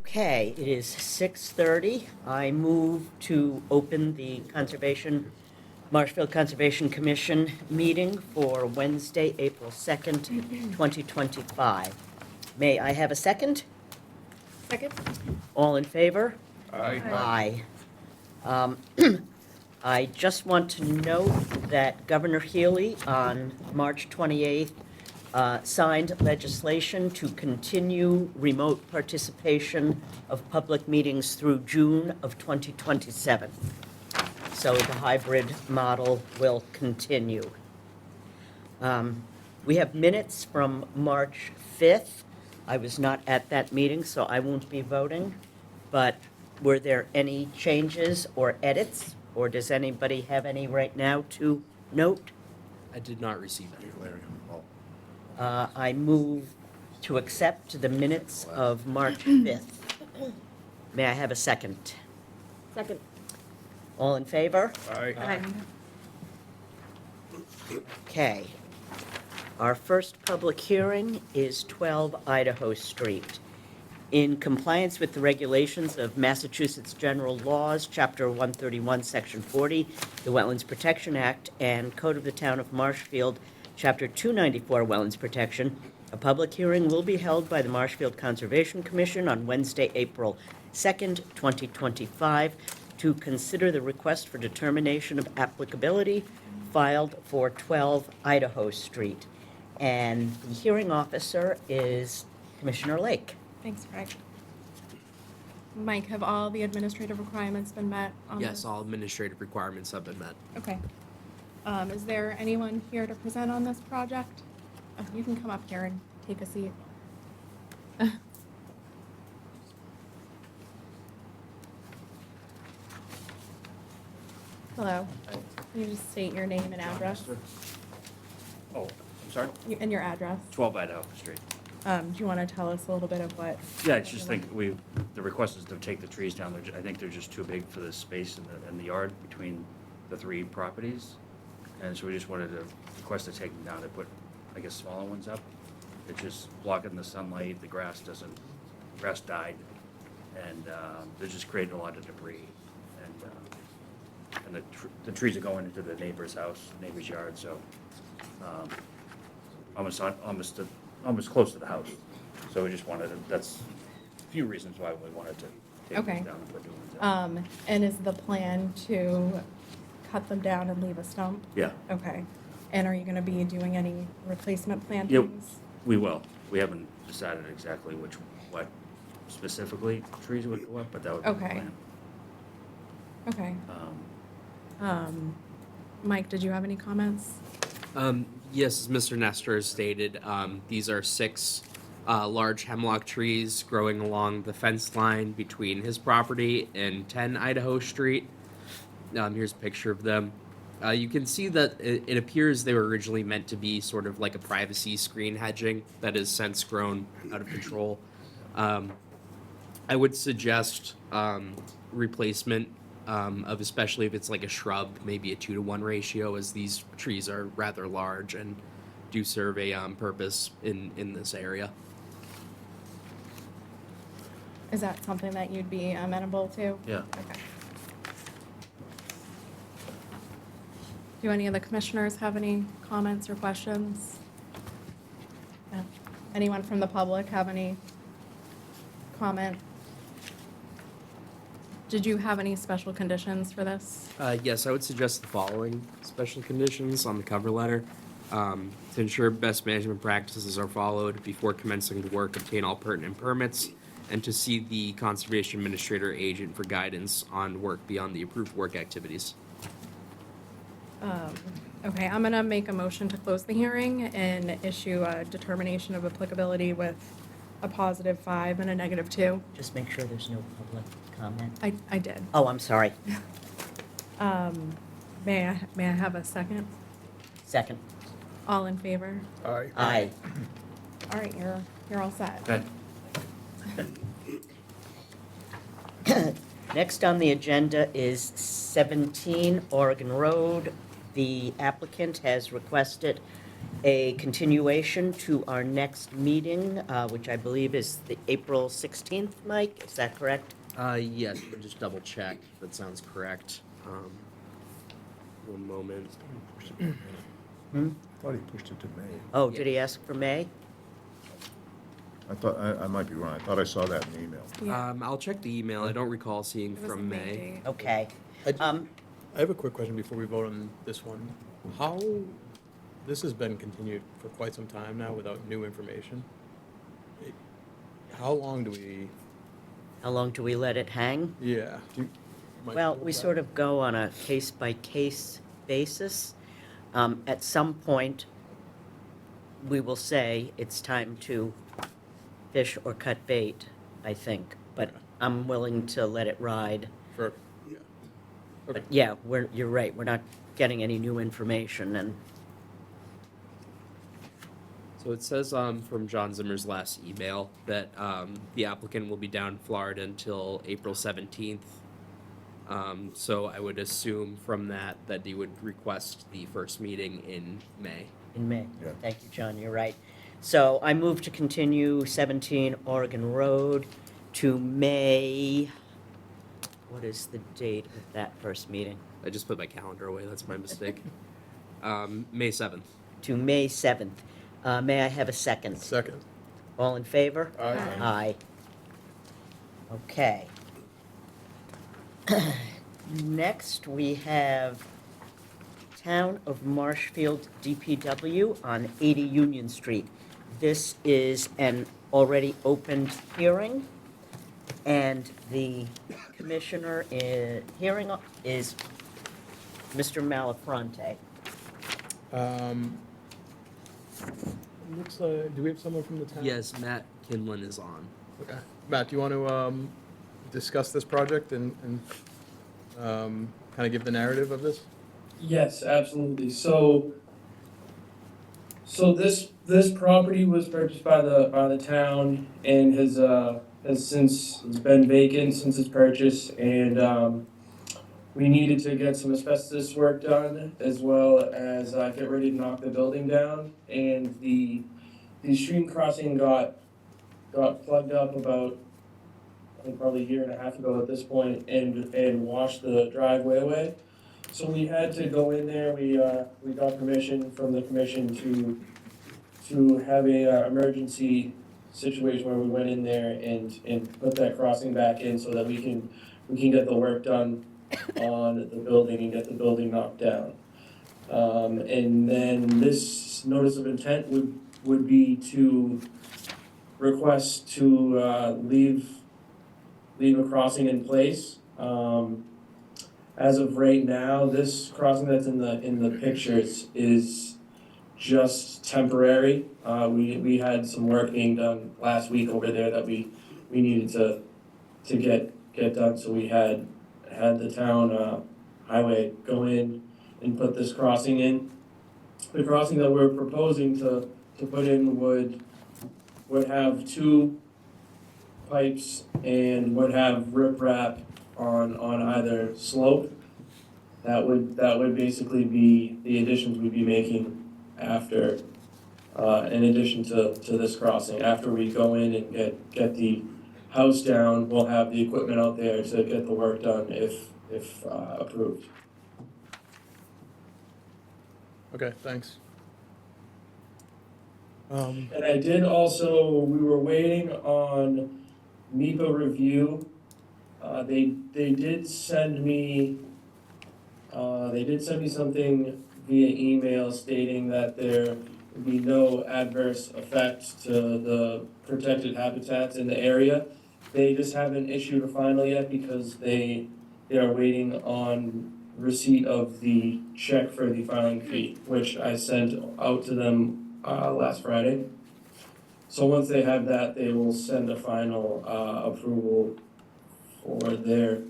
Okay, it is 6:30. I move to open the Marshfield Conservation Commission meeting for Wednesday, April 2nd, 2025. May I have a second? Second? All in favor? Aye. Aye. I just want to note that Governor Healy on March 28th signed legislation to continue remote participation of public meetings through June of 2027. So the hybrid model will continue. We have minutes from March 5th. I was not at that meeting, so I won't be voting. But were there any changes or edits? Or does anybody have any right now to note? I did not receive any. I move to accept the minutes of March 5th. May I have a second? Second. All in favor? Aye. Okay. Our first public hearing is 12 Idaho Street. In compliance with the regulations of Massachusetts General Laws, Chapter 131, Section 40, the Wetlands Protection Act, and Code of the Town of Marshfield, Chapter 294, Wetlands Protection, a public hearing will be held by the Marshfield Conservation Commission on Wednesday, April 2nd, 2025, to consider the request for determination of applicability filed for 12 Idaho Street. And the hearing officer is Commissioner Lake. Thanks, Frank. Mike, have all the administrative requirements been met on this? Yes, all administrative requirements have been met. Okay. Is there anyone here to present on this project? You can come up here and take a seat. Hello. Can you just state your name and address? Oh, I'm sorry? And your address? 12 Idaho Street. Do you want to tell us a little bit of what? Yeah, I just think the request is to take the trees down. I think they're just too big for the space in the yard between the three properties. And so we just wanted to request to take them down and put, I guess, smaller ones up. It's just blocking the sunlight, the grass died, and they're just creating a lot of debris. And the trees are going into the neighbor's house, neighbor's yard, so almost close to the house. So we just wanted to, that's a few reasons why we wanted to take Okay. them down and put new ones up. And is the plan to cut them down and leave a stump? Yeah, Okay. And are you going to be doing any replacement yeah, plantings? we will. We haven't decided exactly what specifically trees would go up, but that would be the Okay. plan. Okay. Mike, did you have any comments? Yes, as Mr. Nestor has stated, these are 6 large hemlock trees growing along the fence line between his property and 10 Idaho Street. Here's a picture of them. You can see that it appears they were originally meant to be sort of like a privacy screen hedging that has since grown out of control. I would suggest replacement of, especially if it's like a shrub, maybe a 2-to-1 ratio, as these trees are rather large and do serve a purpose in this area. Is that something that you'd be amenable to? Yeah. Okay. Do any of the commissioners have any comments or questions? No. Anyone from the public have any comment? Did you have any special conditions for this? Yes, I would suggest the following special conditions on the cover letter. To ensure best management practices are followed before commencing the work, obtain all pertinent permits, and to see the conservation administrator agent for guidance on work beyond the approved work activities. Okay, I'm gonna make a motion to close the hearing and issue a determination of applicability with a +5 and a -2. Just make sure there's no public comment. I did. Oh, I'm sorry. May I have a second? Second. All in favor? Aye. All right, you're all set. Okay. Next on the agenda is 17 Oregon Road. The applicant has requested a continuation to our next meeting, which I believe is the April 16th, Mike, is that correct? Yes, let me just double check. That sounds correct. One moment. Hmm? I thought he pushed it to May. Oh, did he ask for May? I thought, I might be wrong. I thought I saw that in the email. Yeah. I'll check the email. I don't recall seeing It was from the May. date. Okay. I have a quick question before we vote on this one. How, this has been continued for quite some time now without new information. It- How long do we, How long do we let it hang? yeah. Mike, Well, what we about sort that? of go on a case-by-case basis. At some point, we will say it's time to fish or cut bait, I think. But Okay. I'm willing to let it ride. For, yeah. Okay, But yeah, you're right, we're not getting any new information, and So it says from John Zimmer's last email that the applicant will be down in Florida until April 17th. So I would assume from that he would request the first meeting in May. in May. Yeah. Thank you, John, you're right. So I move to continue 17 Oregon Road to May, what is the date of that first meeting? I just put my calendar away. That's my mistake. May 7th. To May 7th. May I have a second? second. All in favor? Aye. Aye. Okay. Next, we have Town of Marshfield DPW on 80 Union Street. This is an already opened hearing, and the commissioner hearing is Mr. Malafronte. Looks like, do we have someone from the town? Yes, Matt Kinlan is on. Okay. Matt, do you want to discuss this project and kind of give the narrative of this? Yes, absolutely. So this property was purchased by the town and has since it's been vacant since its purchase, and we needed to get some asbestos work done as well as get ready to knock the building down. And the stream crossing got plugged up about, I think, probably a year and a half ago at this point, and washed the driveway away. So we had to go in there, we got permission from the commission to have a emergency situation where we went in there and put that crossing back in so that we can get the work done on the building and get the building knocked down. And then this notice of intent would be to request to leave a crossing in place. As of right now, this crossing that's in the pictures is just temporary. We had some work being done last week over there that we needed to get done, so we had the town highway go in and put this crossing in. The crossing that we're proposing to put in would have two pipes and would have riprap on either slope. That would basically be the additions we'd be making after, in addition to this crossing. After we go in and get the house down, we'll have the equipment out there to get the work done if approved. Okay, thanks. And I did also, we were waiting on NEPA review. They did send me something via email stating that there would be no adverse effect to the protected habitats in the area. They just haven't issued a final yet because they are waiting on receipt of the check for the filing fee, which I sent out to them last Friday. So once they have that, they will send a final approval for their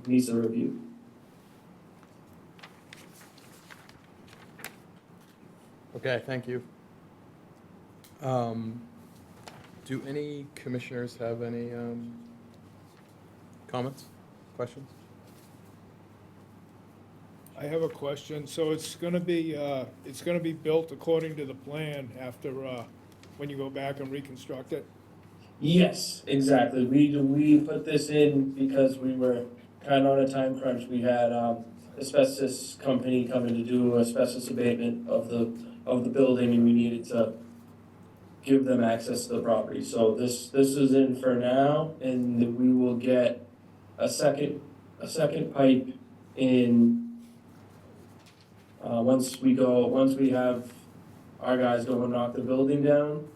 NISA review. Okay, thank you. Do any commissioners have any comments, questions? I have a question. So it's gonna be built according to the plan after, when you go back and reconstruct it? Yes, exactly. We put this in because we were kind of on a time crunch. We had asbestos company coming to do asbestos abatement of the building, and we needed to give them access to the property. So this is in for now, and we will get a second pipe in once we have our guys go and knock the building down.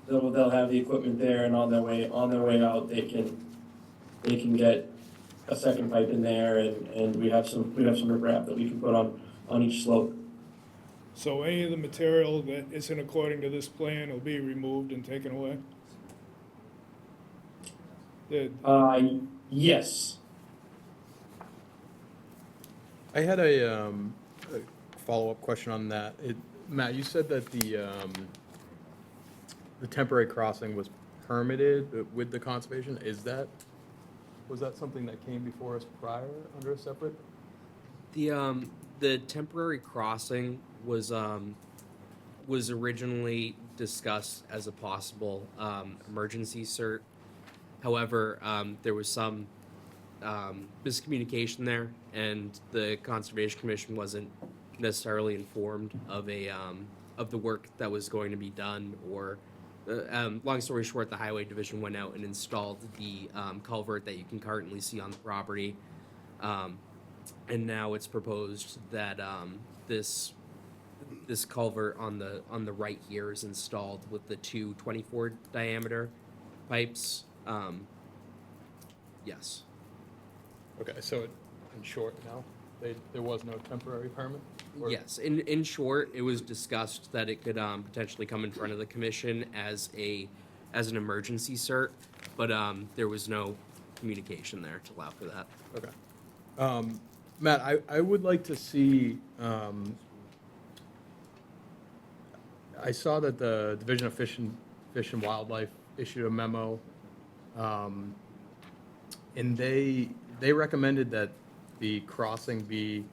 They'll have the equipment there, and on their way out, they can get a second pipe in there, and we have some riprap that we can put on each slope. So any of the material that isn't according to this plan will be removed and taken away? The- Yes. I had a follow-up question on that. Matt, you said that the temporary crossing was permitted with the conservation. Was that something that came before us prior under a separate? The temporary crossing was originally discussed as a possible emergency cert. However, there was some miscommunication there, and the Conservation Commission wasn't necessarily informed of of the work that was going to be done. Or, long story short, the Highway Division went out and installed the culvert that you can currently see on the property. And now it's proposed that this culvert on the right here is installed with the two 24 diameter pipes. Yes. Okay, so in short, no, there was no temporary permit? Or- Yes. In short, it was discussed that it could potentially come in front of the commission as an emergency cert, but there was no communication there to allow for that. Okay. Matt, I would like to see, I saw that the Division of Fish and Wildlife issued a memo, and they recommended that the crossing be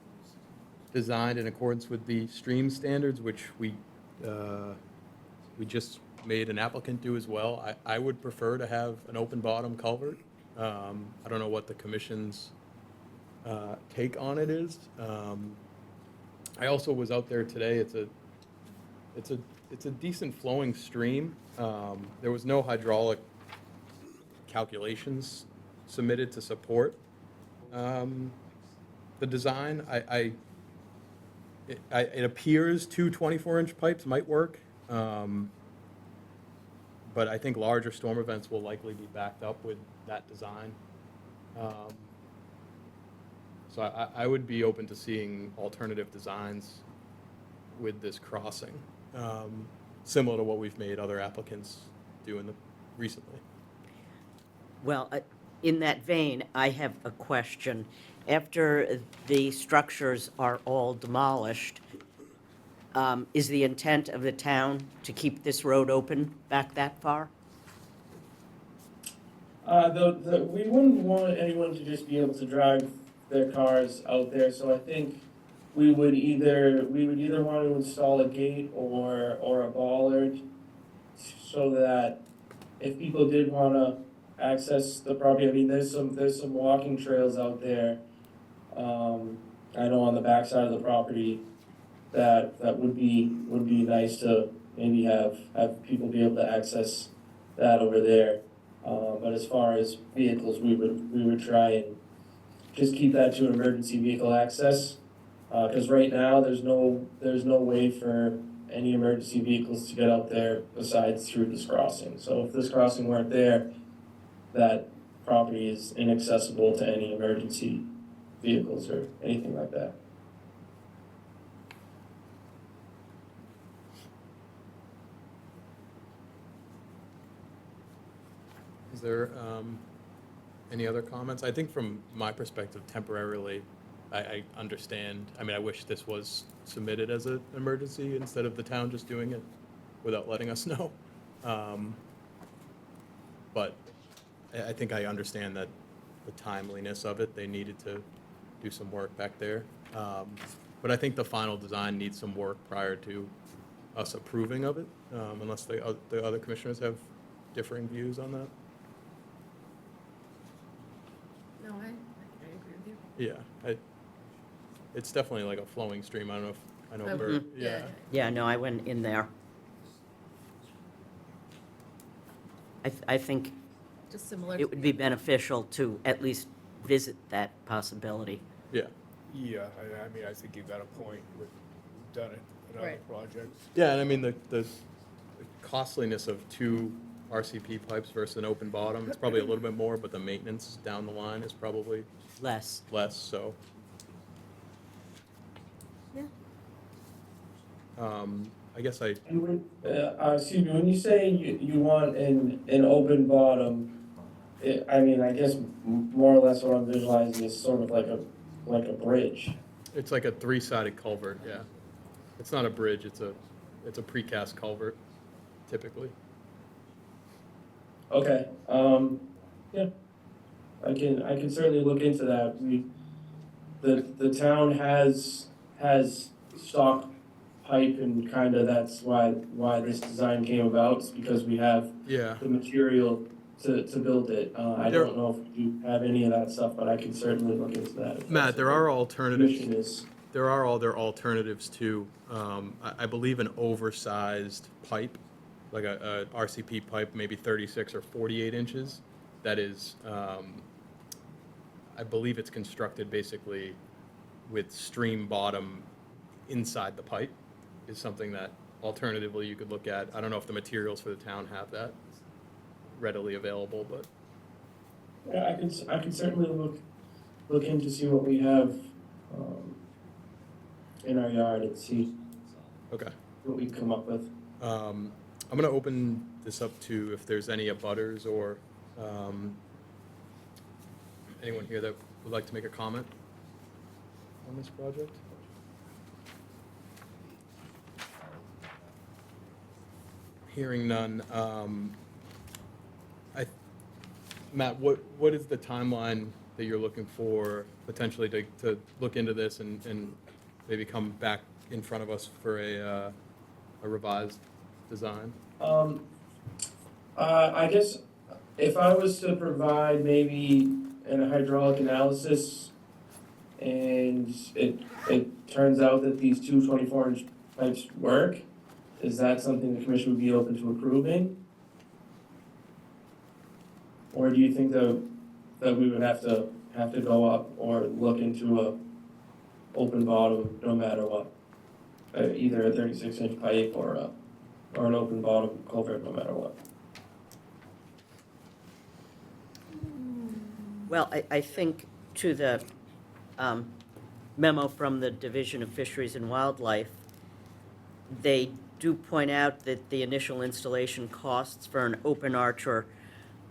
designed in accordance with the stream standards, which we just made an applicant do as well. I would prefer to have an open bottom culvert. I don't know what the commission's take on it is. I also was out there today. It's a decent flowing stream. There was no hydraulic calculations submitted to support the design. It appears two 24-inch pipes might work, but I think larger storm events will likely be backed up with that design. So I would be open to seeing alternative designs with this crossing, similar to what we've made other applicants do recently. Well, in that vein, I have a question. After the structures are all demolished, is the intent of the town to keep this road open back that far? We wouldn't want anyone to just be able to drive their cars out there, so I think we would either want to install a gate or a bollard so that if people did want to access the property, I mean, there's some walking trails out there. I know on the backside of the property that would be nice to maybe have people be able to access that over there. But as far as vehicles, we would try and just keep that to emergency vehicle access. Because right now, there's no way for any emergency vehicles to get out there besides through this crossing. So if this crossing weren't there, that property is inaccessible to any emergency vehicles or anything like that. Is there any other comments? I think from my perspective, temporarily, I understand. I mean, I wish this was submitted as an emergency instead of the town just doing it without letting us know. But I think I understand that the timeliness of it, they needed to do some work back there. But I think the final design needs some work prior to us approving of it, unless the other commissioners have differing views on that. No, I agree with you. Yeah, it's definitely like a flowing stream. I don't know if, I know Oh, Bert, yeah. Yeah, no, I went in there. I think Just similar. it would be beneficial to at least visit that possibility. Yeah. Yeah, I mean, I think you've got a point. We've done it in other Right. projects. Yeah, and I mean, the costliness of two RCP pipes versus an open bottom, it's probably a little bit more, but the maintenance down the line is probably Less. less, so. Yeah. I guess I, And excuse me, when you say you want an open bottom, I mean, I guess more or less what I'm visualizing is sort of like a bridge. it's like a three-sided culvert, yeah. It's not a bridge, it's a precast culvert, typically. Okay, yeah, I can certainly look into that. The town has stock pipe, and kind of that's why this design came about, is because we have Yeah, the material to build it. I There- don't know if you have any of that stuff, but I can certainly look into that. if Matt, that's there what are the alternatives. commission is. There are other alternatives too. I believe an oversized pipe, like a RCP pipe, maybe 36 or 48 inches, that is, I believe it's constructed basically with stream bottom inside the pipe, is something that alternatively you could look at. I don't know if the materials for the town have that readily available, but Yeah, I can certainly look in to see what we have in our yard and see okay. what we come up with. I'm gonna open this up to if there's any abutters or anyone here that would like to make a comment on this project. Hearing none, Matt, what is the timeline that you're looking for potentially to look into this and maybe come back in front of us for a revised design? I guess if I was to provide maybe a hydraulic analysis, and it turns out that these two 24-inch pipes work, is that something the commission would be open to approving? Or do you think that we would have to go up or look into a open bottom no matter what? Either a 36-inch pipe or an open bottom culvert no matter what? Well, I think to the memo from the Division of Fisheries and Wildlife, they do point out that the initial installation costs for an open arch or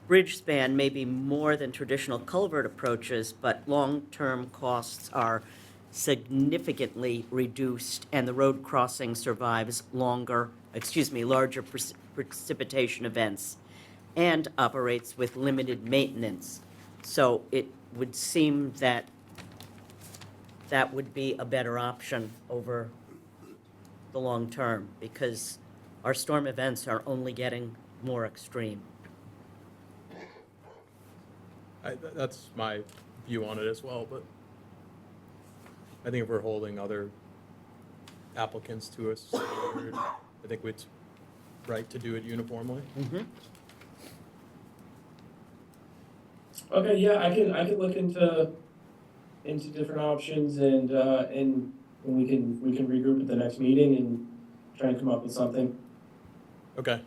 bridge span may be more than traditional culvert approaches, but long-term costs are significantly reduced, and the road crossing survives larger precipitation events and operates with limited maintenance. So it would seem that that would be a better option over the long term, because our storm events are only getting more extreme. That's my view on it as well, but I think if we're holding other applicants to a standard, I think it's right to do it uniformly. Mm-hmm. Okay, yeah, I can look into different options, and we can regroup at the next meeting and try and come up with something. Okay.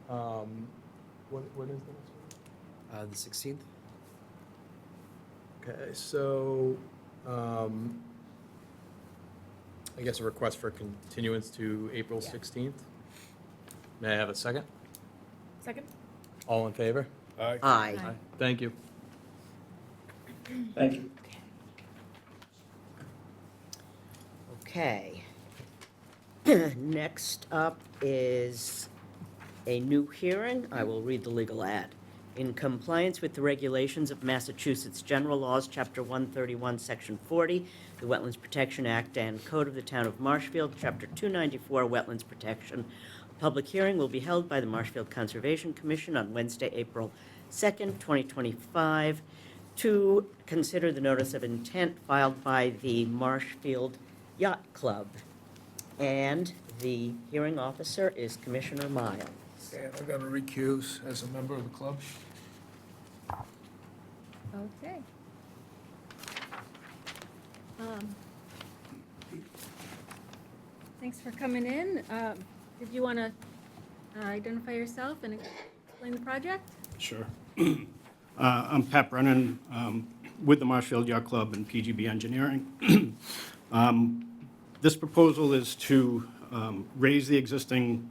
What is the next one? The 16th? Okay, so, I guess a request for continuance to April 16th. May I have a second? Second? All in favor? Aye. Aye. Thank you. Thank you. Okay. Next up is a new hearing. I will read the legal ad. In compliance with the regulations of Massachusetts General Laws, Chapter 131, Section 40, the Wetlands Protection Act and Code of the Town of Marshfield, Chapter 294, Wetlands Protection, a public hearing will be held by the Marshfield Conservation Commission on Wednesday, April 2nd, 2025, to consider the notice of intent filed by the Marshfield Yacht Club. And the hearing officer is Commissioner Miles. And I've got to recuse as a member of the club. Okay. Thanks for coming in. Did you want to identify yourself and explain the project? Sure. I'm Pat Brennan with the Marshfield Yacht Club and PGB Engineering. This proposal is to raise the existing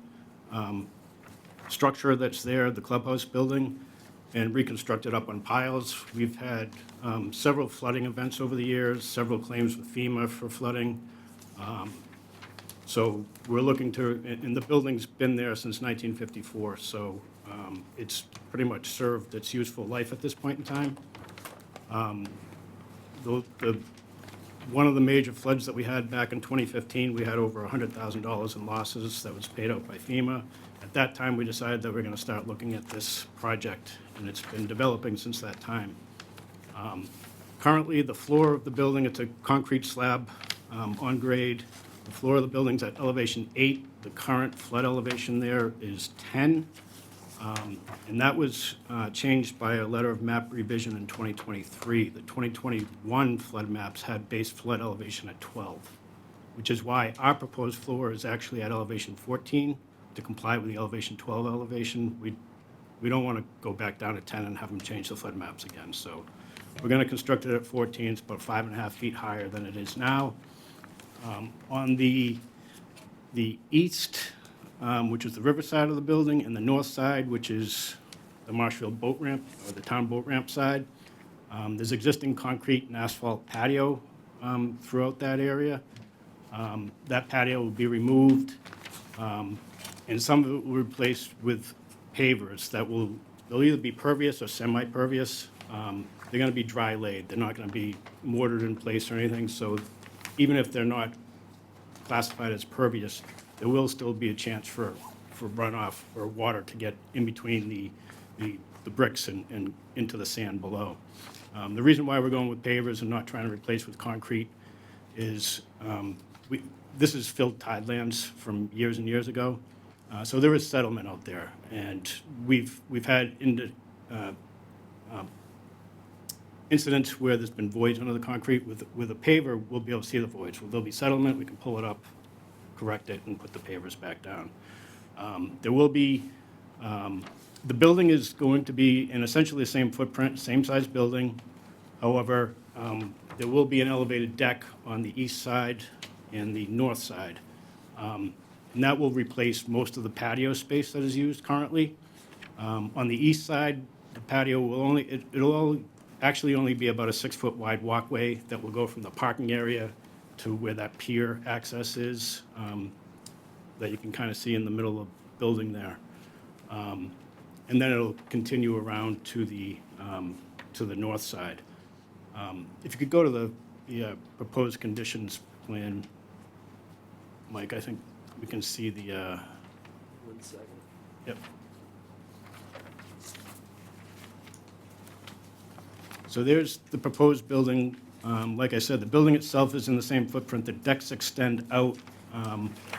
structure that's there, the clubhouse building, and reconstruct it up on piles. We've had several flooding events over the years, several claims with FEMA for flooding. So we're looking to, and the building's been there since 1954, so it's pretty much served its useful life at this point in time. One of the major floods that we had back in 2015, we had over $100,000 in losses that was paid out by FEMA. At that time, we decided that we're going to start looking at this project, and it's been developing since that time. Currently, the floor of the building, it's a concrete slab on grade. The floor of the building's at elevation 8. The current flood elevation there is 10. And that was changed by a letter of map revision in 2023. The 2021 flood maps had base flood elevation at 12, which is why our proposed floor is actually at elevation 14 to comply with the elevation 12 elevation. We don't want to go back down to 10 and have them change the flood maps again. So we're going to construct it at 14. It's about 5.5 feet higher than it is now. On the east, which is the river side of the building, and the north side, which is the Marshfield boat ramp, or the town boat ramp side, there's existing concrete and asphalt patio throughout that area. That patio will be removed, and some of it will be replaced with pavers they'll either be pervious or semi-pervious. They're going to be dry laid. They're not going to be mortared in place or anything, so even if they're not classified as pervious, there will still be a chance for runoff or water to get in between the bricks and into the sand below. The reason why we're going with pavers and not trying to replace with concrete is this is filled tidelands from years and years ago. So there is settlement out there, and we've had incidents where there's been voids under the concrete. With a paver, we'll be able to see the voids. There'll be settlement, we can pull it up, correct it, and put the pavers back down. There will be, the building is going to be in essentially the same footprint, same size building. However, there will be an elevated deck on the east side and the north side. And that will replace most of the patio space that is used currently. On the east side, the patio will it'll actually only be about a 6-foot wide walkway that will go from the parking area to where that pier access is, that you can kind of see in the middle of the building there. And then it'll continue around to the north side. If you could go to the proposed conditions plan, Mike, I think we can see the. 1 second. Yep. So there's the proposed building. Like I said, the building itself is in the same footprint. The decks extend out.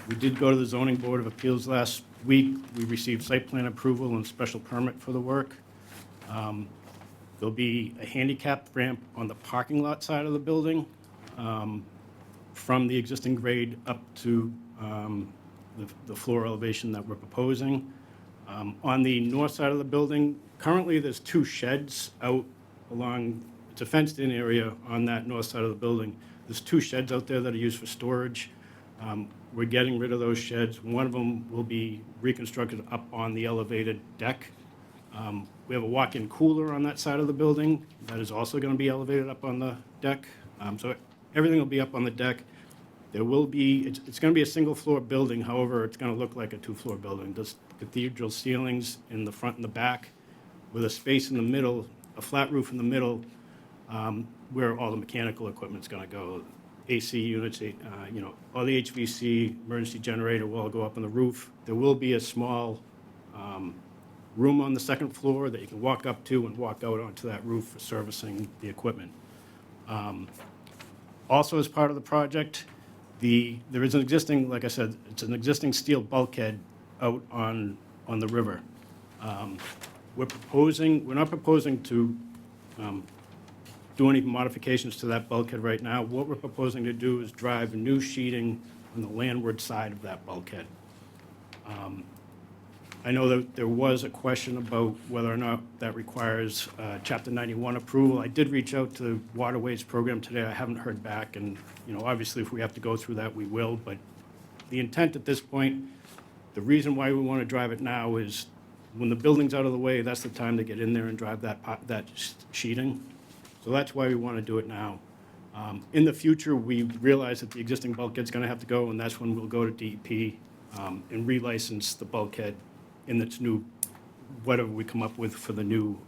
We did go to the Zoning Board of Appeals last week. We received site plan approval and special permit for the work. There'll be a handicapped ramp on the parking lot side of the building from the existing grade up to the floor elevation that we're proposing. On the north side of the building, currently there's 2 sheds out along, it's a fenced-in area on that north side of the building. There's 2 sheds out there that are used for storage. We're getting rid of those sheds. One of them will be reconstructed up on the elevated deck. We have a walk-in cooler on that side of the building that is also going to be elevated up on the deck. So everything will be up on the deck. There will be, it's going to be a single-floor building. However, it's going to look like a 2-floor building. There's cathedral ceilings in the front and the back. with a space in the middle, a flat roof in the middle, where all the mechanical equipment's gonna go. AC units, all the HVC, emergency generator will all go up on the roof. There will be a small room on the second floor that you can walk up to and walk out onto that roof for servicing the equipment. Also, as part of the project, there is an existing, like I said, it's an existing steel bulkhead out on the river. We're not proposing to do any modifications to that bulkhead right now. What we're proposing to do is drive new sheeting on the landward side of that bulkhead. I know that there was a question about whether or not that requires Chapter 91 approval. I did reach out to the Waterways Program today. I haven't heard back, and, obviously, if we have to go through that, we will. But the intent at this point, the reason why we want to drive it now is when the building's out of the way, that's the time to get in there and drive that sheeting. So that's why we want to do it now. In the future, we realize that the existing bulkhead's going to have to go, and that's when we'll go to DEP and relicense the bulkhead in its new, whatever we come up with for the new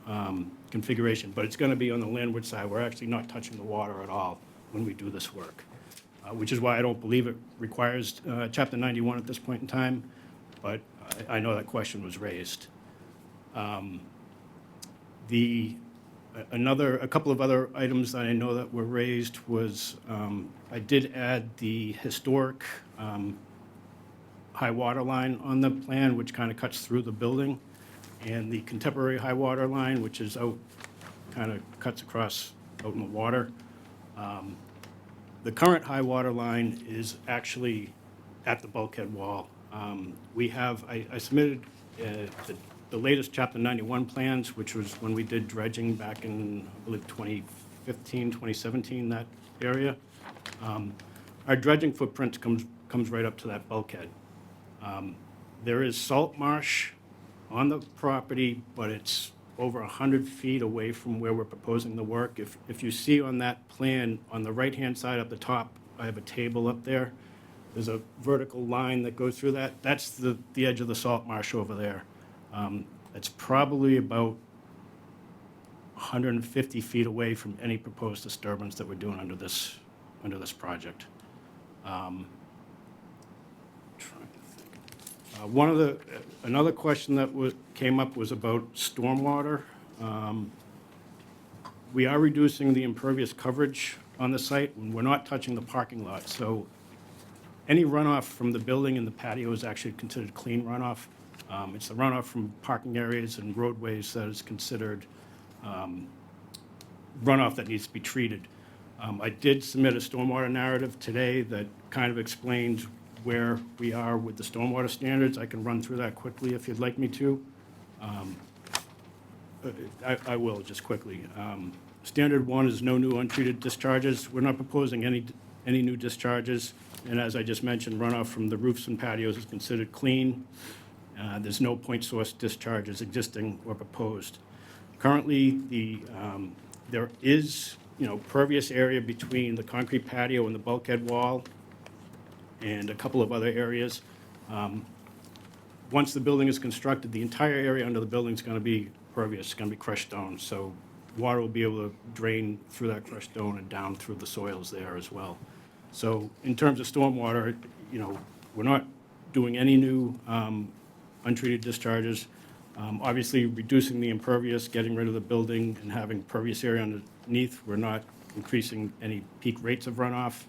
configuration. But it's going to be on the landward side. We're actually not touching the water at all when we do this work, which is why I don't believe it requires Chapter 91 at this point in time, but I know that question was raised. A couple of other items that I know that were raised was, I did add the historic high water line on the plan, which kind of cuts through the building, and the contemporary high water line, which is out, kind of cuts across out in the water. The current high water line is actually at the bulkhead wall. I submitted the latest Chapter 91 plans, which was when we did dredging back in, I believe, 2015, 2017, that area. Our dredging footprint comes right up to that bulkhead. There is salt marsh on the property, but it's over 100 feet away from where we're proposing the work. If you see on that plan, on the right-hand side up the top, I have a table up there. There's a vertical line that goes through that. That's the edge of the salt marsh over there. It's probably about 150 feet away from any proposed disturbance that we're doing under this project. Another question that came up was about stormwater. We are reducing the impervious coverage on the site, and we're not touching the parking lot. So any runoff from the building and the patio is actually considered clean runoff. It's the runoff from parking areas and roadways that is considered runoff that needs to be treated. I did submit a stormwater narrative today that kind of explains where we are with the stormwater standards. I can run through that quickly if you'd like me to. I will, just quickly. Standard 1 is no new untreated discharges. We're not proposing any new discharges. And as I just mentioned, runoff from the roofs and patios is considered clean. There's no point source discharges existing or proposed. Currently, there is, pervious area between the concrete patio and the bulkhead wall, and a couple of other areas. Once the building is constructed, the entire area under the building is going to be pervious, it's going to be crushed stone. So water will be able to drain through that crushed stone and down through the soils there as well. So in terms of stormwater, we're not doing any new untreated discharges. Obviously, reducing the impervious, getting rid of the building, and having pervious area underneath, we're not increasing any peak rates of runoff,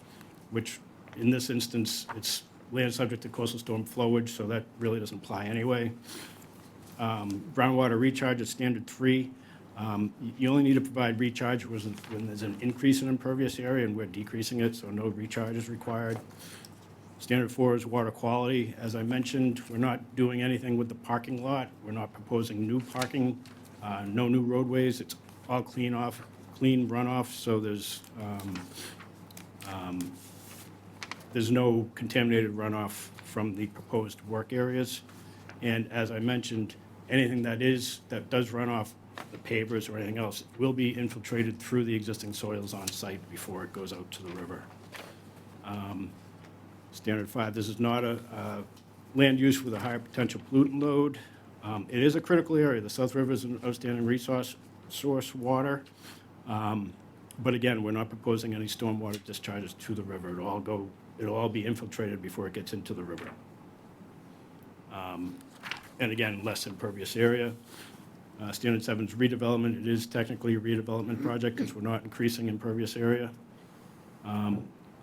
which in this instance, it's land subject to coastal storm flowage, so that really doesn't apply anyway. Groundwater recharge is standard 3. You only need to provide recharge when there's an increase in impervious area, and we're decreasing it, so no recharge is required. Standard 4 is water quality. As I mentioned, we're not doing anything with the parking lot. We're not proposing new parking, no new roadways. It's all clean runoff, so there's no contaminated runoff from the proposed work areas. And as I mentioned, anything that does run off the pavers or anything else will be infiltrated through the existing soils on site before it goes out to the river. Standard 5, this is not a land use with a higher potential pollutant load. It is a critical area. The South River is an outstanding source water. But again, we're not proposing any stormwater discharges to the river. It'll all be infiltrated before it gets into the river. And again, less impervious area. Standard 7 is redevelopment. It is technically a redevelopment project because we're not increasing impervious area.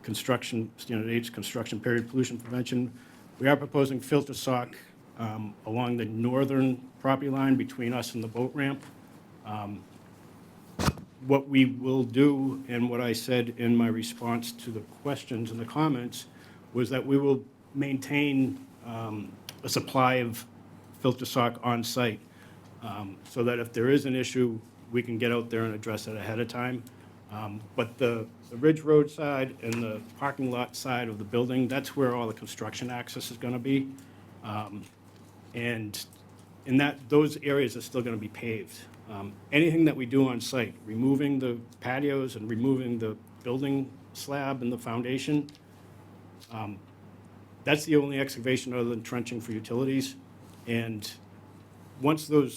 Construction, Standard 8 is construction period pollution prevention. We are proposing filter sock along the northern property line between us and the boat ramp. What we will do, and what I said in my response to the questions and the comments, was that we will maintain a supply of filter sock on site, so that if there is an issue, we can get out there and address it ahead of time. But the Ridge Road side and the parking lot side of the building, that's where all the construction access is going to be. And in those areas are still going to be paved. Anything that we do on site, removing the patios and removing the building slab and the foundation, that's the only excavation other than trenching for utilities. And once the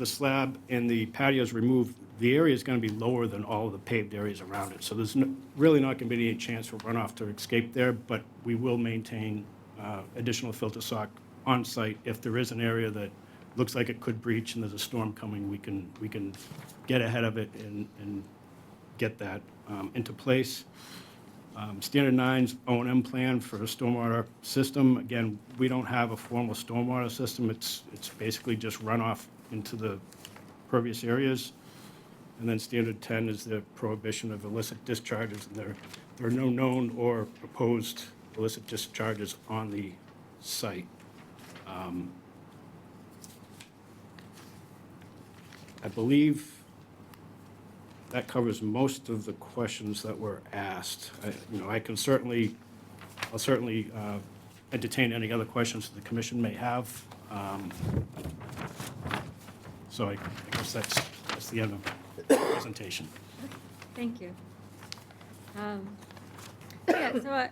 slab and the patio is removed, the area is going to be lower than all of the paved areas around it. So there's really not going to be any chance for runoff to escape there, but we will maintain additional filter sock on site. If there is an area that looks like it could breach and there's a storm coming, we can get ahead of it and get that into place. Standard 9's O&M plan for a stormwater system. Again, we don't have a formal stormwater system. It's basically just runoff into the pervious areas. And then Standard 10 is the prohibition of illicit discharges. And there are no known or proposed illicit discharges on the site. I believe that covers most of the questions that were asked. I'll certainly entertain any other questions the commission may have. So I guess that's the end of the presentation. Thank you. Yeah, so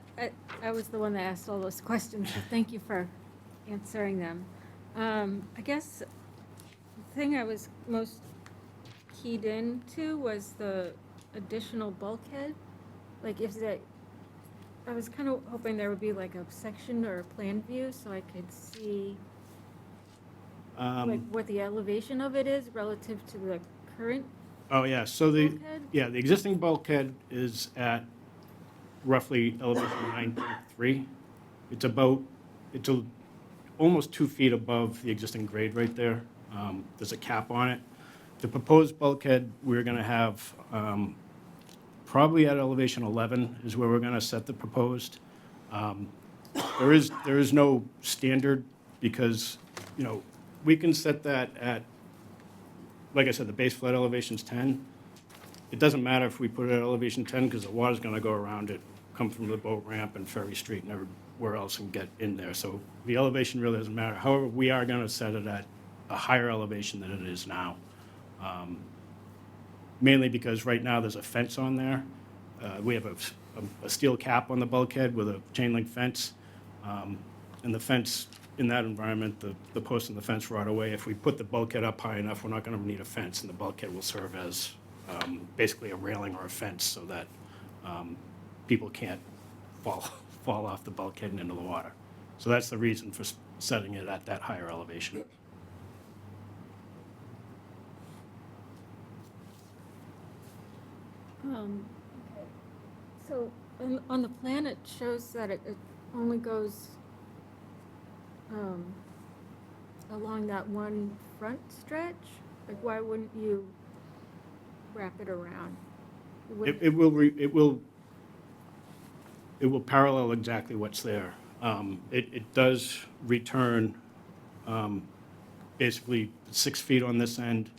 I was the one that asked all those questions, so thank you for answering them. I guess the thing I was most keyed into was the additional bulkhead. Like, I was kind of hoping there would be like a section or a plan view so I could see like what the elevation of it is relative to the current Oh, yeah, so the bulkhead? existing bulkhead is at roughly elevation 9.3. It's almost 2 feet above the existing grade right there. There's a cap on it. The proposed bulkhead, we're gonna have, probably at elevation 11 is where we're gonna set the proposed. There is no standard because, we can set that at, like I said, the base flood elevation's 10. It doesn't matter if we put it at elevation 10 because the water's gonna go around it, come from the boat ramp and Ferry Street and everywhere else and get in there. So the elevation really doesn't matter. However, we are gonna set it at a higher elevation than it is now. Mainly because right now there's a fence on there. We have a steel cap on the bulkhead with a chain link fence. And the fence, in that environment, the post and the fence rot away. If we put the bulkhead up high enough, we're not gonna need a fence, and the bulkhead will serve as basically a railing or a fence so that people can't fall off the bulkhead and into the water. So that's the reason for setting it at that higher elevation. Okay. So on the plan, it shows that it only goes along that one front stretch. Like, why wouldn't you wrap it around? It will parallel exactly what's there. It does return basically 6 feet on this end,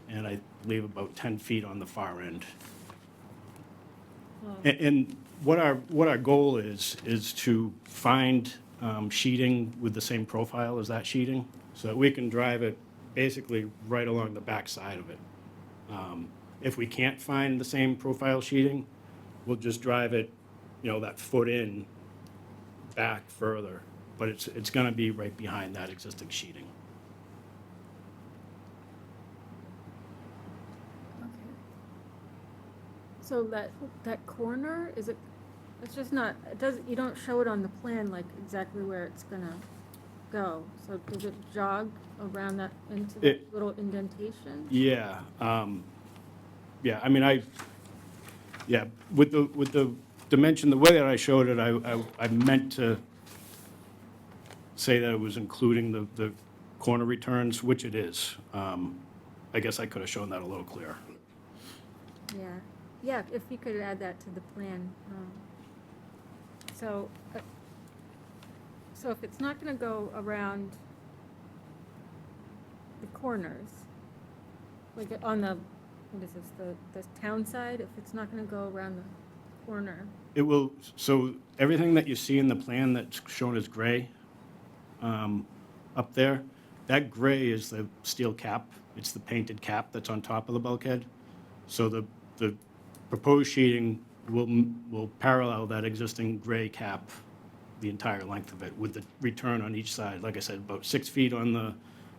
and I believe about 10 feet on the far end. And what our goal is to find sheeting with the same profile as that sheeting, so that we can drive it basically right along the back side of it. If we can't find the same profile sheeting, we'll just drive it, that foot in back further, but it's gonna be right behind that existing sheeting. So that corner, is it, it's just not, it doesn't, you don't show it on the plan, like exactly where it's gonna go. So does it jog around that, into that It- little indentation? Yeah, yeah, I mean, yeah, with the dimension, the way that I showed it, I meant to say that it was including the corner returns, which it is. I guess I could have shown that a little clearer. Yeah, yeah, if you could add that to the plan. So, so if it's not gonna go around the corners, like on the, what is this, the town side, if it's not gonna go around the corner, It will, so everything that you see in the plan that's shown as gray up there, that gray is the steel cap. It's the painted cap that's on top of the bulkhead. So the proposed sheeting will parallel that existing gray cap the entire length of it with the return on each side. Like I said, about 6 feet on the,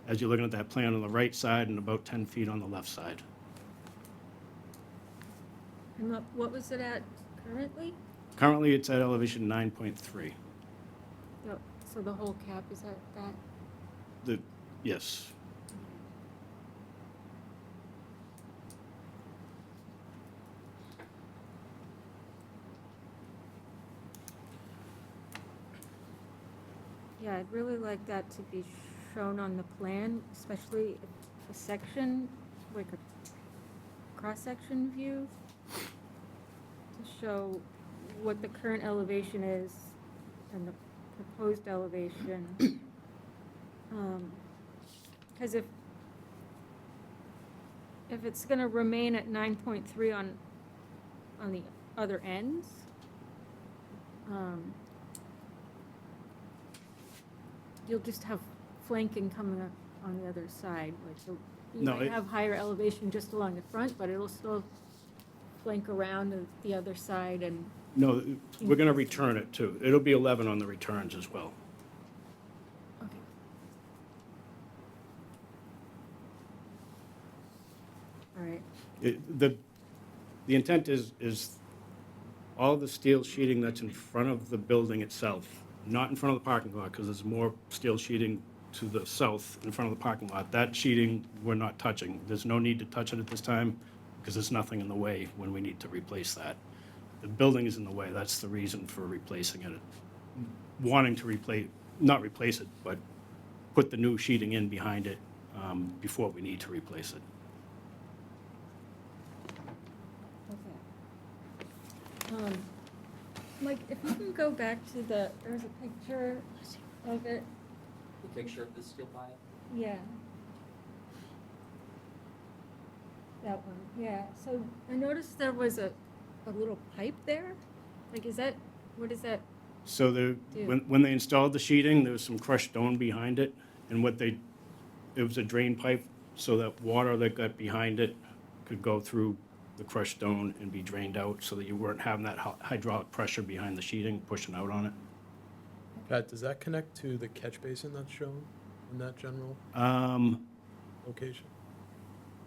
as you're looking at that plan, on the right side, and about 10 feet on the left side. and what was it at currently? Currently, it's at elevation 9.3. So the whole cap is at that? Yes. Yeah, I'd really like that to be shown on the plan, especially a section, like a cross-section view, to show what the current elevation is and the proposed elevation. Because if it's gonna remain at 9.3 on the other ends, you'll just have flanking coming up on the other side, like, so you No, might it- have higher elevation just along the front, but it'll still flank around the other side and, No, we're going to return it too. It'll be 11 on the returns as well. okay. All right, The intent is all the steel sheeting that's in front of the building itself, not in front of the parking lot, because there's more steel sheeting to the south in front of the parking lot. That sheeting, we're not touching. There's no need to touch it at this time, because there's nothing in the way when we need to replace that. The building is in the way. That's the reason for replacing it. Wanting to not replace it, but put the new sheeting in behind it before we need to replace it. okay. Like, if you can go back to there's a picture of it, The picture of the steel pile? yeah. That one, yeah, so I noticed there was a little pipe there, like, what is that? So when they installed the sheeting, there was some crushed stone behind it, and it was a drain pipe, so that water that got behind it could go through the crushed stone and be drained out, so that you weren't having that hydraulic pressure behind the sheeting pushing out on it. Pat, does that connect to the catch basin that's shown in that general location?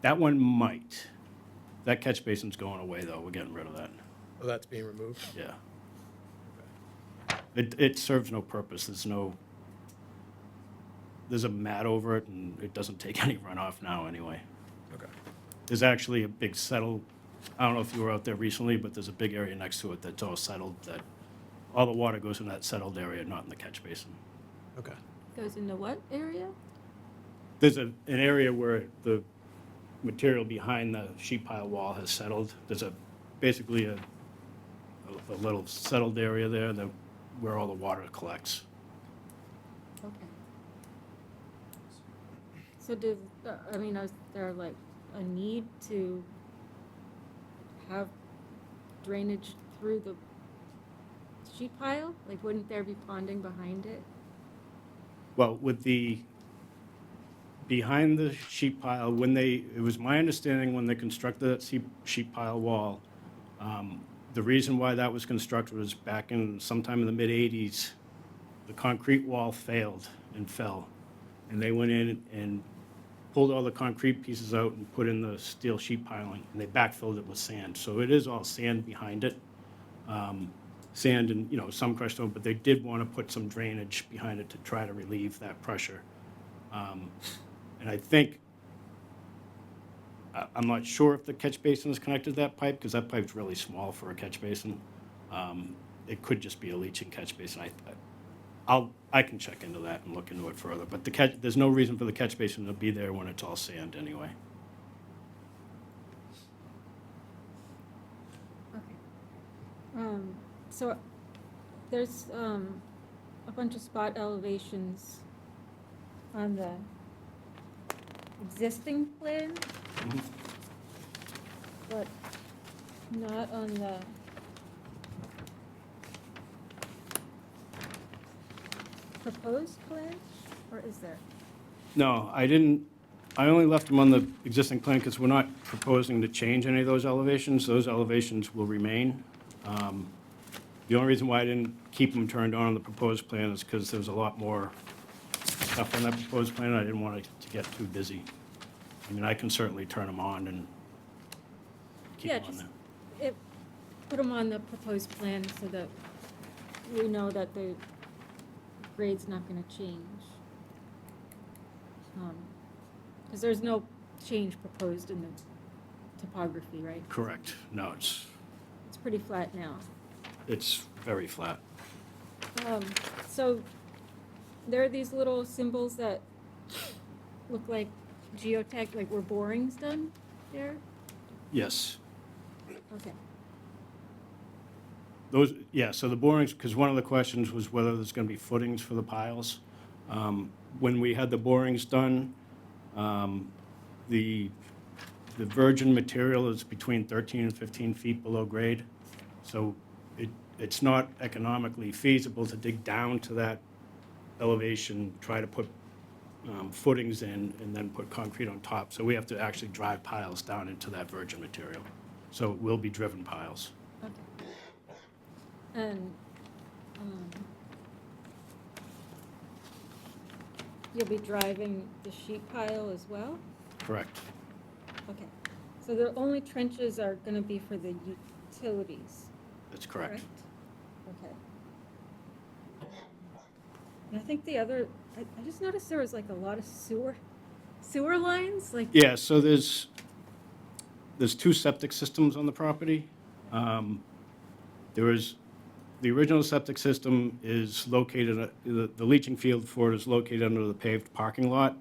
That one might. That catch basin's going away, though. We're getting rid of that. Oh, that's being removed? Yeah. It serves no purpose. There's a mat over it, and it doesn't take any runoff now anyway. Okay. There's actually a big settled, I don't know if you were out there recently, but there's a big area next to it that's all settled, that all the water goes in that settled area, not in the catch basin. Okay. Goes into what area? There's an area where the material behind the sheet pile wall has settled. There's basically a little settled area there where all the water collects. Okay. So is there like a need to have drainage through the sheet pile? Like, wouldn't there be ponding behind it? Well, behind the sheet pile, it was my understanding when they constructed that sheet pile wall, the reason why that was constructed was back in sometime in the mid-'80s, the concrete wall failed and fell. And they went in and pulled all the concrete pieces out and put in the steel sheet piling, and they backfilled it with sand. So it is all sand behind it. Sand and, some crushed stone, but they did want to put some drainage behind it to try to relieve that pressure. And I think, I'm not sure if the catch basin is connected to that pipe, because that pipe's really small for a catch basin. It could just be a leaching catch basin. I can check into that and look into it further, but there's no reason for the catch basin to be there when it's all sand anyway. Okay. So there's a bunch of spot elevations on the existing plan, but not on the proposed plan, or is there? No, I didn't, I only left them on the existing plan because we're not proposing to change any of those elevations. Those elevations will remain. The only reason why I didn't keep them turned on the proposed plan is because there was a lot more stuff on that proposed plan, and I didn't want it to get too busy. I mean, I can certainly turn them on and keep Yeah, them on just there. put them on the proposed plan so that we know that the grade's not gonna change. Because there's no change proposed in the topography, right? Correct. No, It's pretty flat now. it's very flat. So there are these little symbols that look like geotech, like were borings done there? Yes. Okay. So the borings, because one of the questions was whether there's going to be footings for the piles. When we had the borings done, the virgin material is between 13 and 15 feet below grade. So it's not economically feasible to dig down to that elevation, try to put footings in, and then put concrete on top. So we have to actually drive piles down into that virgin material. So it will be driven piles. Okay. And, you'll be driving the sheet pile as well? Correct. Okay. So the only trenches are gonna be for the utilities, That's correct. correct? Okay. And I think the other, I just noticed there was like a lot of sewer lines, like. Yeah, so there's two septic systems on the property. The original septic system is located, the leaching field for it is located under the paved parking lot.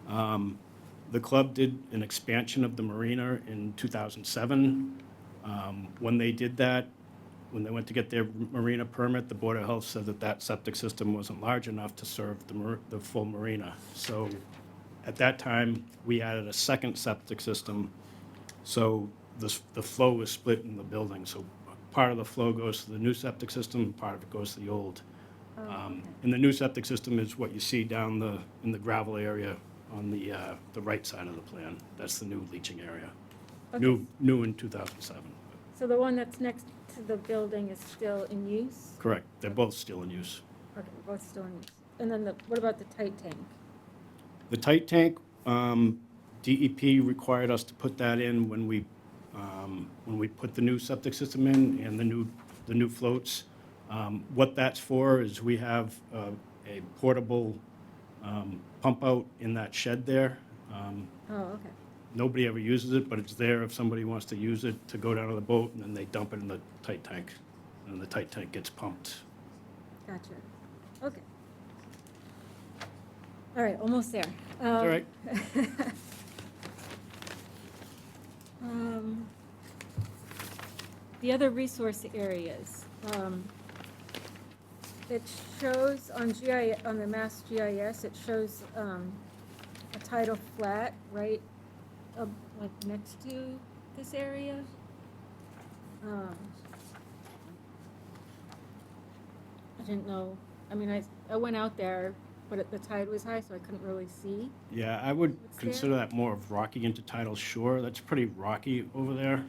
The club did an expansion of the marina in 2007. When they did that, when they went to get their marina permit, the Board of Health said that septic system wasn't large enough to serve the full marina. So at that time, we added a second septic system, so the flow was split in the building. So part of the flow goes to the new septic system, part of it goes to the old. Okay. And the new septic system is what you see down in the gravel area on the right side of the plan. That's the new leaching area. Okay. New in 2007. So the one that's next to the building is still in use? Correct. They're both still in use. Okay, both still in use. And then what about the tight tank? The tight tank, DEP required us to put that in when we put the new septic system in and the new floats. What that's for is we have a portable pump out in that shed there. Oh, okay. Nobody ever uses it, but it's there if somebody wants to use it to go down to the boat, and then they dump it in the tight tank, and the tight tank gets pumped. Gotcha. Okay. All right, almost there. All right. The other resource areas, it shows on on the Mass GIS, it shows a tidal flat, right, like next to this area. I didn't know, I mean, I went out there, but the tide was high, so I couldn't really see. Yeah, I would What's consider there? that more of rocky intertidal shore. That's pretty rocky over there,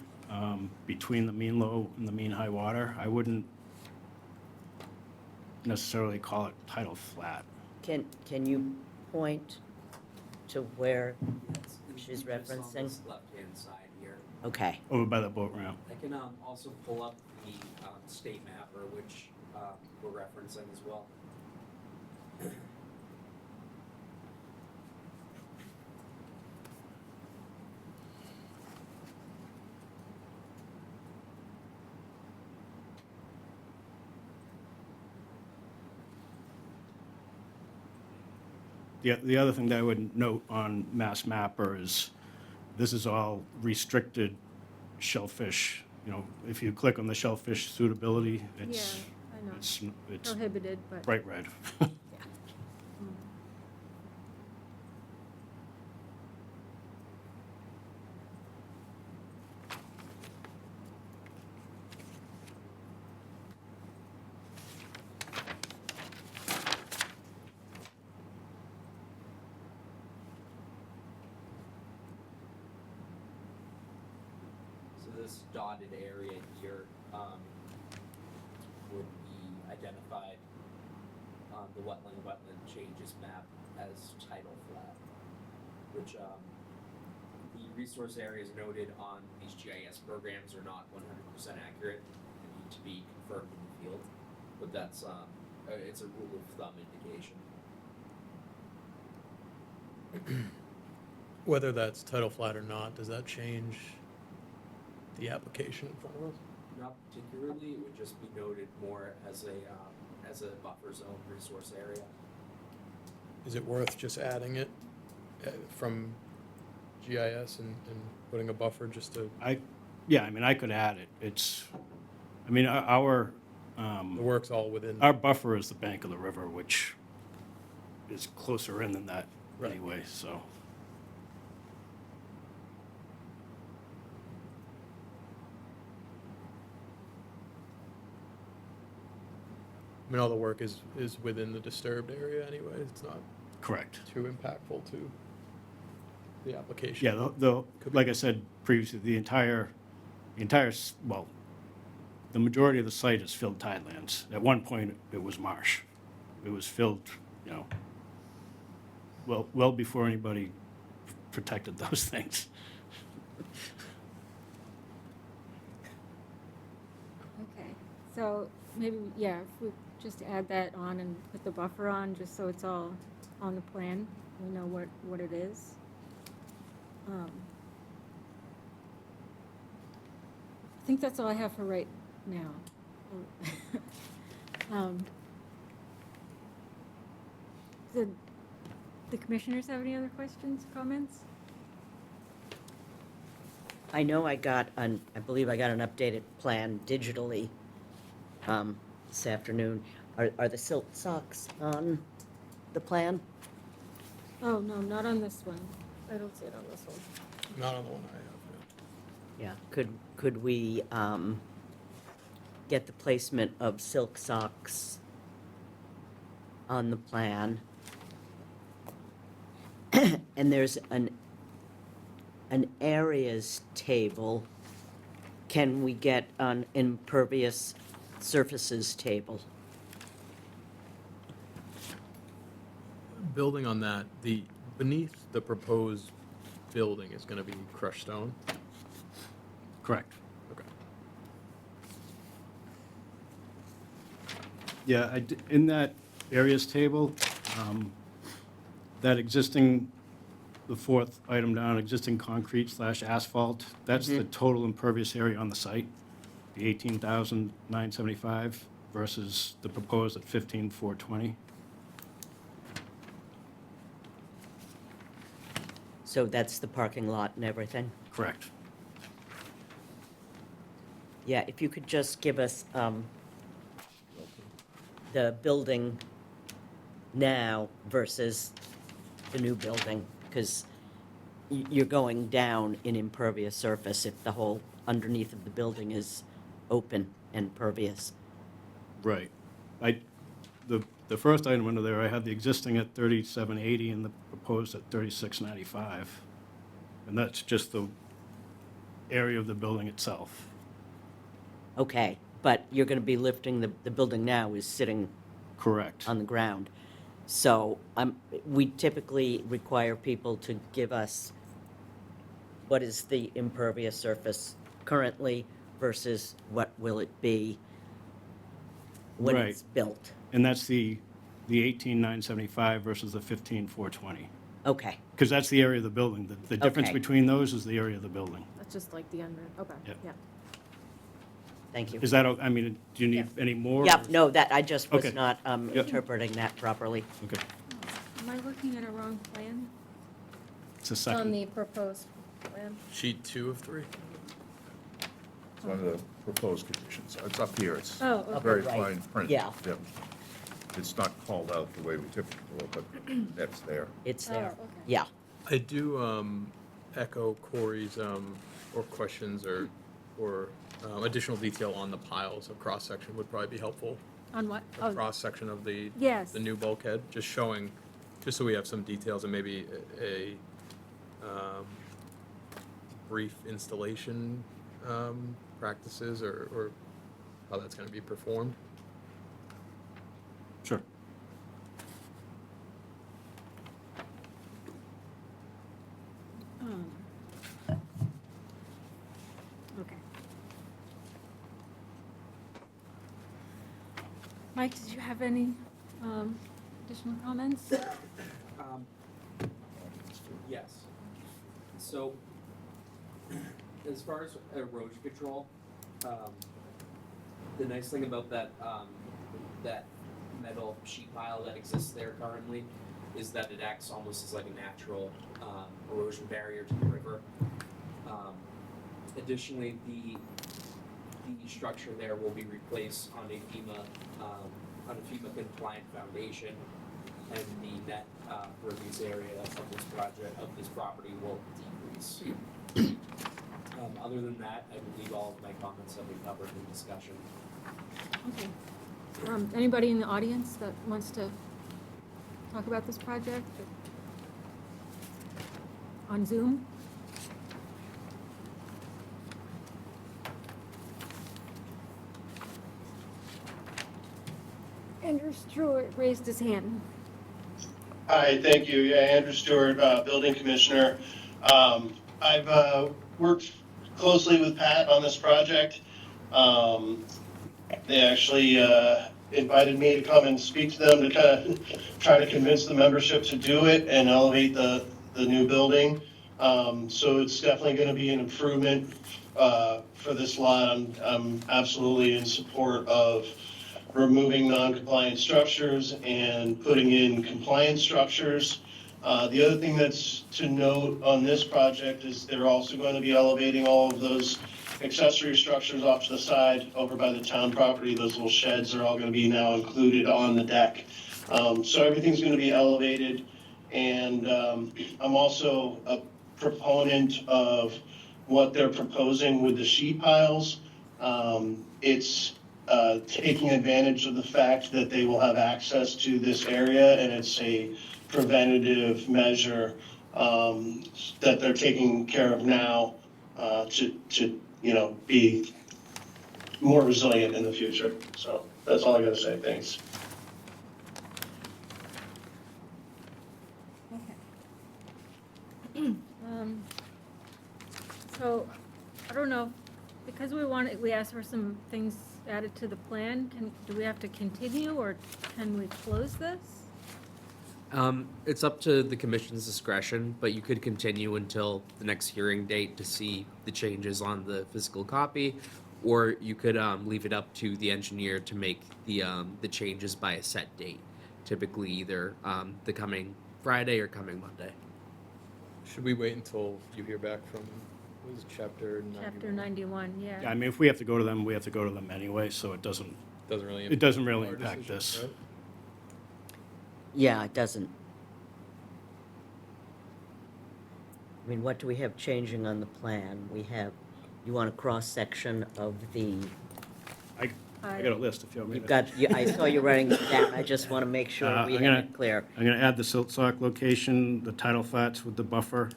between the mean low and the mean high water. I wouldn't necessarily call it tidal flat. Can you point to where, It's She's just on referencing? this left-hand side here. okay. Over by the boat ramp. I can also pull up the state mapper, which we're referencing as well. The other thing that I would note on Mass Mapper is this is all restricted shellfish. You know, if you click on the shellfish suitability, it's, Yeah, I know. it's Prohibited, but. bright red. Mm. So this dotted area here would be identified on the wetland changes map as tidal flat, which the resource areas noted on these GIS programs are not 100% accurate and need to be confirmed in the field, but that's it's a rule of thumb indication. Whether that's title flat or not, does that change the application in front of us? Not particularly, it would just be noted more as a buffer zone resource area. Is it worth just adding it from GIS and putting a buffer just to, Yeah, I mean, I could add it. It's, I mean, our, the work's all within? our buffer is the bank of the river, which is closer in than that Right. anyway, so. I mean, all the work is within the disturbed area anyway, it's not Correct. too impactful to the application? Yeah, like I said previously, the entire, well, the majority of the site is filled tidelands. At one point, it was marsh. It was filled, you know, well before anybody protected those things. Okay, so maybe, yeah, if we just add that on and put the buffer on, just so it's all on the plan, we know what it is. I think that's all I have for right now. The commissioners have any other questions, comments? I know I believe I got an updated plan digitally this afternoon. Are the silt socks on the plan? Oh, no, not on this one. I don't see it on this one. Not on the one I have, Yeah, could we get the placement of silk socks on the plan? And there's an areas table. Can we get an impervious surfaces table? Building on that, beneath the proposed building is gonna be crushed stone? Correct. Okay. Yeah, in that areas table, that existing, the fourth item down, existing concrete / asphalt, that's the total impervious area on the site, the 18,975 versus the proposed at 15,420. So that's the parking lot and everything? Correct. Yeah, if you could just give us the building now versus the new building, because you're going down in impervious surface if the whole underneath of the building is open and pervious. Right. The first item under there, I had the existing at 3780 and the proposed at 3695. And that's just the area of the building itself. Okay, but you're going to be lifting, the building now is sitting Correct. on the ground. So we typically require people to give us what is the impervious surface currently versus what will it be when Right. it's built. And that's the 18,975 versus the 15,420. Okay, Because that's the area of the building. The difference Okay. between those is the area of the building. That's just like the under, okay, Yep. yeah. thank you. Is that, I mean, do you need any more? Yep, no, that, I just was Okay. not Yep. interpreting that properly. Okay, Am I looking at a wrong plan? it's a It's on second. the proposed plan. Sheet 2 of 3? It's one of the proposed conditions. It's up here. It's Oh, okay. very Right. fine print. Yeah. Yep. It's not called out the way we typically do it, but that's there. It's Oh, there. okay. Yeah, I do echo Corey's or questions or additional detail on the piles of cross-section would probably be helpful. On what? A Oh, cross-section of the yes. the new bulkhead, just showing, just so we have some details and maybe a brief installation practices or how that's going to be performed. Sure. Okay. Mike, did you have any additional comments? Yes. So, as far as erosion control, the nice thing about that metal sheet pile that exists there currently is that it acts almost as like a natural erosion barrier to the river. Additionally, the structure there will be replaced on a FEMA compliant foundation, and the net pervious area of this project, of this property, will decrease. Other than that, I believe all of my comments have been covered in discussion. Okay. Anybody in the audience that wants to talk about this project? On Zoom? Andrew Stewart raised his hand. Hi, thank you. Yeah, Andrew Stewart, Building Commissioner. I've worked closely with Pat on this project. They actually invited me to come and speak to them to kind of try to convince the membership to do it and elevate the new building. So it's definitely going to be an improvement for this lot. I'm absolutely in support of removing non-compliant structures and putting in compliant structures. The other thing that's to note on this project is they're also going to be elevating all of those accessory structures off to the side over by the town property. Those little sheds are all going to be now included on the deck. So everything's going to be elevated. And I'm also a proponent of what they're proposing with the sheet piles. It's taking advantage of the fact that they will have access to this area, and it's a preventative measure that they're taking care of now to be more resilient in the future. So that's all I got to say. Thanks. Okay. So, I don't know, because we asked for some things added to the plan, do we have to continue, or can we close this? It's up to the commission's discretion, but you could continue until the next hearing date to see the changes on the physical copy, or you could leave it up to the engineer to make the changes by a set date, typically either the coming Friday or coming Monday. Should we wait until you hear back from, what is it, Chapter 91? Chapter 91, Yeah, yeah. I mean, if we have to go to them, we have to go to them anyway, so it doesn't Doesn't really really our impact decision, this. right? yeah, it doesn't. I mean, what do we have changing on the plan? We have, you want a cross-section of the, I got a list if you want me to. you've got, I saw you writing it down, I just want to make sure we I'm have gonna- it clear. I'm gonna add the silt sock location, the tidal flats with the buffer,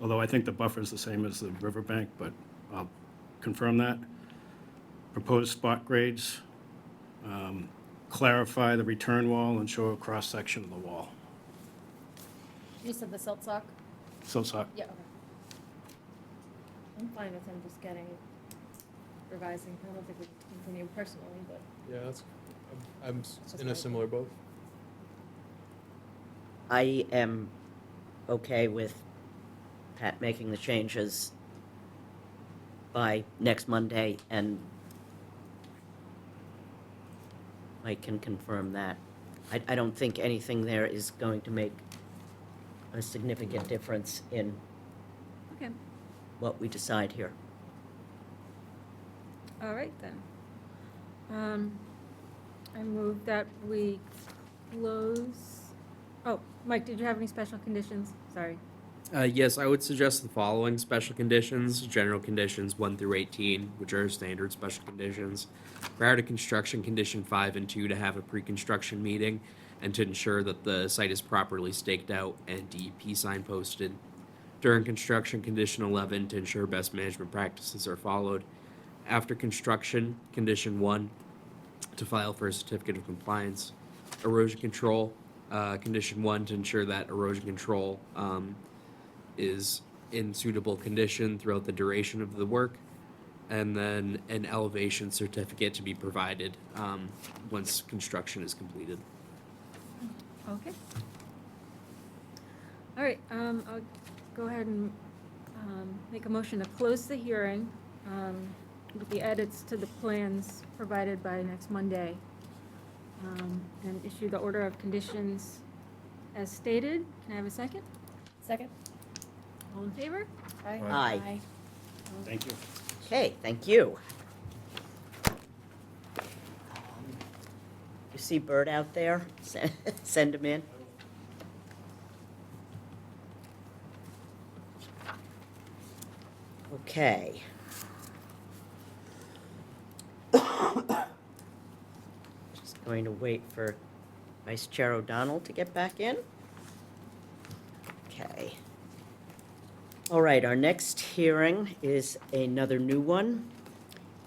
although I think the buffer is the same as the riverbank, but I'll confirm that. Proposed spot grades, clarify the return wall and show a cross-section of the wall. You said the silt sock? So, Yeah, okay. I'm fine with him just getting, revising. I don't think we can continue personally, but. Yeah, I'm in a similar boat. I am okay with Pat making the changes by next Monday, and Mike can confirm that. I don't think anything there is going to make a significant difference in Okay, what we decide here. all right then. I move that we close, oh, Mike, did you have any special conditions? Sorry. Yes, I would suggest the following special conditions: general conditions 1 through 18, which are standard special conditions. Prior to construction, condition 5 and 2 to have a pre-construction meeting and to ensure that the site is properly staked out and DEP sign posted. During construction, condition 11 to ensure best management practices are followed. After construction, condition 1 to file for a certificate of compliance. Erosion control, condition 1 to ensure that erosion control is in suitable condition throughout the duration of the work, and then an elevation certificate to be provided once construction is completed. Okay. All right, I'll go ahead and make a motion to close the hearing with the edits to the plans provided by next Monday, and issue the order of conditions as stated. Can I have a second? Second? All in favor? Aye. Thank you. Okay, thank you. You see Bert out there? Send him in. Okay. Just going to wait for Vice Chair O'Donnell to get back in. Okay. All right, our next hearing is another new one.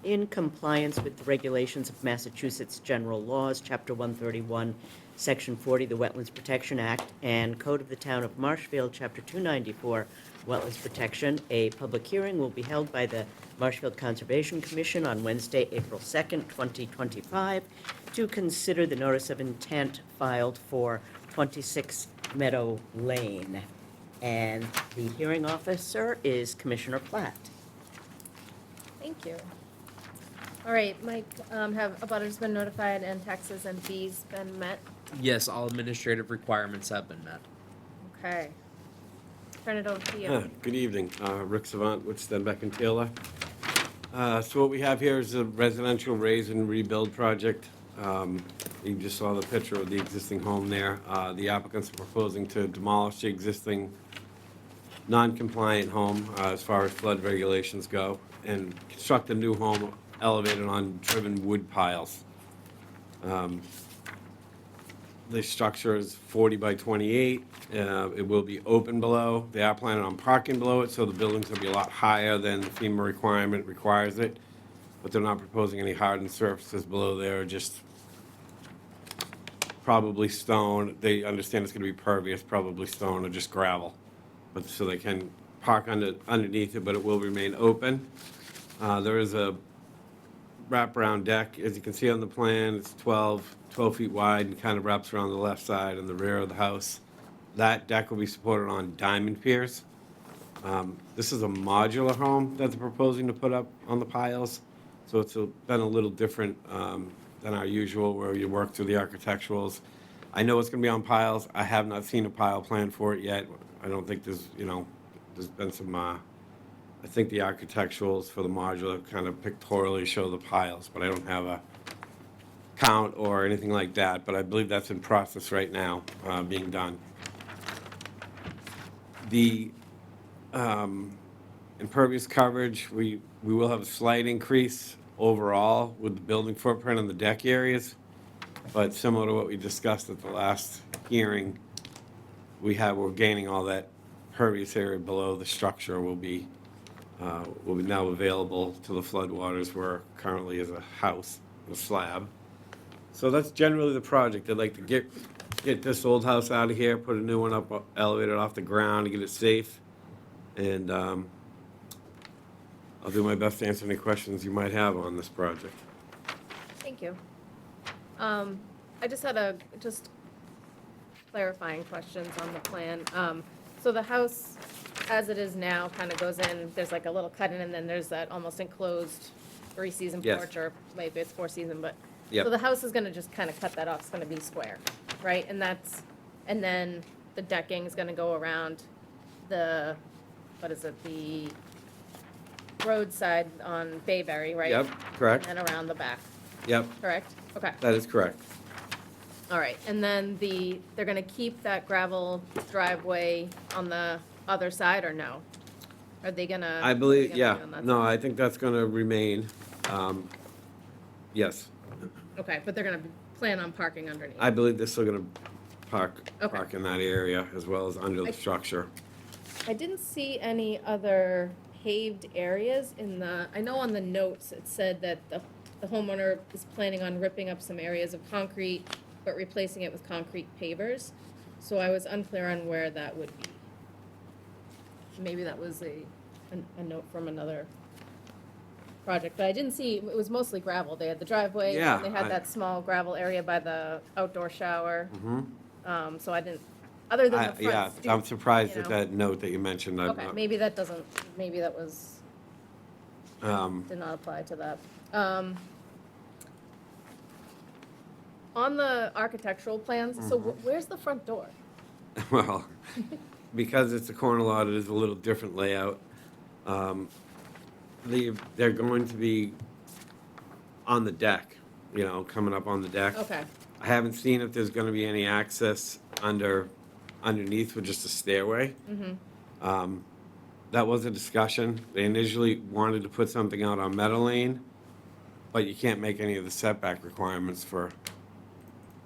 In compliance with the regulations of Massachusetts General Laws, Chapter 131, Section 40, the Wetlands Protection Act, and Code of the Town of Marshfield, Chapter 294, Wetlands Protection, a public hearing will be held by the Marshfield Conservation Commission on Wednesday, April 2nd, 2025, to consider the notice of intent filed for 26 Meadow Lane. And the hearing officer is Commissioner Platt. Thank you. All right, Mike, have abutters been notified and taxes and fees been met? Yes, all administrative requirements have been met. Okay. Turn it over to you. Good evening, Rick Savant with Stenbeck and Taylor. So what we have here is a residential raise and rebuild project. You just saw the picture of the existing home there. The applicants are proposing to demolish the existing non-compliant home as far as flood regulations go and construct a new home elevated on driven wood piles. The structure is 40 by 28. It will be open below. They are planning on parking below it, so the building's gonna be a lot higher than the FEMA requirement requires it. But they're not proposing any hardened surfaces below there, just probably stone. They understand it's gonna be pervious, probably stone or just gravel. But so they can park underneath it, but it will remain open. There is a wraparound deck, as you can see on the plan. It's 12 feet wide and kind of wraps around the left side and the rear of the house. That deck will be supported on diamond piers. This is a modular home that they're proposing to put up on the piles. So it's been a little different than our usual, where you work through the architecturals. I know it's gonna be on piles. I have not seen a pile plan for it yet. I don't think there's been some, I think the architecturals for the modular kind of pictorially show the piles, but I don't have a count or anything like that, but I believe that's in process right now, being done. The impervious coverage, we will have a slight increase overall with the building footprint and the deck areas, but similar to what we discussed at the last hearing, we're gaining all that pervious area below the structure will be now available to the floodwaters where currently is a house, a slab. So that's generally the project. I'd like to get this old house out of here, put a new one up, elevate it off the ground, and get it safe. And I'll do my best to answer any questions you might have on this project. Thank you. I just had just clarifying questions on the plan. So the house, as it is now, kind of goes in, there's like a little cut in, and then there's that almost enclosed 3-season Yes. porch, or maybe it's 4-season, but. Yep. So the house is gonna just kind of cut that off, it's gonna be square, right? And then the decking is gonna go around the, what is it, the roadside on Bayberry, right? Yep, correct. And then around the back, Yep, correct? Okay. that is correct. All right, and then they're gonna keep that gravel driveway on the other side, or no? Are they gonna? I what are they believe, gonna yeah. do on that No, side? I think that's gonna remain. Yes, Okay, but they're gonna plan on parking underneath? I believe they're still gonna park Okay. in that area as well as under the I- structure. I didn't see any other paved areas I know on the notes, it said that the homeowner is planning on ripping up some areas of concrete, but replacing it with concrete pavers. So I was unclear on where that would be. Maybe that was a note from another project, but I didn't see, it was mostly gravel. They had the driveway, Yeah, and they had that small gravel area by the outdoor shower. So I didn't, other than the front Yeah, stoop, I'm surprised you at know. that note that you mentioned. I'm Okay, not- maybe that doesn't, maybe that was, did not apply to that. On the architectural plans, so where's the front door? Well, because it's a corner lot, it is a little different layout. They're going to be on the deck, coming up on the deck. Okay, I haven't seen if there's gonna be any access underneath with just a stairway. That was a discussion. They initially wanted to put something out on Meadow Lane, but you can't make any of the setback requirements for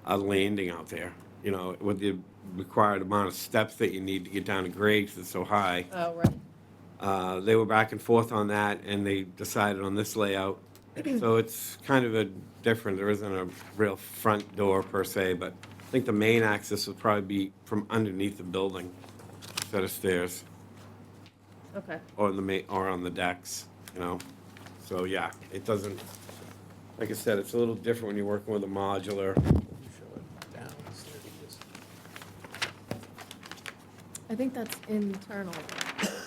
a landing out there. With the required amount of steps that you need to get down to grade, 'cause it's so high. oh, right. They were back and forth on that, and they decided on this layout. So it's kind of different. There isn't a real front door per se, but I think the main access would probably be from underneath the building, set of stairs, Okay, or or on the decks. So yeah, it doesn't. Like I said, it's a little different when you're working with a modular. Show it downstairs. I think that's internal.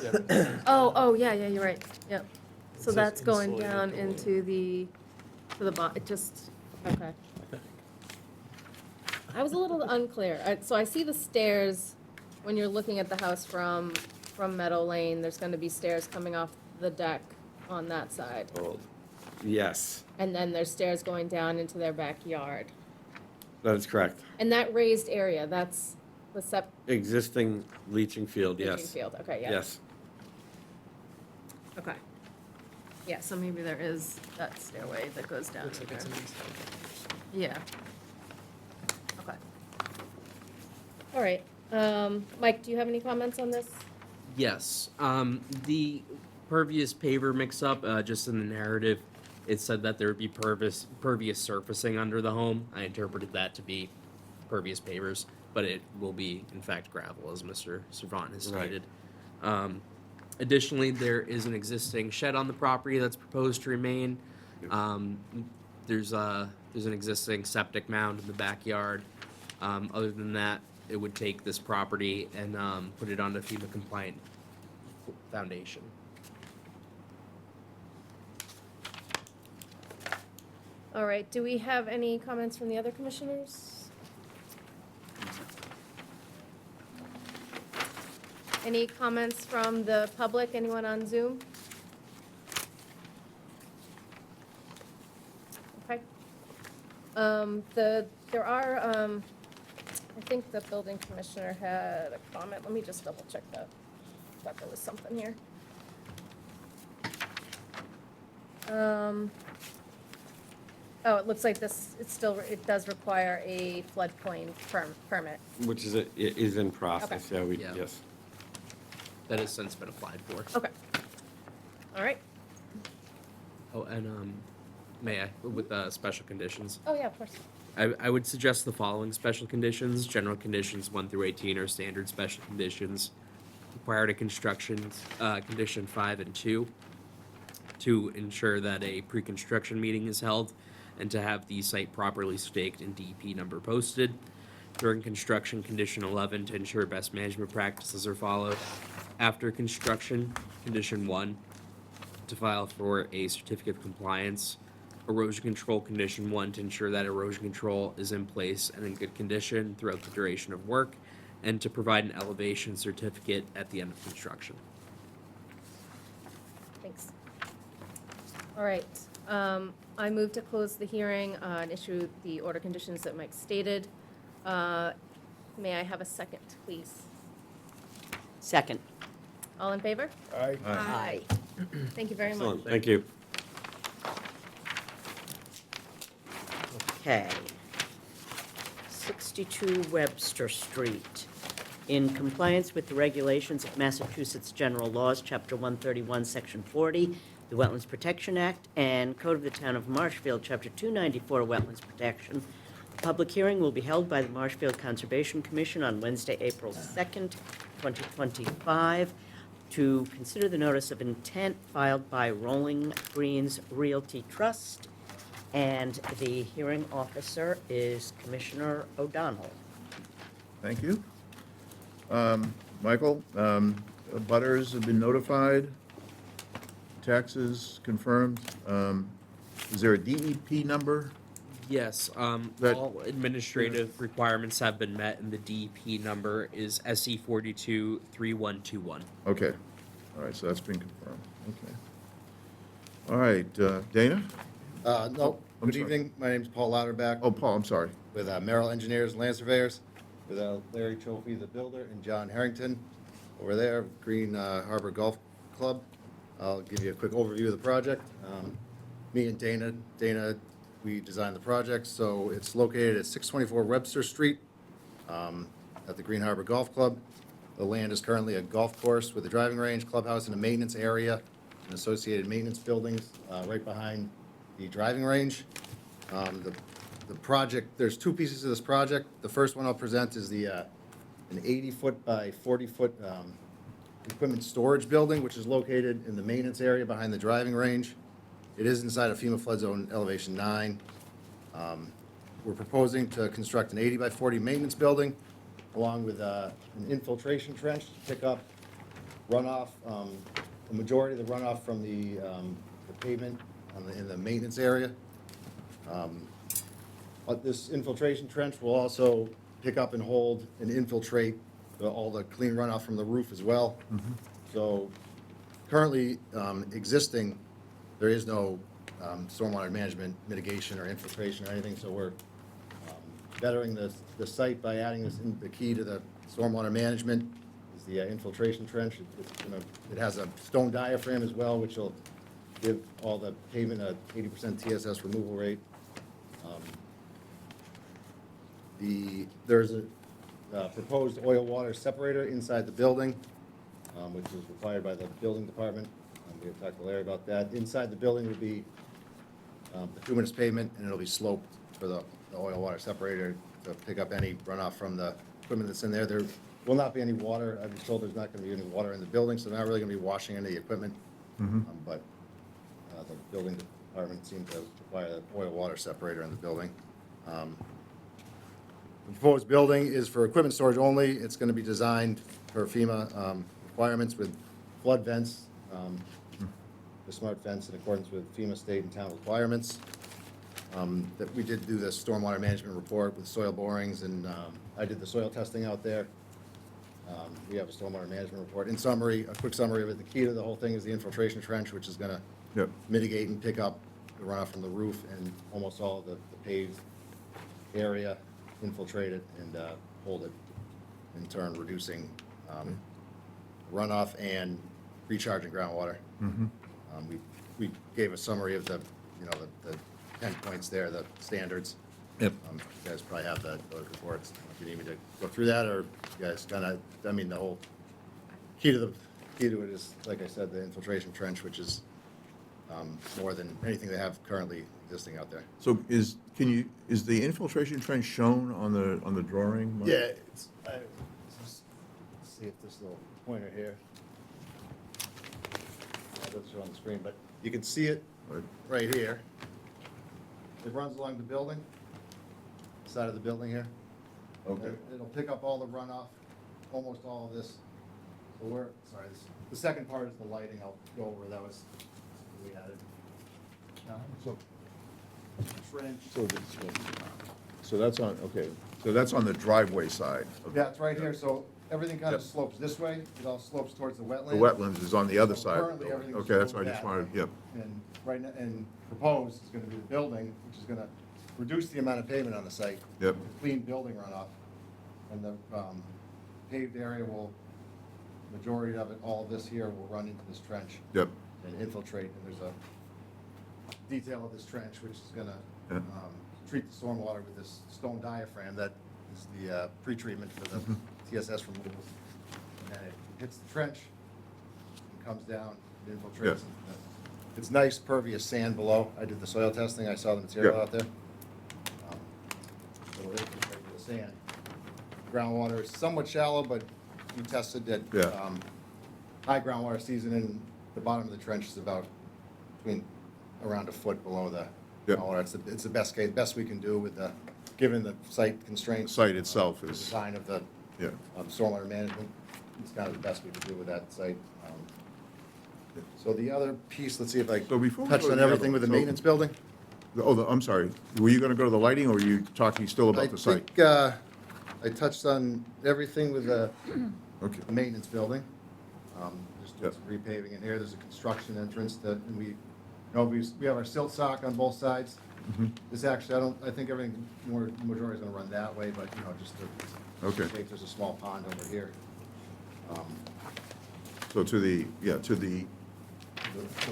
Yeah, but Oh, yeah, you're right, yep. So says that's going insulated down door. into it just, okay. I was a little unclear. So I see the stairs, when you're looking at the house from Meadow Lane, there's gonna be stairs coming off the deck on that side. Yes, And then there's stairs going down into their backyard. that is correct. And that raised area, that's the Existing leaching field, leaching yes. field, okay, yeah. Yes. Okay. Yeah, so maybe there is that stairway that goes down looks like it's there. in these photos. Yeah. Okay. All right. Mike, do you have any comments on this? Yes. The pervious paver mix-up, just in the narrative, it said that there would be pervious surfacing under the home. I interpreted that to be pervious pavers, but it will be, in fact, gravel, as Mr. Servant has Right. stated. Additionally, there is an existing shed on the property that's proposed to remain. There's an existing septic mound in the backyard. Other than that, it would take this property and put it on a FEMA compliant foundation. All right. Do we have any comments from the other commissioners? Any comments from the public? Anyone on Zoom? Okay. There are, I think the building commissioner had a comment. Let me just double check that. I thought there was something here. Oh, it looks like it does require a floodplain permit. Which is in process, Okay. yeah, Yeah. yes. That has since been applied for. Okay. All right. Oh, and may I, with special conditions? Oh, yeah, of course. I would suggest the following special conditions. General conditions 1 through 18 are standard special conditions. Prior to construction, condition 5 and 2, to ensure that a pre-construction meeting is held and to have the site properly staked and DP number posted. During construction, condition 11, to ensure best management practices are followed. After construction, condition 1, to file for a certificate of compliance. Erosion control, condition 1, to ensure that erosion control is in place and in good condition throughout the duration of work, and to provide an elevation certificate at the end of construction. Thanks. All right, I move to close the hearing and issue the order conditions that Mike stated. May I have a second, please? Second. All in favor? Aye. Aye. Thank you very much. Excellent, thank you. Okay. 62 Webster Street. In compliance with the regulations of Massachusetts General Laws, Chapter 131, Section 40, the Wetlands Protection Act, and Code of the Town of Marshfield, Chapter 294, Wetlands Protection, a public hearing will be held by the Marshfield Conservation Commission on Wednesday, April 2nd, 2025, to consider the notice of intent filed by Rolling Greens Realty Trust, and the hearing officer is Commissioner O'Donnell. Thank you. Michael, butters have been notified, taxes confirmed. Is there a DEP number? Yes, That- all administrative requirements have been met, and the DEP number is SE 423121. Okay, all right, so that's been confirmed, okay. All right, Dana? No, I'm good sorry. evening. My name's Paul Lauterbach Oh, Paul, I'm sorry. with Merrill Engineers and Land Surveyors, with Larry Trophy, the builder, and John Harrington over there, Green Harbor Golf Club. I'll give you a quick overview of the project. Me and Dana, we designed the project, so it's located at 624 Webster Street at the Green Harbor Golf Club. The land is currently a golf course with a driving range, clubhouse, and a maintenance area, and associated maintenance buildings right behind the driving range. The project, there's two pieces of this project. The first one I'll present is an 80-foot by 40-foot equipment storage building, which is located in the maintenance area behind the driving range. It is inside of FEMA flood zone elevation 9. We're proposing to construct an 80 by 40 maintenance building, along with an infiltration trench to pick up runoff, the majority of the runoff from the pavement in the maintenance area. But this infiltration trench will also pick up and hold and infiltrate all the clean runoff from the roof as well. So currently existing, there is no stormwater management mitigation or infiltration or anything, so we're bettering the site by adding this, the key to the stormwater management is the infiltration trench. It has a stone diaphragm as well, which will give all the pavement a 80% TSS removal rate. There's a proposed oil water separator inside the building, which is required by the building department. We had talked to Larry about that. Inside the building would be bituminous pavement, and it'll be sloped for the oil water separator to pick up any runoff from the equipment that's in there. There will not be any water. I've been told there's not going to be any water in the building, so they're not really going to be washing any equipment. But the building department seemed to require the oil water separator in the building. The proposed building is for equipment storage only. It's going to be designed for FEMA requirements with flood vents, the smart fence in accordance with FEMA state and town requirements. That we did do the stormwater management report with soil borings, and I did the soil testing out there. We have a stormwater management report. In summary, a quick summary of it, the key to the whole thing is the infiltration trench, which is going to mitigate and pick up the runoff from the roof and almost all of the paved area, infiltrate it and hold it, in turn reducing runoff and recharging groundwater. We gave a summary of the 10 points there, the standards. Yep. You guys probably have those reports. If you need me to go through that, or you guys kind of, I mean, the whole key to it is, like I said, the infiltration trench, which is more than anything they have currently existing out there. So is the infiltration trench shown on the drawing? Mike? Yeah, it's, let's see if this little pointer here. It doesn't show on the screen, but you can see it right here. It runs along the building, side of the building here. Okay. It'll pick up all the runoff, almost all of this. So the second part is the lighting. I'll go over, that was, we added. So Trench. So that's on, okay, so that's on the driveway side. Yeah, it's right here, so everything kind of slopes this way, it all slopes towards the wetland. The wetlands is on the other side. Currently, everything's Okay, that's what I sloped just that wanted, way. yep. And right now, and proposed is gonna be the building, which is gonna reduce the amount of pavement on the site. Yep. Clean building runoff. And the paved area will, majority of it, all of this here will run into this trench. Yep. And infiltrate, and there's a detail of this trench, which is gonna Yeah. treat the stormwater with this stone diaphragm that is the pre-treatment for the TSS removal. And then it hits the trench, and comes down, it infiltrates. It's nice pervious sand below. I did the soil testing, I saw the material Yeah. out there. It'll infiltrate with the sand. Groundwater is somewhat shallow, but we tested that Yeah. high groundwater season in the bottom of the trench is about around a foot below the Yep. groundwater. It's the best we can do with given the site The constraints. site itself The is, design of the yeah. stormwater management. It's kind of the best we can do with that site. So the other piece, let's see if I So before we touched go to on the other everything with the one, so- maintenance building. I'm sorry. Were you gonna go to the lighting, or were you talking still about the site? I think I touched on everything with the Okay. maintenance building. Just doing Yep. some repaving in here. There's a construction entrance that, and we have our silt sock on both sides. Mhm. This actually, I think everything, majority is gonna run that way, but, just to. Okay. In case there's a small pond over here. So to the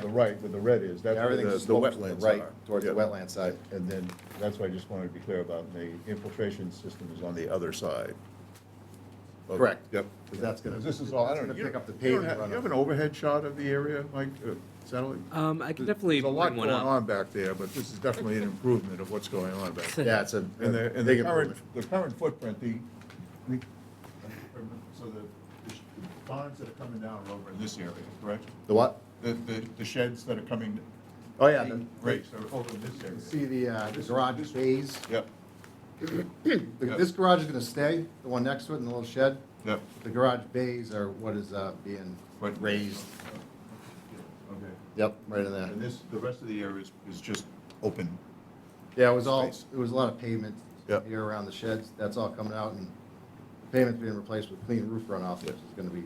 right, where the red is, that's where Everything the slopes to the wetlands right, are. towards the Yeah. wetland side. And then, that's why I just wanted to be clear about, the infiltration system is on the other side. Okay. Correct. Yep. Because that's gonna, This is all, I that's don't know. gonna pick up the You don't pavement have, you have runoff. an overhead shot of the area, Mike? Satellite? I can definitely There's a lot bring one going up. on back there, but this is definitely an improvement of what's going on back there. Yeah, it's a And the big current, improvement. the current footprint, so the ponds that are coming down are over in this area, correct? The what? The sheds that are coming, Oh, yeah. right, so over in this area. See the garage bays? Yep, This garage is gonna stay, the one next to it in the little shed. yep, The garage bays are what is being What- raised. okay. Yep, right in there. And the rest of the area is just open. Yeah, it was Space. a lot of pavement Yep. here around the sheds. That's all coming out, and the pavement's being replaced with clean roof runoff, which is gonna be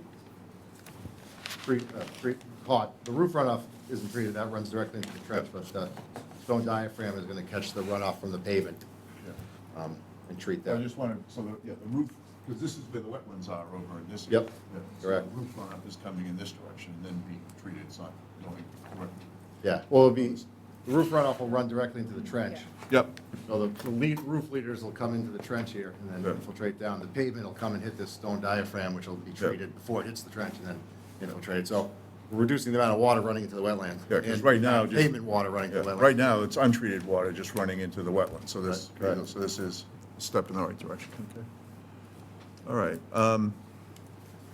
caught. The roof runoff isn't treated, that runs directly into the trench, but the stone diaphragm is gonna catch the runoff from the pavement, and treat I that. just wanted, the roof, because this is where the wetlands are over in this. Yep, area. Yeah, so correct. the roof runoff is coming in this direction and then being treated, it's not going correct. Yeah, well, the roof runoff will run directly into the trench. Yep, So the roof leaders will come into the trench here and then Yeah. infiltrate down. The pavement will come and hit this stone diaphragm, which will be Yeah. treated before it hits the trench and then infiltrate. So we're reducing the amount of water running into the wetland. Yeah, 'cause and right now, just- Pavement water running to yeah, the wetland. right now, it's untreated water just running into the wetland, so this, Right, right. so this is a step in the right direction. Okay. All right,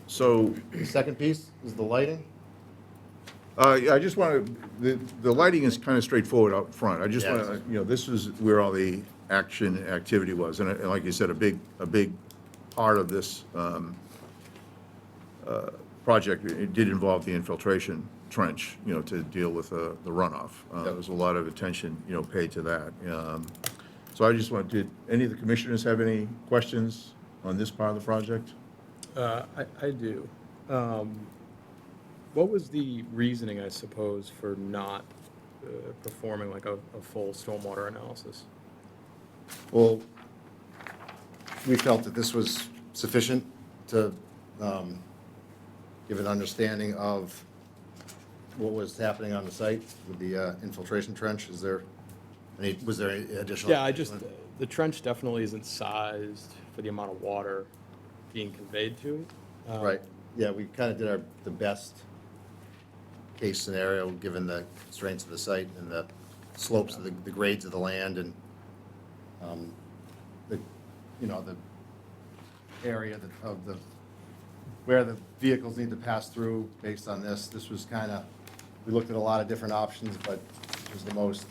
so, The second piece is the lighting. yeah, I just want to, the lighting is kind of straightforward out front. I just Yeah, want to, this is where all the activity was. And like you said, a big part of this project, it did involve the infiltration trench, to deal with the runoff. There was a lot of attention, paid to that. So I just wanted, did any of the commissioners have any questions on this part of the project? I do. What was the reasoning, I suppose, for not performing like a full stormwater analysis? Well, we felt that this was sufficient to give an understanding of what was happening on the site with the infiltration trench. Was there any additional? Yeah, the trench definitely isn't sized for the amount of water being conveyed to it. Right, yeah, we kind of did the best case scenario, given the constraints of the site and the slopes of the grades of the land and, the, you know, the area of the, where the vehicles need to pass through based on this. This was kind of, we looked at a lot of different options, but it was the most,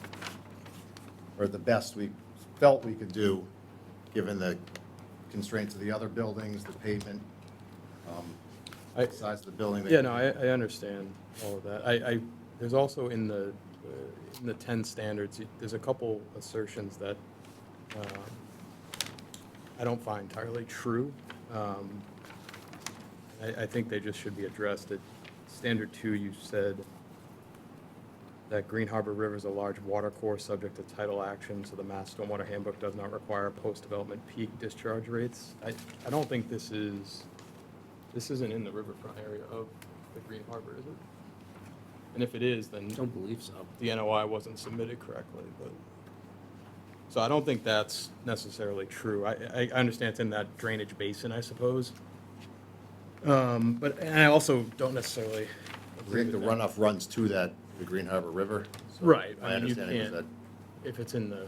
or the best we felt we could do, given the constraints of the other buildings, the pavement, size of the building. Yeah, no, I understand all of that. There's also in the 10 standards, there's a couple assertions that I don't find entirely true. I think they just should be addressed. At Standard 2, you said that Green Harbor River is a large water course subject to tidal action, so the Mass Stormwater Handbook does not require post-development peak discharge rates. I don't think this isn't in the riverfront area of the Green Harbor, is it? And if it is, then Don't believe so. the NOI wasn't submitted correctly, but, so I don't think that's necessarily true. I understand it's in that drainage basin, I suppose. But, and I also don't necessarily agree The with that. runoff runs to the Green Harbor River. So Right, My I mean, you understanding is can't, that, if it's in the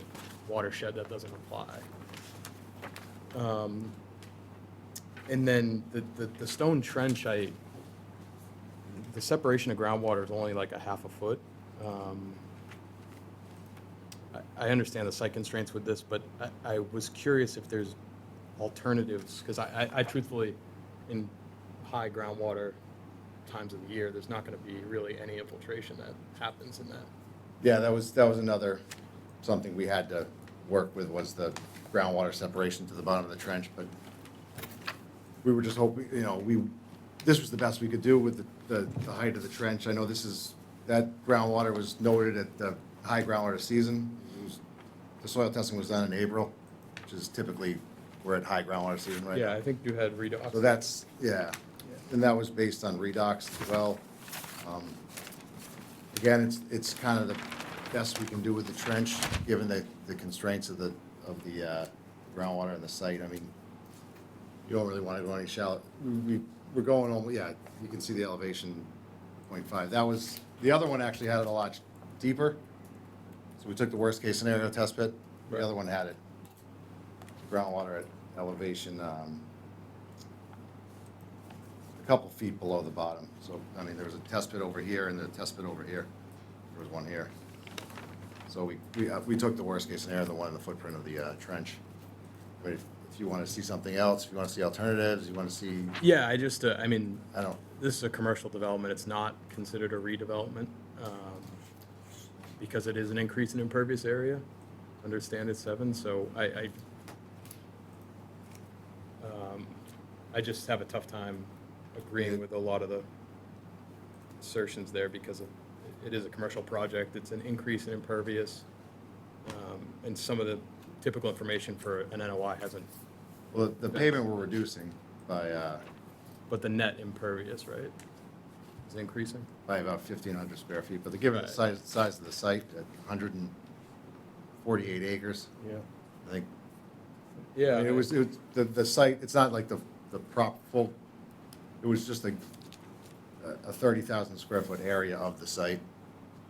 watershed, that doesn't apply. And then the stone trench, the separation of groundwater is only like a half a foot. I understand the site constraints with this, but I was curious if there's alternatives, because I truthfully, in high groundwater times of the year, there's not gonna be really any infiltration that happens in that. yeah, that was another, something we had to work with, was the groundwater separation to the bottom of the trench, but we were just hoping, you know, this was the best we could do with the height of the trench. I know that groundwater was noted at the high groundwater season. The soil testing was done in April, which is typically, we're at high groundwater season right now. Yeah, I think you had redox. So that's, yeah, and that was based on redox as well. Again, it's kind of the best we can do with the trench, given the constraints of the groundwater and the site. I mean, you don't really want to go any shallow. We're going on, yeah, you can see the elevation 0.5. That was, the other one actually had it a lot deeper. So we took the worst case scenario test pit. The other one had it groundwater at elevation a couple feet below the bottom. So, I mean, there was a test pit over here and a test pit over here. There was one here. So we took the worst case scenario, the one in the footprint of the trench. But if you want to see something else, if you want to see alternatives, you want to see, Yeah, I just, I mean, I don't, this is a commercial development, it's not considered a redevelopment, because it is an increase in impervious area under Standard 7, so I just have a tough time agreeing with a lot of the assertions there, because it is a commercial project, it's an increase in impervious, and some of the typical information for an NOI hasn't, well, the pavement we're reducing by but the net impervious, right, is increasing? about 1,500 square feet, but given the Right. size of the site at 148 acres, Yeah. I think. Yeah. I mean, it was the site, it's not like the full, it was just a 30,000 square foot area of the site.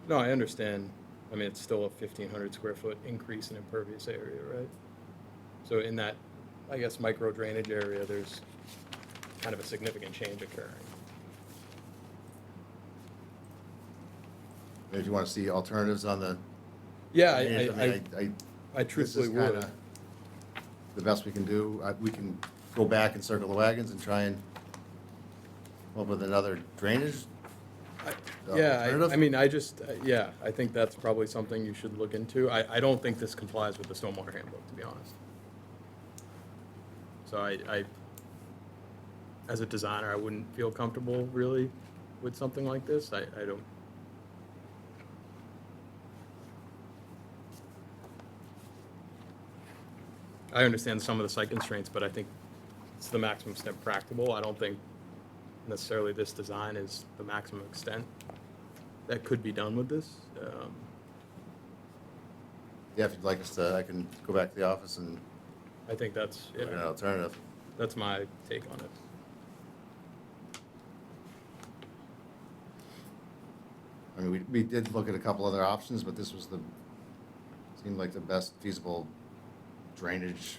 No, I understand. I mean, it's still a 1,500 square foot increase in impervious area, right? So in that, I guess, micro drainage area, there's kind of a significant change occurring. If you want to see alternatives on the. Yeah, I I truthfully this is would. kinda the best we can do. We can go back and circle the wagons and try and come up with another drainage. Yeah, alternative. I mean, I just, yeah, I think that's probably something you should look into. I don't think this complies with the stormwater handbook, to be honest. So as a designer, I wouldn't feel comfortable really with something like this. I don't. I understand some of the site constraints, but I think it's the maximum extent practicable. I don't think necessarily this design is the maximum extent that could be done with this. Yeah, if you'd like us to, I can go back to the office and I think that's, look at an yeah, alternative. that's my take on it. I mean, we did look at a couple other options, but this was seemed like the best feasible drainage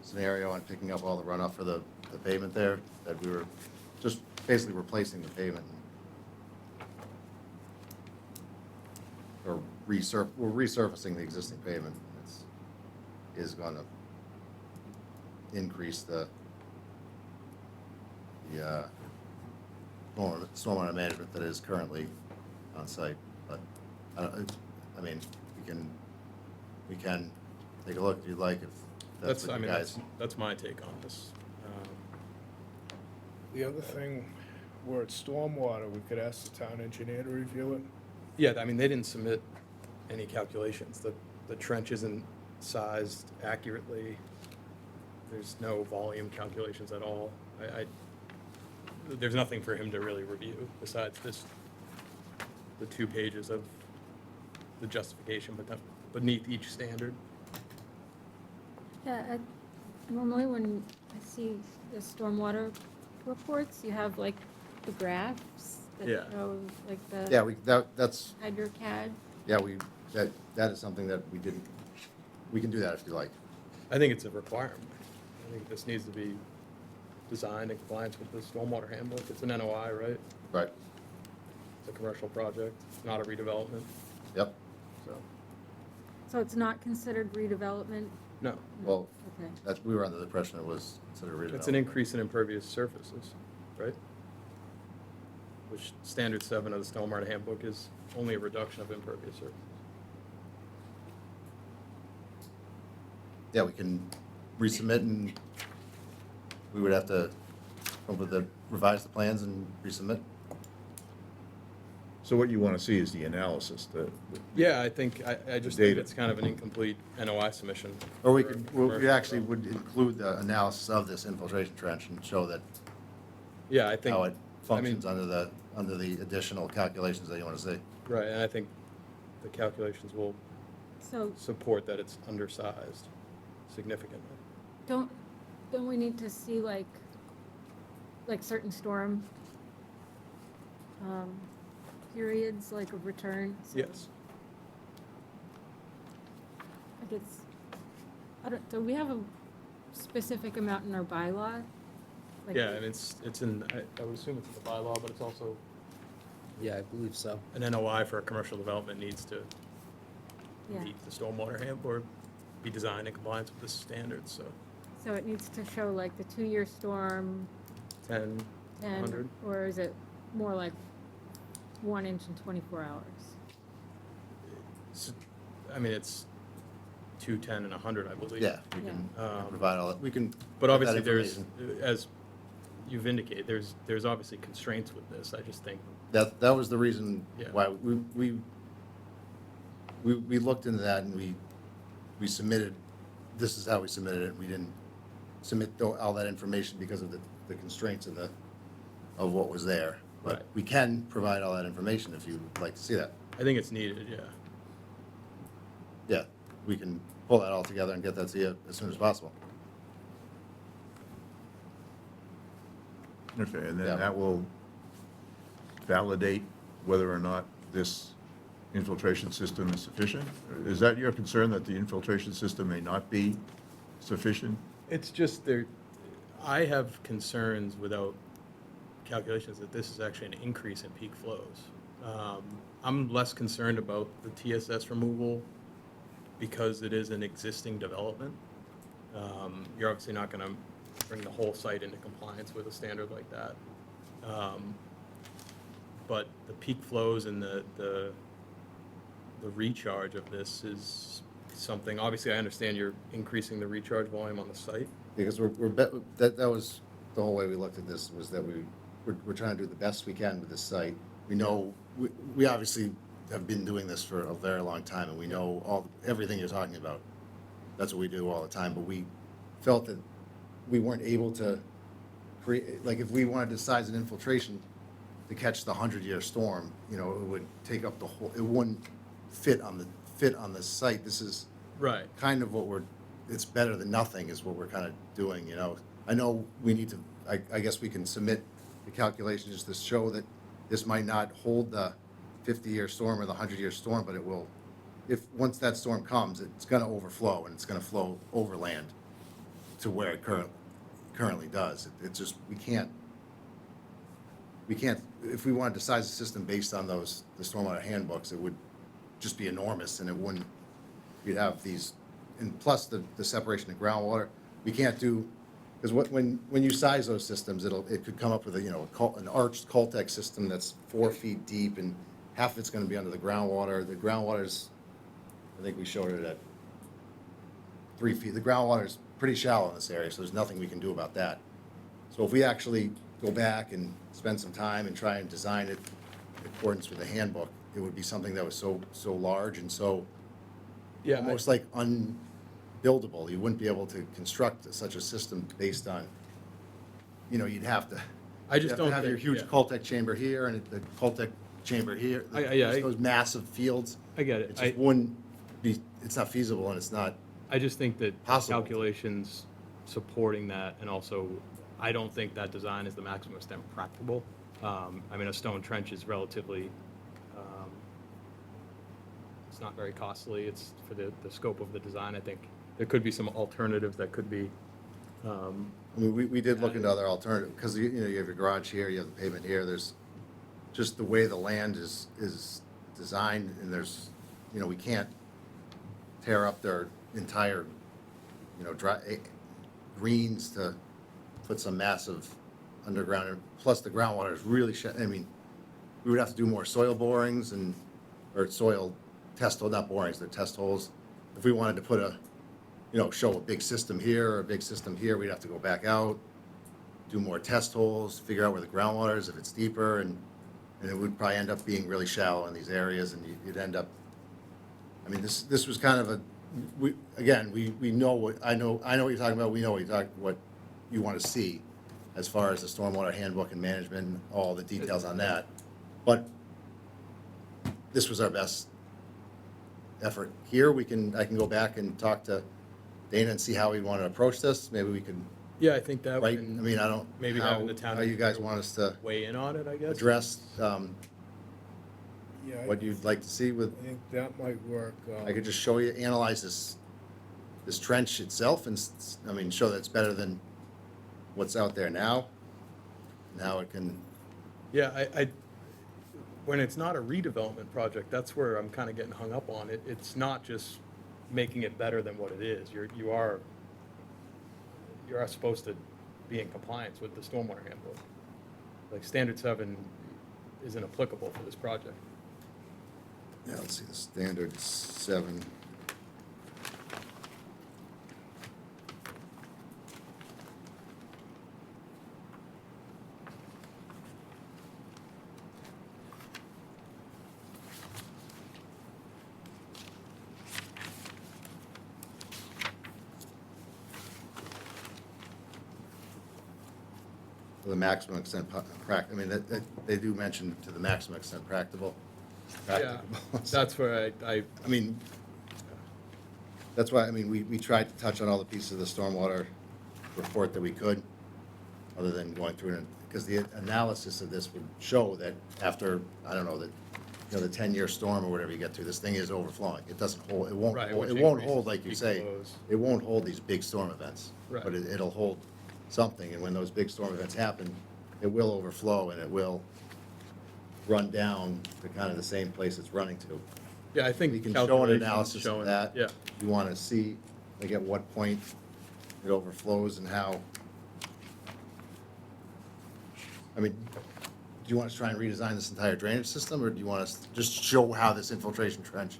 scenario on picking up all the runoff for the pavement there, that we were just basically replacing the pavement. Or we're resurfacing the existing pavement. Is gonna increase the stormwater management that is currently on site. But, I mean, we can take a look if you'd like, if that's what you guys. That's my take on this. The other thing, where it's stormwater, we could ask the town engineer to review it. Yeah, I mean, they didn't submit any calculations. The trench isn't sized accurately. There's no volume calculations at all. There's nothing for him to really review besides the 2 pages of the justification, but beneath each standard. Yeah, normally when I see the stormwater reports, you have like the graphs that Yeah. show like the Yeah, that's, HydroCAD. yeah, that is something that we can do that if you like. I think it's a requirement. I think this needs to be designed in compliance with the stormwater handbook. It's an NOI, right? Right, It's a commercial project, not a redevelopment, yep. so, So it's not considered redevelopment? no. Well, Okay. we were under the impression it was considered redevelopment. It's an increase in impervious surfaces, right? Which standard 7 of the stormwater handbook is only a reduction of impervious surfaces. Yeah, we can resubmit, and we would have to revise the plans and resubmit. So what you want to see is the analysis, Yeah, I think, I just think data. it's kind of an incomplete NOI submission. Or we for could, commercial we actually development. would include the analysis of this infiltration trench and show that, Yeah, I think. how it I mean, functions under the additional calculations that you want to see. Right, and I think the calculations will So support that it's undersized significantly. don't we need to see like certain storm periods, like of return? So, Yes. Like do we have a specific amount in our bylaw? Like, Yeah, and it's in, I would assume it's in the bylaw, but it's also Yeah, I believe so. an NOI for a commercial development needs to Yeah, meet the stormwater handbook, or be designed in compliance with the standards, so so it needs to show like the 2-year storm, 10, 10, 100. or is it more like 1 inch in 24 hours? I mean, it's 2, 10, and 100, I believe. Yeah, we can Yeah. provide all that, we can. But get obviously, that there's, information. as you've indicated, there's obviously constraints with this. I just think, That was the reason Yeah. why we looked into that, and we submitted, this is how we submitted it. We didn't submit all that information because of the constraints of what was there. But Right. we can provide all that information if you'd like to see that. I think it's needed, yeah. Yeah, we can pull that all together and get that to you as soon as possible. Okay, and Yeah. then that will validate whether or not this infiltration system is sufficient? Is that your concern, that the infiltration system may not be sufficient? It's just there, I have concerns without calculations that this is actually an increase in peak flows. I'm less concerned about the TSS removal because it is an existing development. You're obviously not gonna bring the whole site into compliance with a standard like that. But the peak flows and the recharge of this is something, obviously, I understand you're increasing the recharge volume on the site. Because that was the whole way we looked at this, was that we're trying to do the best we can with this site. We know, we obviously have been doing this for a very long time, and we know everything you're talking about. That's what we do all the time, but we felt that we weren't able to create, like, if we wanted to size an infiltration to catch the 100-year storm, it would take up the whole, it wouldn't fit on the site. This is Right. kind of what it's better than nothing is what we're kind of doing, I know we need to, I guess we can submit the calculations to show that this might not hold the 50-year storm or the 100-year storm, but it will, once that storm comes, it's gonna overflow, and it's gonna flow overland to where it currently does. It's just, we can't, if we wanted to size the system based on the stormwater handbooks, it would just be enormous, and it wouldn't, you'd have these, and plus the separation of groundwater, we can't do, because when you size those systems, it could come up with an arched Coltech system that's 4 feet deep, and half of it's gonna be under the groundwater. The groundwater's, I think we showed it at 3 feet. The groundwater's pretty shallow in this area, so there's nothing we can do about that. So if we actually go back and spend some time and try and design it in accordance with the handbook, it would be something that was so large and so almost like unbuildable. You wouldn't be able to construct such a system based on, you'd have to. I just don't have your think- huge yeah. Coltech chamber here and the Coltech chamber here. Those massive fields. I get it. It just wouldn't be. It's not feasible, and it's not. I just think that Possible. calculations supporting that, and also, I don't think that design is the maximum extent practicable. I mean, a stone trench is relatively, it's not very costly. It's for the scope of the design. I think there could be some alternatives that could be. I mean, we did look into other alternatives, because you have your garage here, you have the pavement here, there's just the way the land is designed, and there's, we can't tear up their entire, greens to put some massive underground, and plus the groundwater is really, I mean, we would have to do more soil borings or soil test hole, not borings, they're test holes. If we wanted to put show a big system here or a big system here, we'd have to go back out, do more test holes, figure out where the groundwater is, if it's deeper, and it would probably end up being really shallow in these areas, and you'd end up, I mean, this was kind of we know what, I know what you're talking about, we know what you want to see as far as the stormwater handbook and management, and all the details on that, but this was our best effort. Here, I can go back and talk to Dana and see how we want to approach this. Maybe we could, Yeah, I think that. right? I mean, I don't, Maybe having the town how you guys want us to weigh in on it, I guess. address Yeah, what you'd like to see with, I think that might work. I could just show you, analyze this trench itself, and, show that it's better than what's out there now. Now it can, Yeah, I when it's not a redevelopment project, that's where I'm kind of getting hung up on it. It's not just making it better than what it is. You are supposed to be in compliance with the stormwater handbook. Like standard 7 isn't applicable for this project. yeah, let's see, the standard 7. To the maximum extent, they do mention to the maximum extent practicable. Yeah, that's where I That's why, we tried to touch on all the pieces of the stormwater report that we could, other than going through it, because the analysis of this would show that after, I don't know, the 10-year storm or whatever you get through, this thing is overflowing. It doesn't hold, it won't, Right, hold- which it won't increases hold, like you peak say, flows. it won't hold these big storm events. Right. But it'll hold something, and when those big storm events happen, it will overflow, and it will run down to kind of the same place it's running to. yeah, I think We can show an calculations analysis of showing- that. Yeah, You want to see, like, at what point it overflows and how. Do you want us to try and redesign this entire drainage system, or do you want us to just show how this infiltration trench,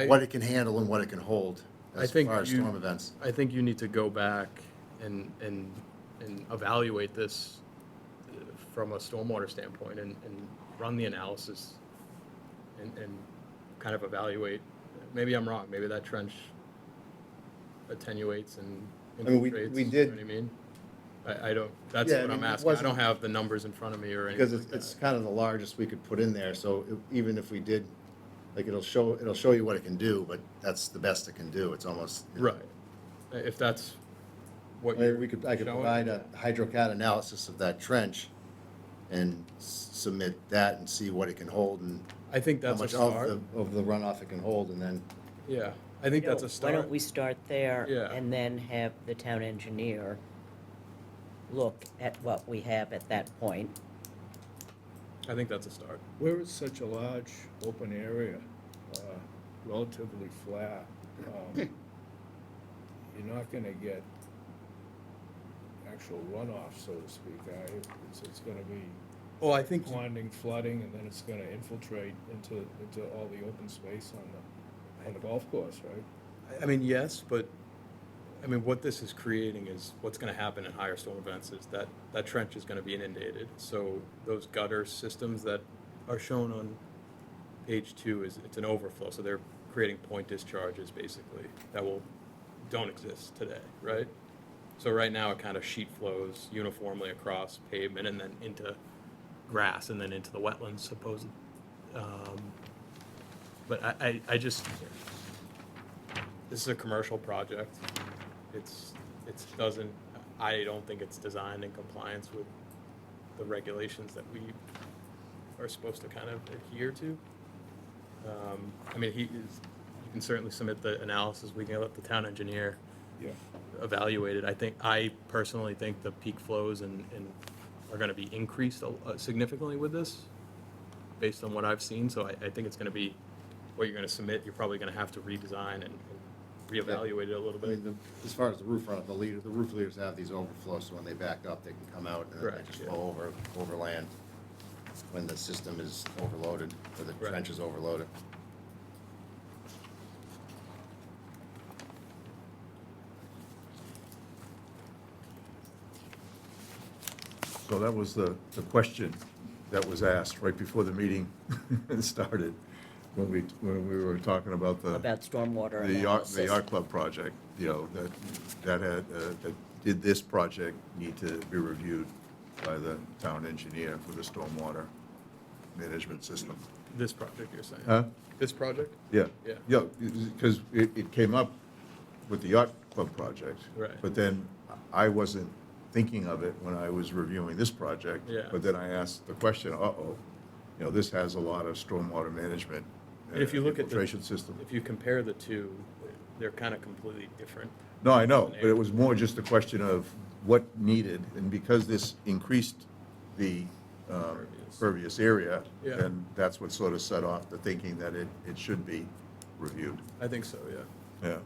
what it can handle and what it can hold as think far as you- storm events? I think you need to go back and evaluate this from a stormwater standpoint and run the analysis and kind of evaluate. Maybe I'm wrong. Maybe that trench attenuates and We infiltrates. did. You know what I mean? I don't, that's Yeah, what I'm it asking. I don't wasn't- have the numbers in front of me or anything Because like it's that. kind of the largest we could put in there, so even if we did, like, it'll show you what it can do, but that's the best it can do. It's almost. Right. If that's what I you're could showing. provide a hydrocat analysis of that trench and submit that and see what it can hold and I think how that's a much start. of the runoff it can hold, and then, Yeah, I think that's a Why start. don't we start there? Yeah. And then have the town engineer look at what we have at that point. I think that's a start. Where is such a large open area, relatively flat, you're not gonna get actual runoff, so to speak, are you? It's gonna be Well, I think, ponding, flooding, and then it's gonna infiltrate into all the open space on the golf course, right? I mean, yes, but, I mean, what this is creating is, what's gonna happen in higher storm events is that trench is gonna be inundated. So those gutter systems that are shown on page 2 it's an overflow, so they're creating point discharges, basically, that don't exist today, right? So right now, it kind of sheet flows uniformly across pavement and then into grass and then into the wetlands, supposedly. But I just, this is a commercial project. I don't think it's designed in compliance with the regulations that we are supposed to kind of adhere to. I mean, you can certainly submit the analysis, we can let the town engineer Yeah. evaluate it. I personally think the peak flows and are gonna be increased significantly with this, based on what I've seen, so I think it's gonna be, what you're gonna submit, you're probably gonna have to redesign and reevaluate it a little I bit. mean, as far as the roof runoff, the roof leaders have these overflows, so when they back up, they can come out and then they Correct, just yeah. flow over land when the system is overloaded, or the Right. trench is overloaded. So that was the question that was asked right before the meeting started, when we were talking about About stormwater the analysis. art club project, you know, that did this project need to be reviewed by the town engineer for the stormwater management system? This project, you're saying? Huh? This project? Yeah. Yeah. Yeah, because it came up with the art club project. Right. But then I wasn't thinking of it when I was reviewing this project. Yeah. But then I asked the question, you know, this has a lot of stormwater management. And if you look at the Infiltration system. If you compare the two, they're kind of completely different. No, I know, but it was more just a question of what needed, and because this increased the pervious area, Yeah. then that's what sort of set off the thinking that it should be reviewed. I think so, yeah. Yeah.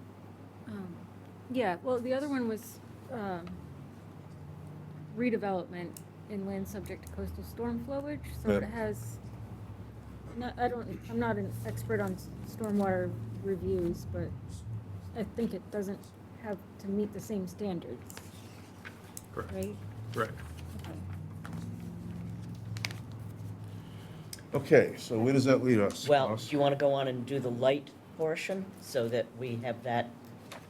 Yeah, well, the other one was redevelopment in land subject to coastal storm flowage, so it Yeah. has, I'm not an expert on stormwater reviews, but I think it doesn't have to meet the same standards, Correct. right? Right. Okay. Okay, so where does that lead us? Well, Ross? do you want to go on and do the light portion, so that we have that,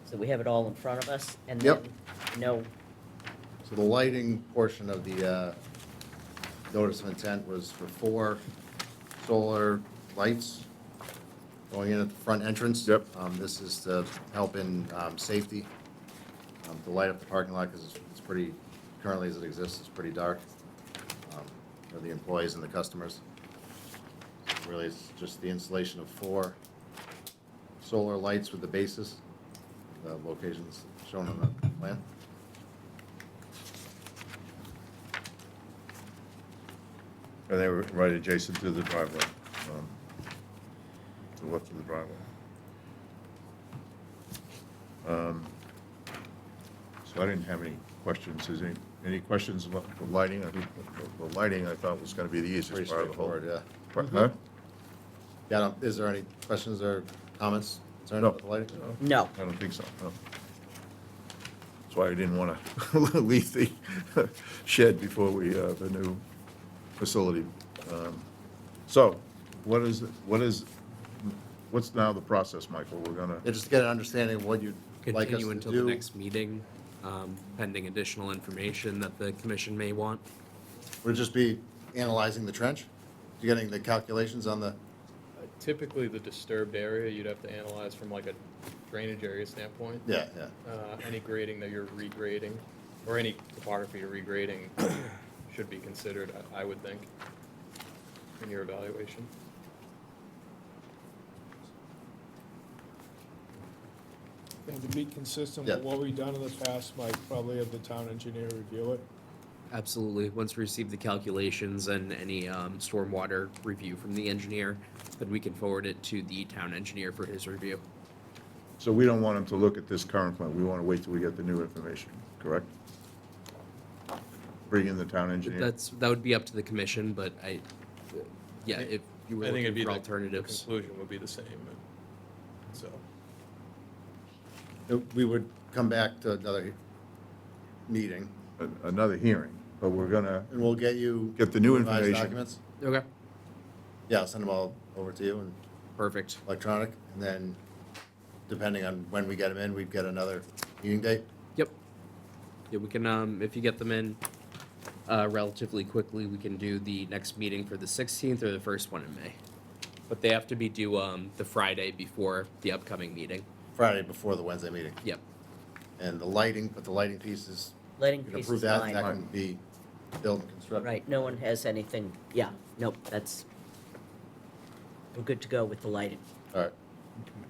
so we have it all in front of us? And Yep. then know, So the lighting portion of the notice of intent was for 4 solar lights going in at the front entrance. Yep. This is to help in safety, to light up the parking lot, because it's pretty, currently as it exists, it's pretty dark for the employees and the customers. So really, it's just the installation of 4 solar lights with the bases, the locations shown on the plan. And they were right adjacent to the driveway, to the left of the driveway. So I didn't have any questions. Is any questions about the lighting? I think the lighting, I thought, was gonna be the Pretty easiest part of the whole. straightforward, yeah. Huh? Yeah, is there any questions or comments concerning No. about the lighting? no. I don't think so, no. That's why I didn't want to leave the shed before the new facility. So, what's now the process, Michael? We're gonna, Yeah, just to get an understanding of what you'd like us Continue to until do. the next meeting, pending additional information that the commission may want. Would it just be analyzing the trench? Getting the calculations on the, Typically, the disturbed area, you'd have to analyze from like a drainage area standpoint. yeah. Any grading that you're regrading, or any topography you're regrading, should be considered, I would think, in your evaluation. And to be consistent Yeah. with what we've done in the past, Mike, probably have the town engineer review it. Absolutely. Once we receive the calculations and any stormwater review from the engineer, then we can forward it to the town engineer for his review. So we don't want him to look at this current plan, we want to wait till we get the new information, correct? Bring in the town engineer. That would be up to the commission, but yeah, if you were I think it'd looking be for the alternatives. conclusion would be the same, so. We would come back to another meeting, Another hearing, but we're gonna and we'll get you. get the new revised information. Documents. Okay, Yeah, I'll send them all over to you and perfect. electronic, and then depending on when we get them in, we'd get another meeting date. Yep. Yeah, we can, if you get them in relatively quickly, we can do the next meeting for the 16th or the first one in May. But they have to be due the Friday before the upcoming meeting. Friday before the Wednesday meeting. Yep. And the lighting, but the lighting piece is, Lighting you can piece approve is that, fine. and that can be built and constructed. Right, no one has anything, yeah, nope, we're good to go with the lighting. All right.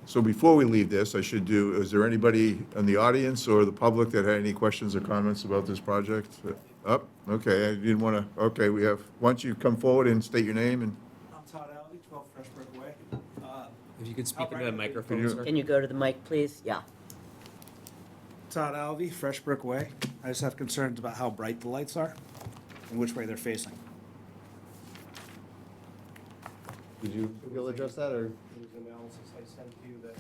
So before we leave this, is there anybody in the audience or the public that had any questions or comments about this project? Up, okay, I didn't want to, okay, why don't you come forward and state your name and, I'm Todd Alley, 12 Freshbrook Way. If you could speak into the Outright, microphone, can you- sir. Can you go to the mic, please? Yeah. Todd Alvey, Freshbrook Way. I just have concerns about how bright the lights are and which way they're facing. Did you, you'll address that, or? There was analysis I sent to you that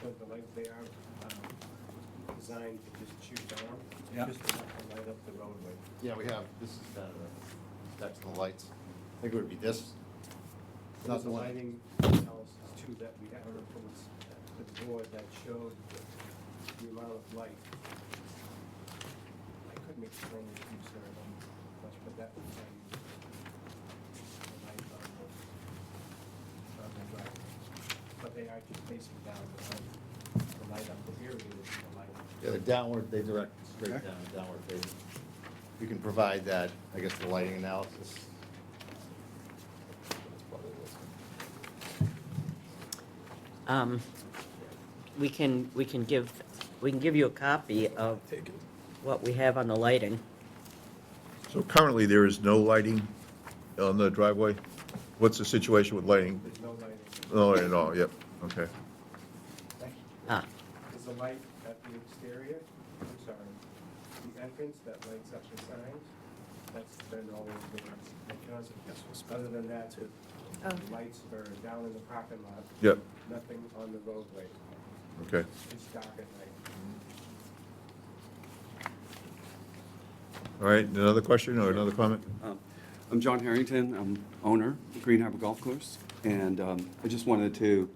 showed the lights they are designed to just shoot down, Yeah. just enough to light up the roadway. Yeah, we have, this is kind of the specs of the lights. I think it would be this. There's a lighting analysis too that we have from the board that showed the amount of light. I couldn't explain it to you, sir, much, but that was the light on the driveway. But they are just facing down the light up the area is the light. Yeah, they're downward, they direct straight down, downward facing. You can provide that, I guess, the lighting analysis. That's probably what's- We can give you a copy of what we have on the lighting. so currently there is no lighting on the driveway? What's the situation with lighting? There's no lighting. No light at all, yep, okay. Ah, There's a light at the exterior, I'm sorry, the entrance that lights up the signs, that's been always been because other than that, Oh. the lights are down in the parking lot, Yep, nothing on the roadway, okay. it's dark at night. All right, another question or another comment? I'm John Harrington. I'm owner of Green Harbor Golf Course, and I just wanted to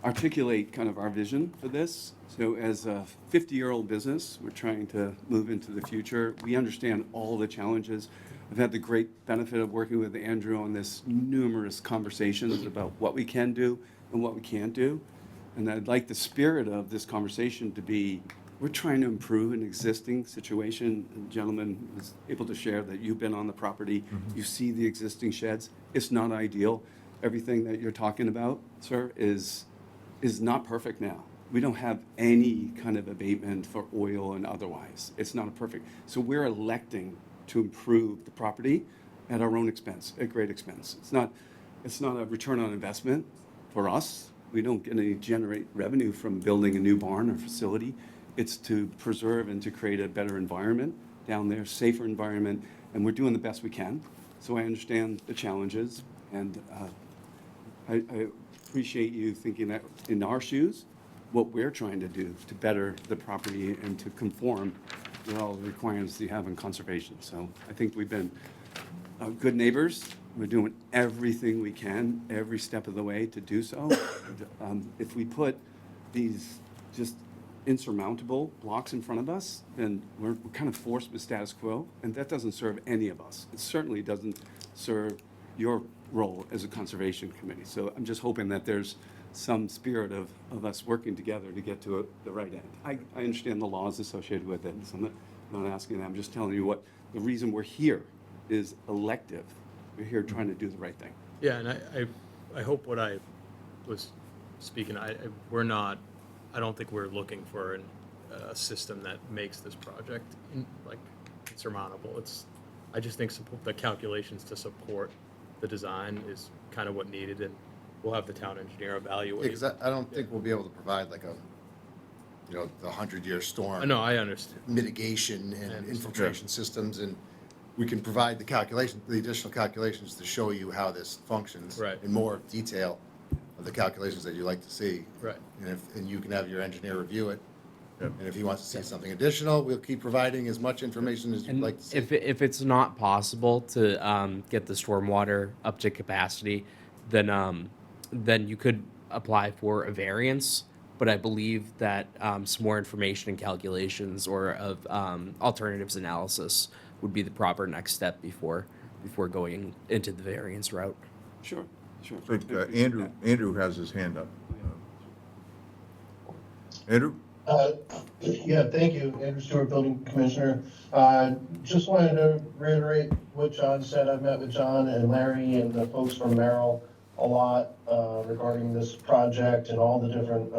articulate kind of our vision for this. So as a 50-year-old business, we're trying to move into the future. We understand all the challenges. I've had the great benefit of working with Andrew on this numerous conversations about what we can do and what we can't do. And I'd like the spirit of this conversation to be, we're trying to improve an existing situation. The gentleman was able to share that you've been on the property, you see the existing sheds. It's not ideal. Everything that you're talking about, sir, is not perfect now. We don't have any kind of abatement for oil and otherwise. It's not perfect. So we're electing to improve the property at our own expense, at great expense. It's not a return on investment for us. We don't get any generate revenue from building a new barn or facility. It's to preserve and to create a better environment down there, safer environment, and we're doing the best we can. So I understand the challenges, and I appreciate you thinking that in our shoes, what we're trying to do to better the property and to conform with all the requirements that you have in conservation. So I think we've been good neighbors. We're doing everything we can, every step of the way to do so. If we put these just insurmountable blocks in front of us, then we're kind of forced with status quo, and that doesn't serve any of us. It certainly doesn't serve your role as a conservation committee. So I'm just hoping that there's some spirit of us working together to get to the right end. I understand the laws associated with it, so I'm not asking that. I'm just telling you what the reason we're here is elective. We're here trying to do the right thing. Yeah, and I hope what I was speaking, we're not, I don't think we're looking for a system that makes this project like insurmountable. I just think the calculations to support the design is kind of what needed, and we'll have the town engineer evaluate. Because I don't think we'll be able to provide like the 100-year storm. No, I understand. Mitigation and infiltration systems, and we can provide the additional calculations to show you how this functions. Right. In more detail of the calculations that you'd like to see. Right. And you can have your engineer review it. Yep. And if he wants to see something additional, we'll keep providing as much information as you'd And like to see. if it's not possible to get the stormwater up to capacity, then you could apply for a variance. But I believe that some more information and calculations or of alternatives analysis would be the proper next step before going into the variance route. Sure, sure. So, Andrew has his hand up. Andrew? Yeah, thank you, Andrew Stewart, Building Commissioner. Just wanted to reiterate what John said. I've met with John and Larry and the folks from Merrill a lot regarding this project and all the different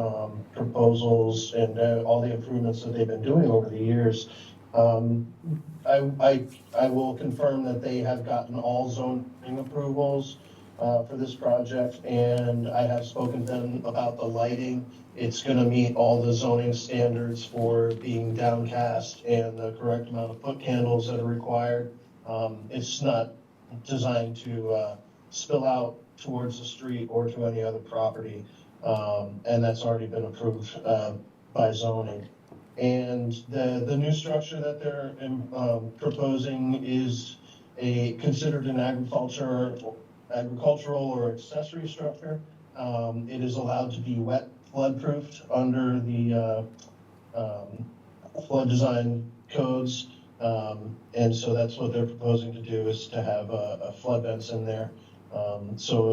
proposals and all the improvements that they've been doing over the years. I will confirm that they have gotten all zoning approvals for this project, and I have spoken to them about the lighting. It's going to meet all the zoning standards for being downcast and the correct amount of foot candles that are required. It's not designed to spill out towards the street or to any other property, and that's already been approved by zoning. And the new structure that they're proposing is considered an agricultural or accessory structure. It is allowed to be wet flood-proofed under the flood design codes. And so that's what they're proposing to do, is to have a flood vents in there. So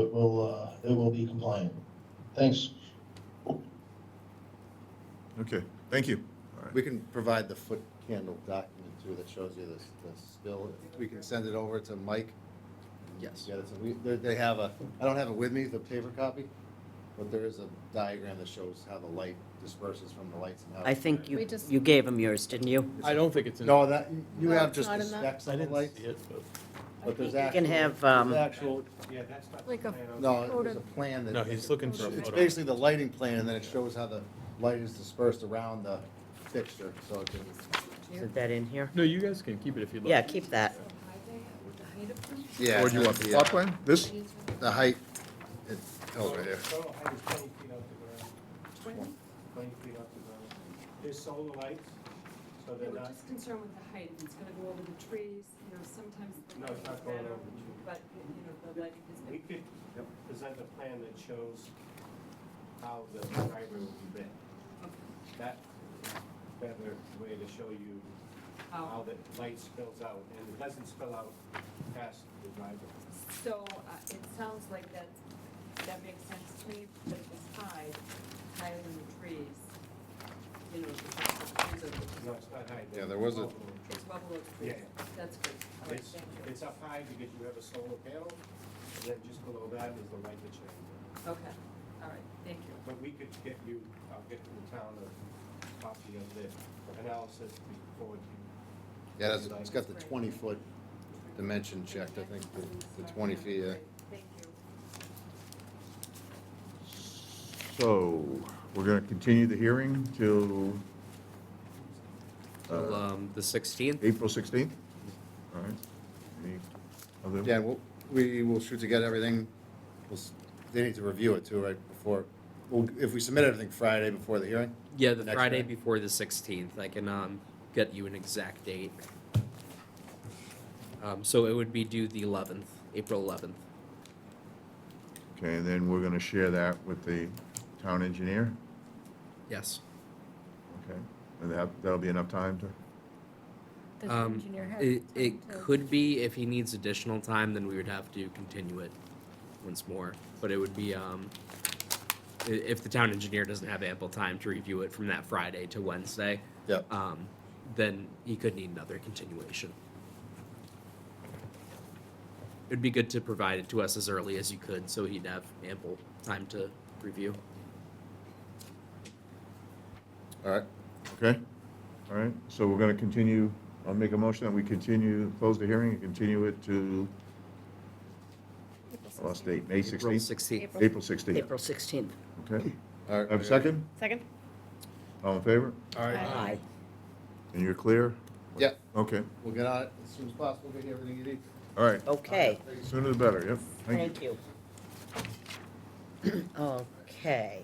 it will be compliant. Thanks. Okay, thank you. We can provide the foot candle document too that shows you the spill. We can send it over to Mike. Yes. Yeah, they have I don't have it with me, the paper copy, but there is a diagram that shows how the light disperses from the lights and how. I think We just- you gave him yours, didn't you? I don't think it's in. No, you No, have it's just not the in that. specs I of the didn't lights, see it, but there's You actual. can have, there's actual, Yeah, that's not. Like a no, photo. there's a plan that. No, he's looking for a It's photo. basically the lighting plan, and then it shows how the light is dispersed around the fixture, so it can. Isn't that in here? No, you guys can keep it if you'd like. Yeah, keep that. Yeah. Or do you want the plot plan? This? The height, it tells right here. Total height is 20 feet off the ground. 20 feet off the ground. There's solar lights, so they're We're not, just concerned with the height, it's gonna go over the trees, sometimes the No, it's lighting not is going better, over the trees. but, the lighting is we better. could present a plan that shows how the driveway will be lit. That is a better way to show you how the light spills out, and it doesn't spill out past the driveway. So, it sounds like that makes sense to me, but if it's higher than the trees, the trees are. No, it's not high. Yeah, there was a- It's above those trees, Yeah. that's good, all right, It's, thank you. it's up high because you have a solar panel, and then just below that is the light that changes. Okay, all right, thank you. But we could get you, I'll get to the town a copy of the analysis before you. Yeah, it's got the 20-foot dimension checked, I think, the 20 feet, yeah. Thank you. So, we're gonna continue the hearing till Till, the 16th. April 16th? All right. Any other? Yeah, we will shoot together everything. They need to review it too, right, before, if we submit everything Friday before the hearing? Yeah, the Next Friday day. before the 16th. I can get you an exact date. So it would be due the 11th, April 11th. Okay, and then we're gonna share that with the town engineer? Yes. Okay, and that'll be enough time to? Does the engineer have It time to- could be, if he needs additional time, then we would have to continue it once more. But it would be, if the town engineer doesn't have ample time to review it from that Friday to Wednesday, Yep. then he could need another continuation. It'd be good to provide it to us as early as you could, so he'd have ample time to review. All right. Okay? All right, so we're going to continue, I'll make a motion that we continue, close the hearing and continue it to, last date, May 16th? April 16th. April 16th. April 16th. Okay. All right. Have a second? Second? All in favor? Aye. And you're clear? Yeah, Okay, we'll get on it as soon as possible, get you everything you need. all right. Okay, Sooner the better, yep. thank you. Okay.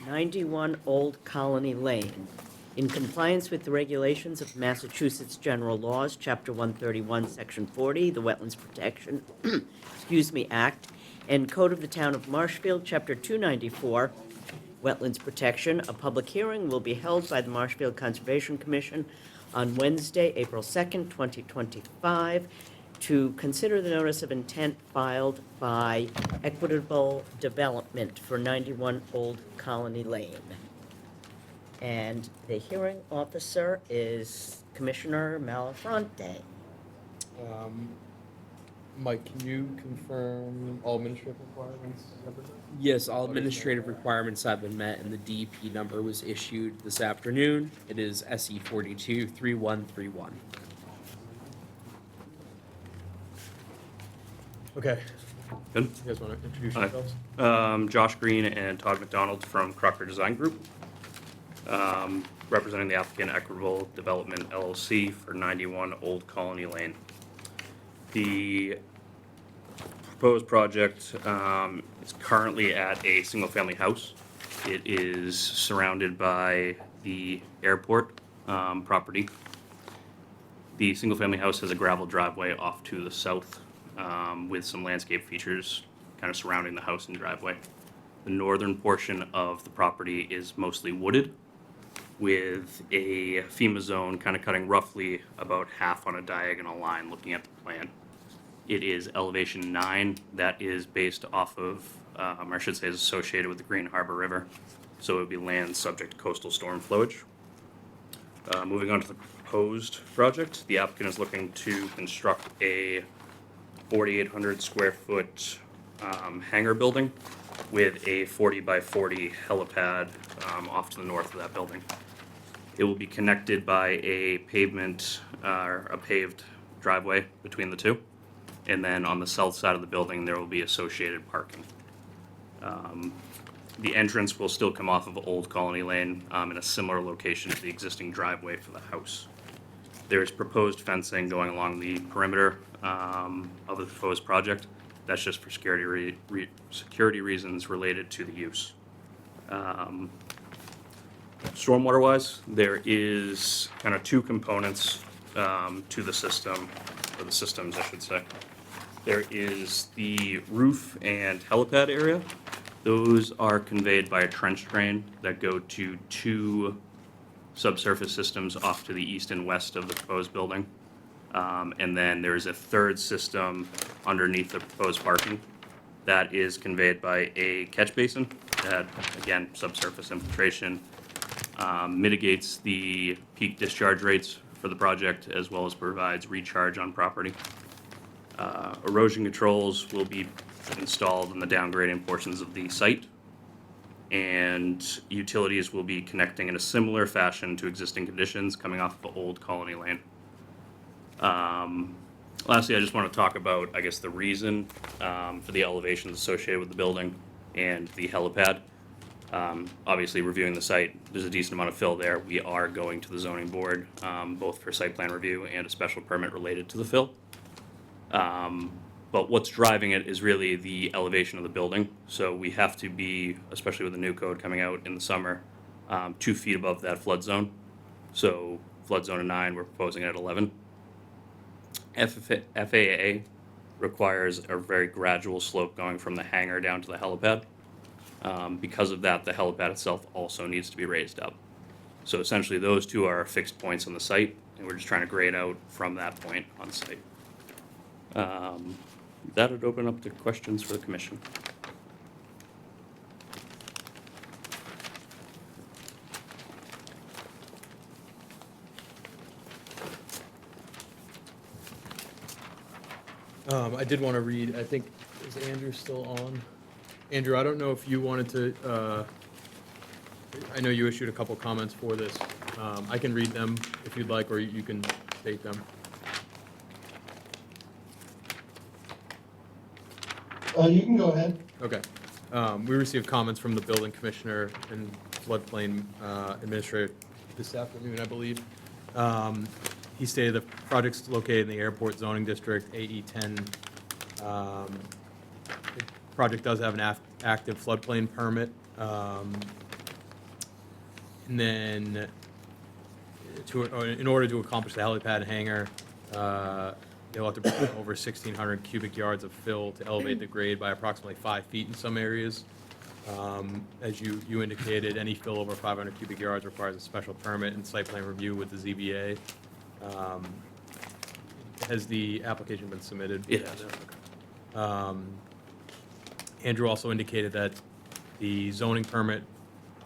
'91 Old Colony Lane. In compliance with the regulations of Massachusetts General Laws, Chapter 131, Section 40, the Wetlands Protection, Act, and Code of the Town of Marshfield, Chapter 294, Wetlands Protection, a public hearing will be held by the Marshfield Conservation Commission on Wednesday, April 2nd, 2025, to consider the notice of intent filed by Equitable Development for 91 Old Colony Lane. And the hearing officer is Commissioner Malafronte. Mike, can you confirm all administrative requirements? Yes, all administrative requirements have been met, and the DEP number was issued this afternoon. It is SE 423131. Okay. Good. You guys want to introduce Hi. yourselves? Josh Green and Todd McDonald from Crocker Design Group, representing the applicant Equitable Development LLC for 91 Old Colony Lane. The proposed project is currently at a single-family house. It is surrounded by the airport property. The single-family house has a gravel driveway off to the south with some landscape features kind of surrounding the house and driveway. The northern portion of the property is mostly wooded, with a FEMA zone kind of cutting roughly about half on a diagonal line looking at the plan. It is elevation 9 that is based off of, or I should say is associated with the Green Harbor River. So it would be land subject to coastal storm flowage. Moving on to the proposed project, the applicant is looking to construct a 4,800 square foot hangar building with a 40 by 40 helipad off to the north of that building. It will be connected by a pavement, a paved driveway between the two. And then on the south side of the building, there will be associated parking. The entrance will still come off of Old Colony Lane in a similar location to the existing driveway for the house. There is proposed fencing going along the perimeter of the proposed project. That's just for security reasons related to the use. Stormwater-wise, there is kind of two components to the system, or the systems, I should say. There is the roof and helipad area. Those are conveyed by a trench drain that go to two subsurface systems off to the east and west of the proposed building. And then there's a third system underneath the proposed parking that is conveyed by a catch basin that, again, subsurface infiltration, mitigates the peak discharge rates for the project as well as provides recharge on property. Erosion controls will be installed in the downgrading portions of the site, and utilities will be connecting in a similar fashion to existing conditions coming off of Old Colony Lane. Lastly, I just want to talk about, I guess, the reason for the elevations associated with the building and the helipad. Obviously, reviewing the site, there's a decent amount of fill there. We are going to the zoning board, both for site plan review and a special permit related to the fill. But what's driving it is really the elevation of the building. So we have to be, especially with the new code coming out in the summer, 2 feet above that flood zone. So flood zone of 9, we're proposing at 11. FAA requires a very gradual slope going from the hangar down to the helipad. Because of that, the helipad itself also needs to be raised up. So essentially, those two are fixed points on the site, and we're just trying to grade out from that point on site. That would open up to questions for the commission. I did want to read, I think, is Andrew still on? Andrew, I don't know if you wanted to, I know you issued a couple comments for this. I can read them if you'd like, or you can state them. You can go ahead. Okay. We received comments from the building commissioner and floodplain administrator this afternoon, I believe. He stated the project's located in the airport zoning district, AE 10. The project does have an active floodplain permit. And then, in order to accomplish the helipad hangar, they'll have to bring over 1,600 cubic yards of fill to elevate the grade by approximately 5 feet in some areas. As you indicated, any fill over 500 cubic yards requires a special permit and site plan review with the ZBA. Has the application been submitted? It has. Andrew also indicated that the zoning permit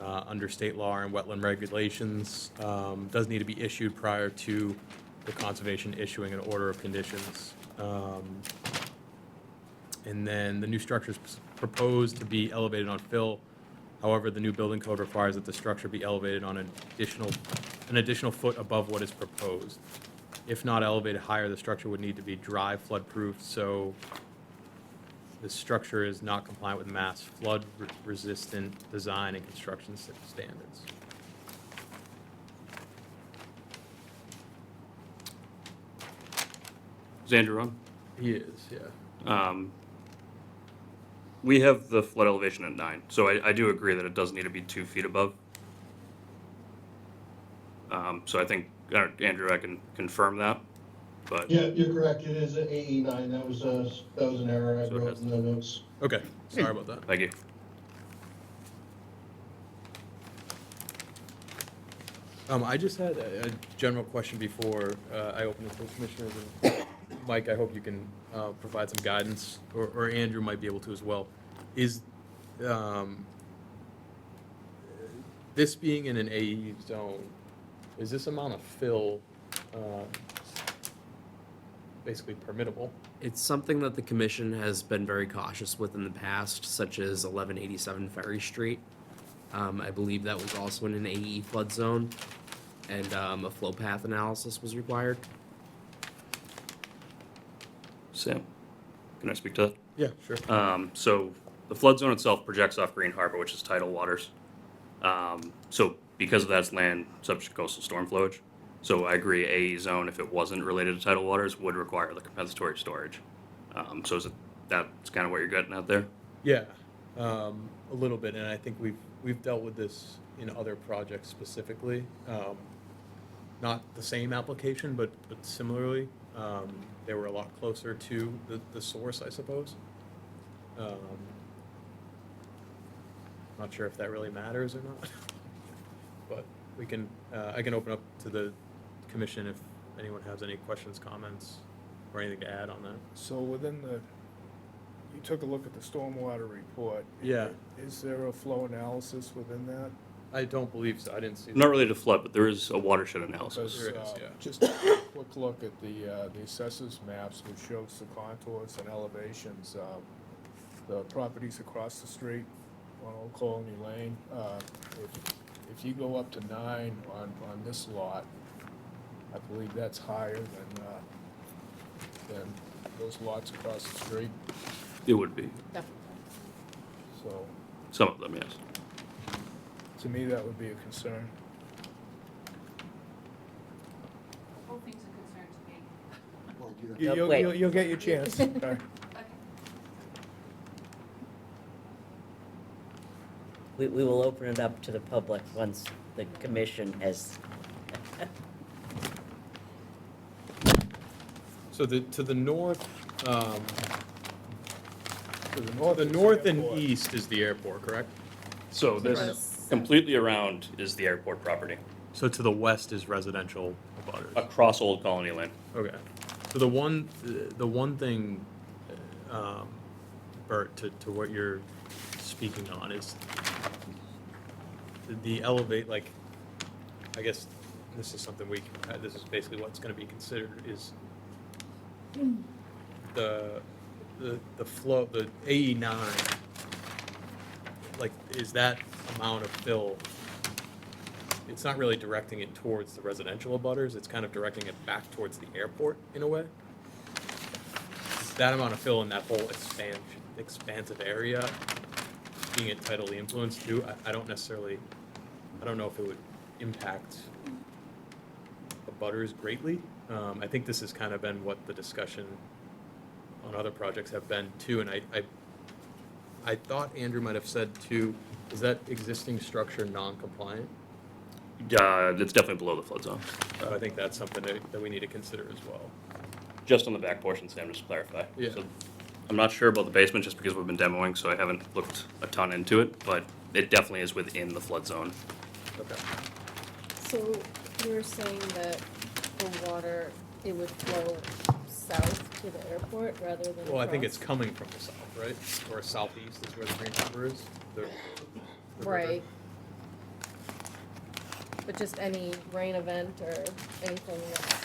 under state law and wetland regulations does need to be issued prior to the conservation issuing an order of conditions. And then the new structure is proposed to be elevated on fill. However, the new building code requires that the structure be elevated on an additional foot above what is proposed. If not elevated higher, the structure would need to be dry flood-proof, so the structure is not compliant with mass flood-resistant design and construction standards. Is Andrew on? He is, yeah. We have the flood elevation at 9, so I do agree that it does need to be 2 feet above. So I think, Andrew, I can confirm that, but. Yeah, you're correct. It is an AE9. That was an error I So it wrote has- in the notes. Okay, sorry about that. Thank you. I just had a general question before I open it to the commissioners. And Mike, I hope you can provide some guidance, or Andrew might be able to as well. Is this being in an AE zone, is this amount of fill basically permittable? It's something that the commission has been very cautious with in the past, such as 1187 Ferry Street. I believe that was also in an AE flood zone, and a flow path analysis was required. Sam, can I speak to that? Yeah, sure. So the flood zone itself projects off Green Harbor, which is tidal waters. So because of that, it's land subject to coastal storm flowage. So I agree, AE zone, if it wasn't related to tidal waters, would require the compensatory storage. So is it, that's kind of what you're getting at there? Yeah, a little bit, and I think we've dealt with this in other projects specifically. Not the same application, but similarly. They were a lot closer to the source, I suppose. Not sure if that really matters or not, but we can, I can open up to the commission if anyone has any questions, comments, or anything to add on that. So within the, you took a look at the stormwater report. Yeah. Is there a flow analysis within that? I don't believe so, I didn't see that. Not related to flood, but there is a watershed analysis. Because, There is, yeah. just a quick look at the assessors maps, which shows the contours and elevations of the properties across the street on Old Colony Lane. If you go up to 9 on this lot, I believe that's higher than those lots across the street, It would be. so Some of them, yes. to me, that would be a concern. The whole thing's a concern to me. You'll get your chance. Okay. We will open it up to the public once the commission has. So to the north, The north and east is the airport, correct? So this completely around is the airport property, So to the west is residential abutters. across Old Colony Lane. Okay. So the one thing, Bert, to what you're speaking on is the elevate, like, I guess this is something this is basically what's gonna be considered is the flow, the AE9, like, is that amount of fill, it's not really directing it towards the residential abutters, it's kind of directing it back towards the airport in a way? That amount of fill in that whole expansive area, being it tidally influenced too, I don't know if it would impact the butters greatly. I think this has kind of been what the discussion on other projects have been too, and I thought Andrew might have said too, is that existing structure non-compliant? It's definitely below the flood zone. I think that's something that we need to consider as well. Just on the back portion, Sam, just to clarify. Yeah. So I'm not sure about the basement just because we've been demoing, so I haven't looked a ton into it, but it definitely is within the flood zone. Okay. So you're saying that the water, it would flow south to the airport rather than Well, I think across? it's coming from the south, right? Or southeast is where the Green Harbor is? The river. Right. But just any rain event or anything that's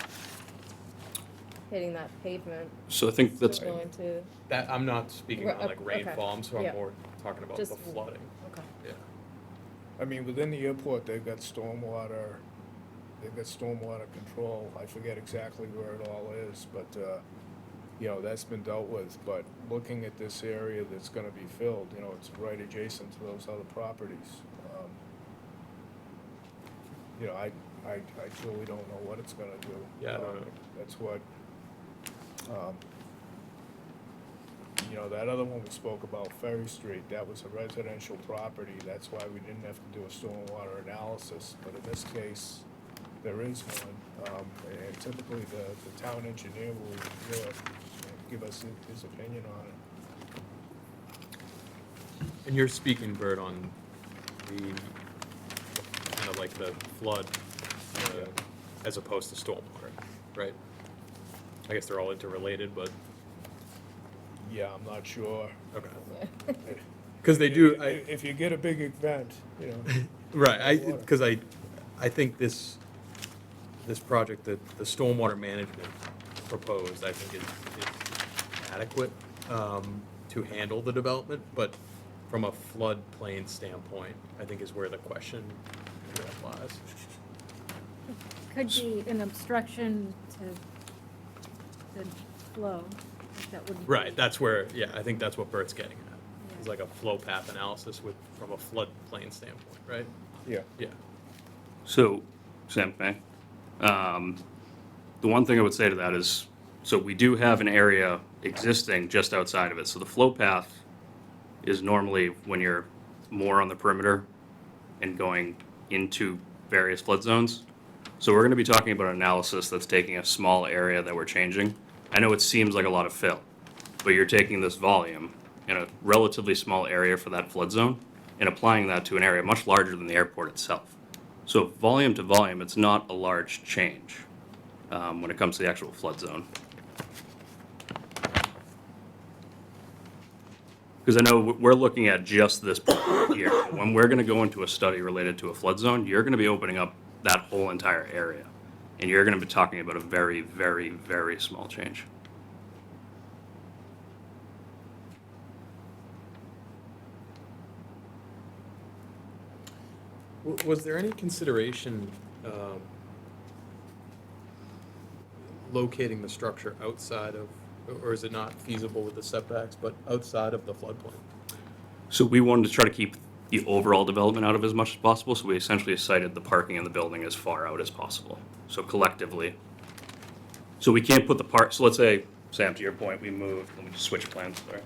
hitting that pavement. So I think that's, Still going to, That, I'm not speaking on like okay. rainfall, so I'm Yeah. more talking about Just- the flooding. okay. Yeah. I mean, within the airport, they've got stormwater control. I forget exactly where it all is, but, you know, that's been dealt with. But looking at this area that's gonna be filled, you know, it's right adjacent to those other properties. You know, I truly don't know what it's gonna do. Yeah, I don't know. That's what, you know, that other one we spoke about, Ferry Street, that was a residential property. That's why we didn't have to do a stormwater analysis. But in this case, there is one. And typically, the town engineer will review it and give us his opinion on it. And you're speaking, Bert, on the, kind of like the flood, as opposed to stormwater, right? I guess they're all interrelated, but, Yeah, I'm not sure. okay. Because they do, If you get a big event, you know. right, water. because I think this project, the stormwater management proposed, I think is adequate to handle the development, but from a floodplain standpoint, I think is where the question lies. Could be an obstruction to the flow, if that would. Right, that's where, yeah, I think that's what Bert's getting at. It's like a flow path analysis from a floodplain standpoint, right? Yeah. Yeah. so, Sam, may I? The one thing I would say to that is, so we do have an area existing just outside of it. So the flow path is normally when you're more on the perimeter and going into various flood zones. So we're going to be talking about an analysis that's taking a small area that we're changing. I know it seems like a lot of fill, but you're taking this volume in a relatively small area for that flood zone and applying that to an area much larger than the airport itself. So volume to volume, it's not a large change when it comes to the actual flood zone. Because I know we're looking at just this part here. When we're going to go into a study related to a flood zone, you're going to be opening up that whole entire area. And you're going to be talking about a very, very, very small change. Was there any consideration locating the structure outside of, or is it not feasible with the setbacks, but outside of the floodplain? So we wanted to try to keep the overall development out of as much as possible, so we essentially sited the parking in the building as far out as possible. So collectively. So we can't put the part, so let's say, Sam, to your point, we moved, let me just switch plans, sorry.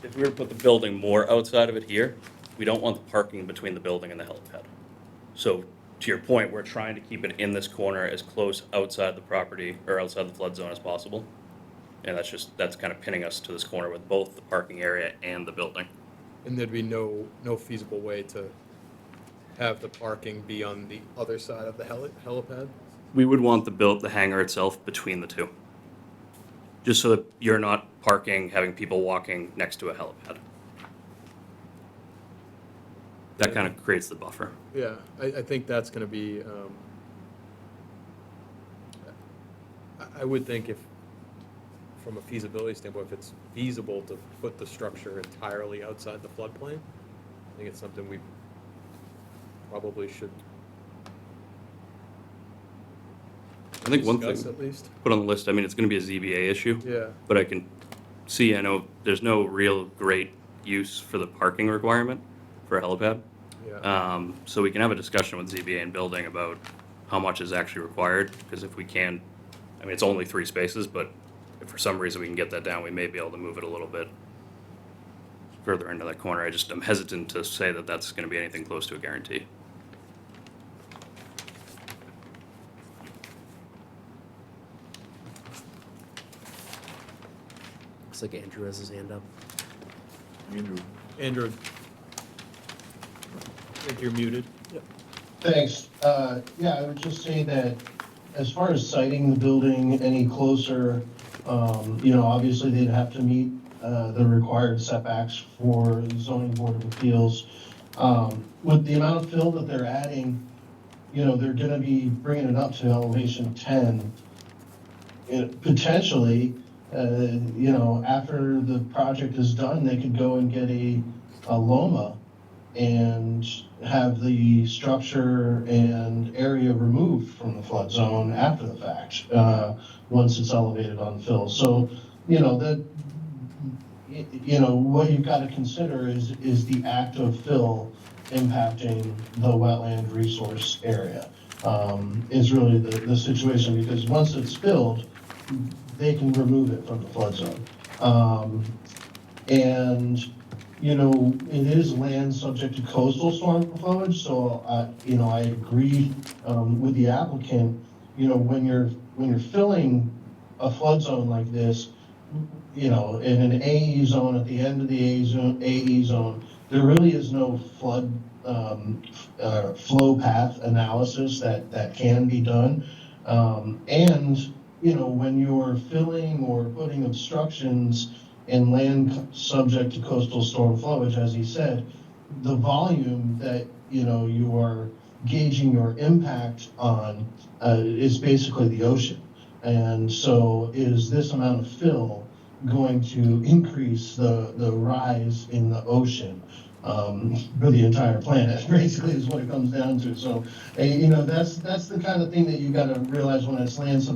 If we were to put the building more outside of it here, we don't want the parking between the building and the helipad. So to your point, we're trying to keep it in this corner as close outside the property or outside the flood zone as possible. And that's kind of pinning us to this corner with both the parking area and the building. And there'd be no feasible way to have the parking be on the other side of the helipad? We would want the hangar itself between the two. Just so that you're not parking, having people walking next to a helipad. That kind of creates the buffer. Yeah, I think that's going to be, I would think from a feasibility standpoint, if it's feasible to put the structure entirely outside the floodplain. I think it's something we probably should I think one discuss thing at least. put on the list, I mean, it's gonna be a ZBA issue. Yeah. But I can see, I know there's no real great use for the parking requirement for a helipad. Yeah. So we can have a discussion with ZBA and building about how much is actually required, because if we can, I mean, it's only 3 spaces, but if for some reason we can get that down, we may be able to move it a little bit further into that corner. I'm hesitant to say that that's gonna be anything close to a guarantee. Looks like Andrew has his hand up. Andrew, I think you're muted. Yep. Thanks. Yeah, I would just say that as far as siting the building any closer, obviously they'd have to meet the required setbacks for the zoning board of appeals. With the amount of fill that they're adding, they're gonna be bringing it up to elevation 10. Potentially, after the project is done, they could go and get a Loma and have the structure and area removed from the flood zone after the fact, once it's elevated on fill. So, what you've got to consider is the act of fill impacting the wetland resource area, is really the situation, because once it's filled, they can remove it from the flood zone. And it is land subject to coastal storm flowage, so, I agree with the applicant. When you're filling a flood zone like this, in an AE zone, at the end of the AE zone, there really is no flood flow path analysis that can be done. And when you're filling or putting obstructions in land subject to coastal storm flowage, as he said, the volume that you are gauging your impact on is basically the ocean. And so is this amount of fill going to increase the rise in the ocean for the entire planet, basically, is what it comes down to. So, that's the kind of thing that you got to realize when it's land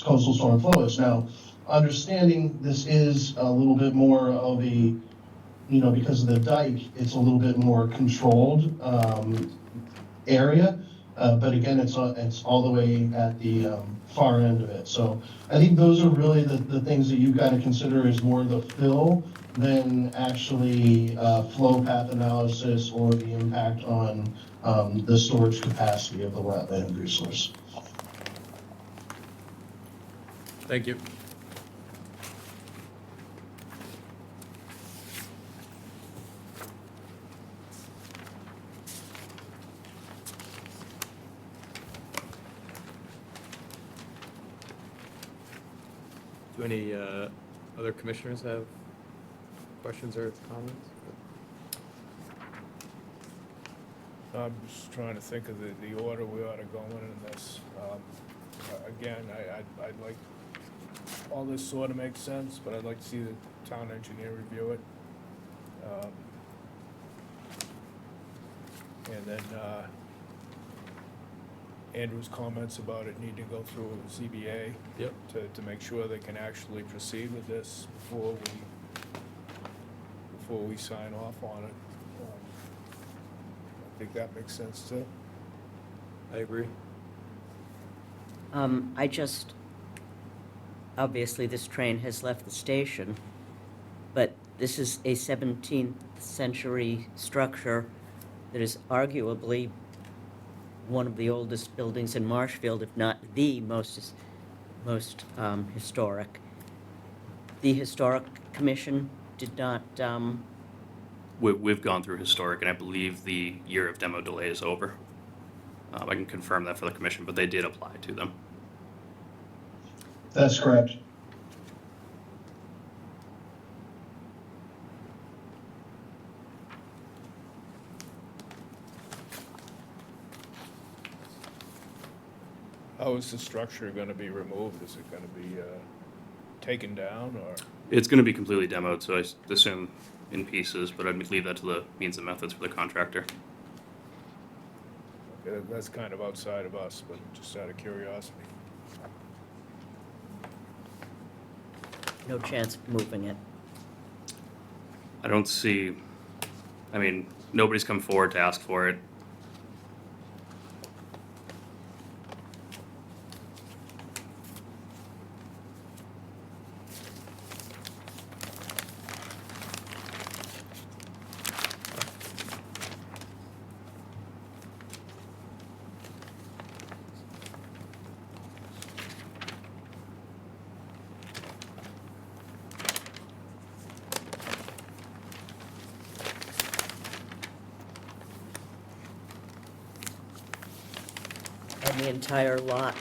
coastal storm flowage. Now, understanding this is a little bit more of a, because of the dike, it's a little bit more controlled area. But again, it's all the way at the far end of it. So I think those are really the things that you've got to consider, is more the fill than actually flow path analysis or the impact on the storage capacity of the wetland resource. Thank you. Do any other commissioners have questions or comments? I'm just trying to think of the order we ought to go in this. Again, I'd like, all this sort of makes sense, but I'd like to see the town engineer review it. And then Andrew's comments about it need to go through ZBA. Yep. To make sure they can actually proceed with this before we sign off on it. I think that makes sense too. I agree. Obviously, this train has left the station, but this is a 17th century structure that is arguably one of the oldest buildings in Marshfield, if not the most historic. The Historic Commission did not, We've gone through historic, and I believe the year of demo delay is over. I can confirm that for the commission, but they did apply to them. That's correct. How is the structure gonna be removed? Is it gonna be, taken down, or? It's gonna be completely demoed, so I assume in pieces, but I'd leave that to the means and methods for the contractor. Okay, that's kind of outside of us, but just out of curiosity. No chance of moving it. I don't see, I mean, nobody's come forward to ask for it. And the entire lot,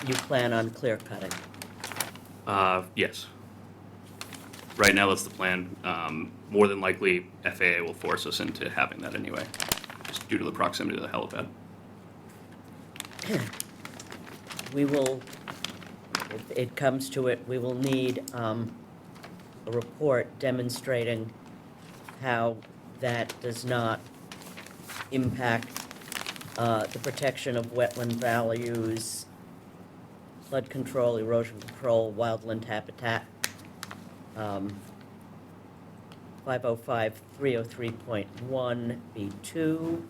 you plan on clear cutting? Yes. Right now, that's the plan. More than likely, FAA will force us into having that anyway, just due to the proximity to the helipad. We will, if it comes to it, we will need a report demonstrating how that does not impact the protection of wetland values, flood control, erosion control, wildland habitat. 505-303.1 B2,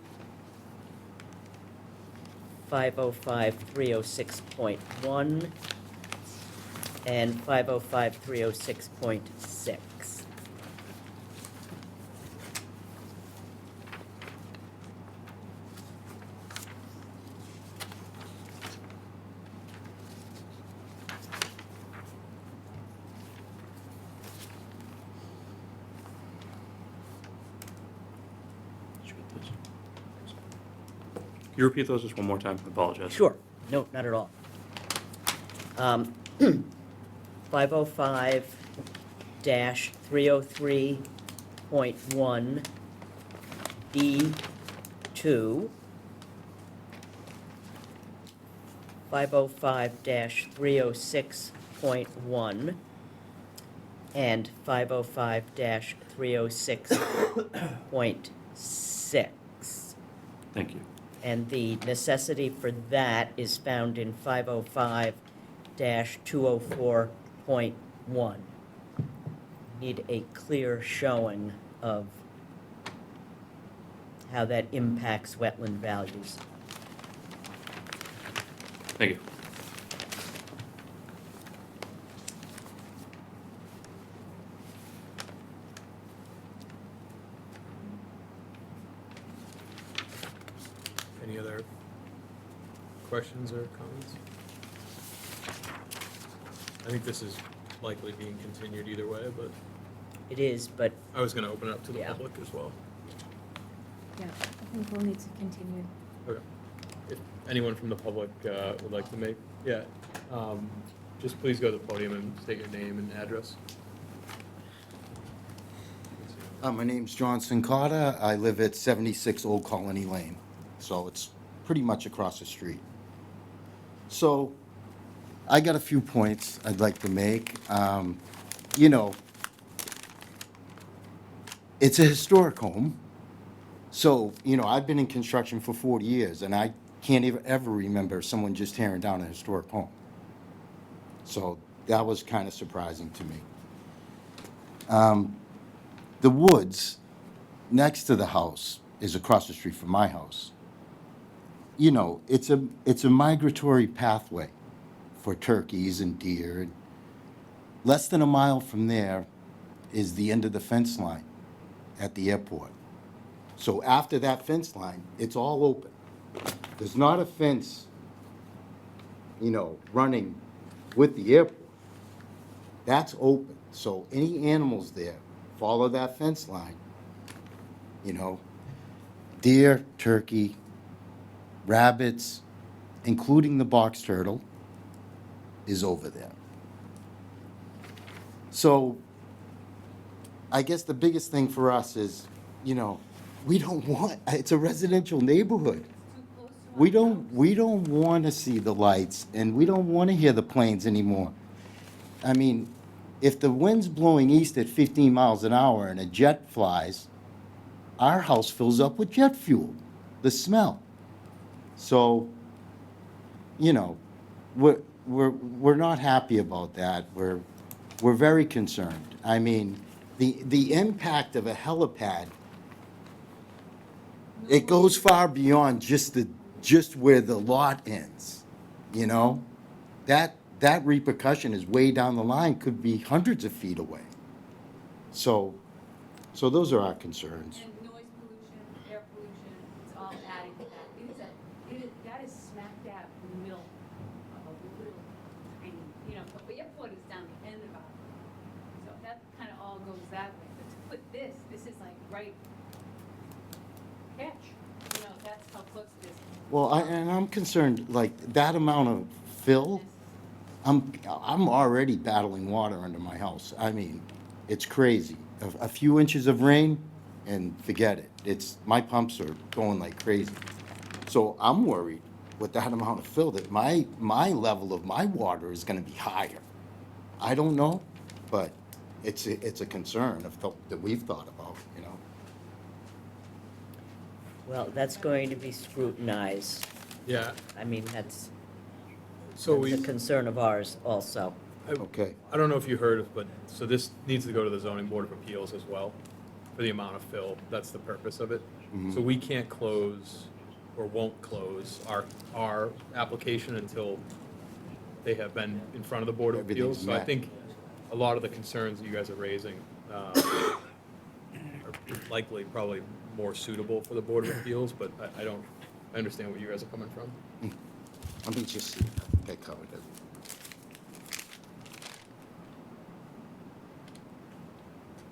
505-306.1, and 505-306.6. Can you repeat those just one more time? I apologize. Sure. No, not at all. 505-303.1 B2, 505-306.1, and 505-306.6. Thank you. And the necessity for that is found in 505-204.1. Need a clear showing of how that impacts wetland values. Thank you. Any other questions or comments? I think this is likely being continued either way, but It is, but I was gonna open it up to the Yeah. public as well. Yeah, I think we'll need to continue. Okay. If anyone from the public would like to make, yeah, just please go to the podium and state your name and address. My name's John Sincata. I live at 76 Old Colony Lane, so it's pretty much across the street. So I got a few points I'd like to make. You know, it's a historic home. So, you know, I've been in construction for 40 years, and I can't even ever remember someone just tearing down a historic home. So that was kind of surprising to me. The woods next to the house is across the street from my house. You know, it's a migratory pathway for turkeys and deer. Less than a mile from there is the end of the fence line at the airport. So after that fence line, it's all open. There's not a fence, you know, running with the airport. That's open. So any animals there follow that fence line, you know, deer, turkey, rabbits, including the box turtle, is over there. So I guess the biggest thing for us is, you know, we don't want, it's a residential neighborhood. We don't want to see the lights, and we don't want to hear the planes anymore. I mean, if the wind's blowing east at 15 miles an hour and a jet flies, our house fills up with jet fuel, the smell. So, you know, we're not happy about that. We're very concerned. I mean, the impact of a helipad, it goes far beyond just where the lot ends, you know? That repercussion is way down the line, could be hundreds of feet away. So those are our concerns. And noise pollution, air pollution, it's all adding to that. That is smack dab in the middle of a little tiny, but the airport is down the end of our, so that kind of all goes that way. But to put this is like right catch, that's how close it is. Well, I'm concerned, like, that amount of fill, I'm already battling water under my house. I mean, it's crazy. A few inches of rain and forget it. My pumps are going like crazy. So I'm worried with that amount of fill that my level of my water is gonna be higher. I don't know, but it's a concern that we've thought about, you know? Well, that's going to be scrutinized. Yeah, I mean, that's so a concern of ours also. Okay. I don't know if you heard, but, so this needs to go to the zoning board of appeals as well, for the amount of fill. That's the purpose of it. Mhm. So we can't close, or won't close, our application until they have been in front of the board of appeals. Everything's So I met. think a lot of the concerns you guys are raising are likely probably more suitable for the board of appeals, but I understand where you guys are coming from. Let me just see, I think I covered it.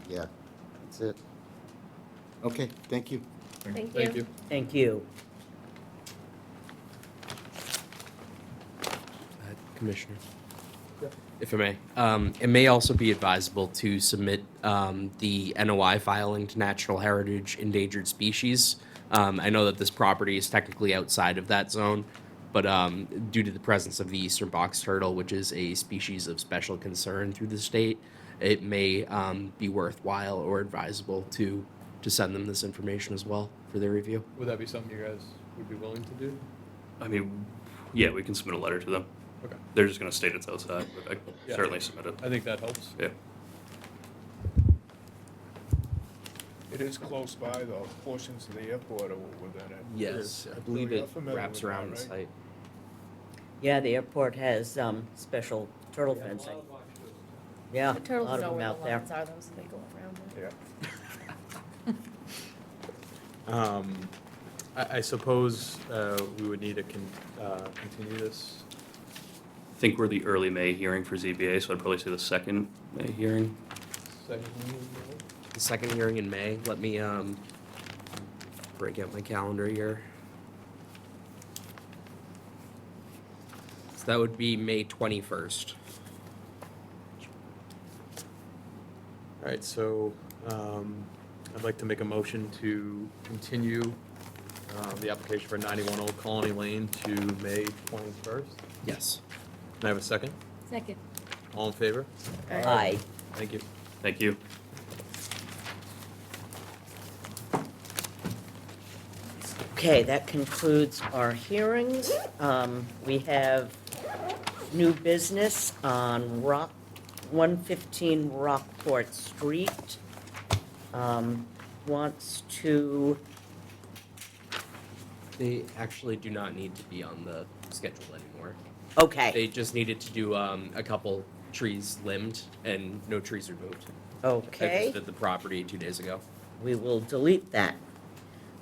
Yeah, that's it. Okay, thank you. Thank Thank you. you. Thank you. Commissioner, if I may, it may also be advisable to submit the NOI filing to Natural Heritage Endangered Species. I know that this property is technically outside of that zone, but due to the presence of the eastern box turtle, which is a species of special concern through the state, it may be worthwhile or advisable to send them this information as well for their review. Would that be something you guys would be willing to do? I mean, yeah, we can submit a letter to them. Okay. They're just gonna state it's outside, but I can Yeah. certainly submit it. I think that helps. Yeah. It is close by, though, portions of the airport are within it. Yes, I believe You're it familiar wraps with that, around the right? site. Yeah, the airport has special turtle fencing. Yeah, The a turtles lot know of them where out the there. lines are, though, so they go around it. Yeah. I suppose we would need to continue this. I think we're the early May hearing for ZBA, so I'd probably say the second May hearing. Second meeting, The second hearing in May, let me break out my calendar here. So that would be May 21st. All right, so I'd like to make a motion to continue the application for 91 Old Colony Lane to May 21st. Yes. Can I have a second? Second. All in favor? Aye. Thank you. Thank you. Okay, that concludes our hearings. We have new business on 115 Rockport Street. Wants to, They actually do not need to be on the schedule anymore. okay, They just needed to do a couple trees limbed and no trees removed. I okay, visited the property 2 days ago. we will delete that.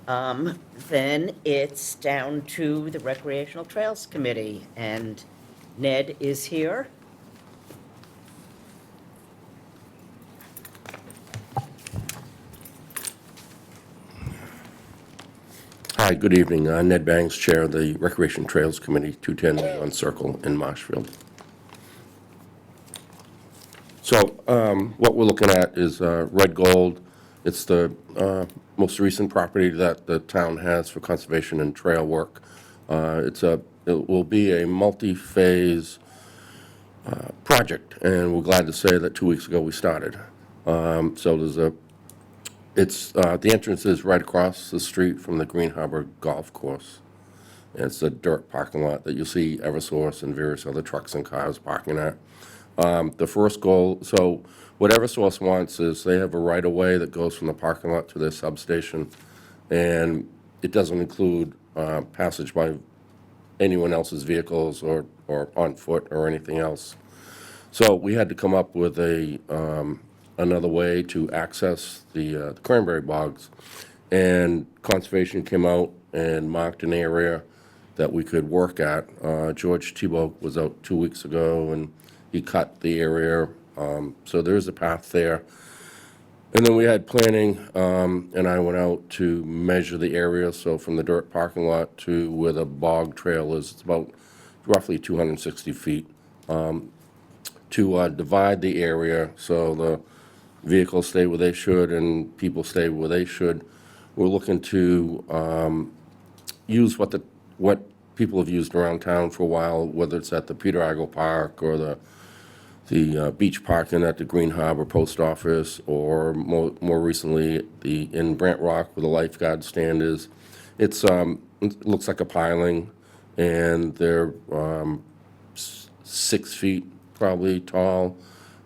Then it's down to the Recreational Trails Committee, and Ned is here. Hi, good evening. Ned Bangs, Chair of the Recreation Trails Committee, 210 on Circle in Marshfield. So what we're looking at is Red Gold. It's the most recent property that the town has for conservation and trail work. It will be a multi-phase project, and we're glad to say that 2 weeks ago we started. So the entrance is right across the street from the Green Harbor Golf Course. It's a dirt parking lot that you'll see Eversource and various other trucks and cars parking at. The first goal, so what Eversource wants is they have a right-of-way that goes from the parking lot to their substation, and it doesn't include passage by anyone else's vehicles or on foot or anything else. So we had to come up with another way to access the cranberry bogs, and Conservation came out and marked an area that we could work at. George Tebow was out 2 weeks ago, and he cut the area, so there's a path there. And then we had planning, and I went out to measure the area, so from the dirt parking lot to where the bog trail is, it's about roughly 260 feet. To divide the area so the vehicles stay where they should and people stay where they should, we're looking to use what people have used around town for a while, whether it's at the Peter Agel Park or the beach parking at the Green Harbor Post Office, or more recently in Brant Rock where the lifeguard stand is. It looks like a piling, and they're 6 feet probably tall,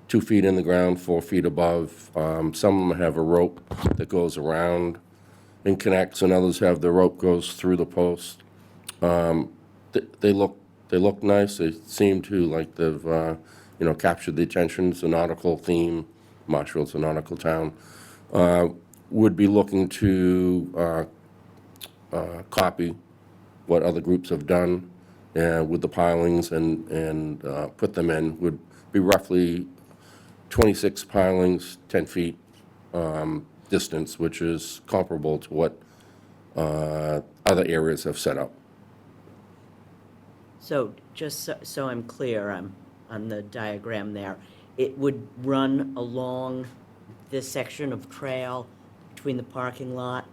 2 feet in the ground, 4 feet above. Some of them have a rope that goes around and connects, and others have the rope goes through the post. They look nice. They seem to like they've captured the attention. It's a nautical theme. Marshfield's a nautical town. Would be looking to copy what other groups have done with the pilings and put them in. Would be roughly 26 pilings, 10 feet distance, which is comparable to what other areas have set up. So just so I'm clear, I'm on the diagram there, it would run along this section of trail between the parking lot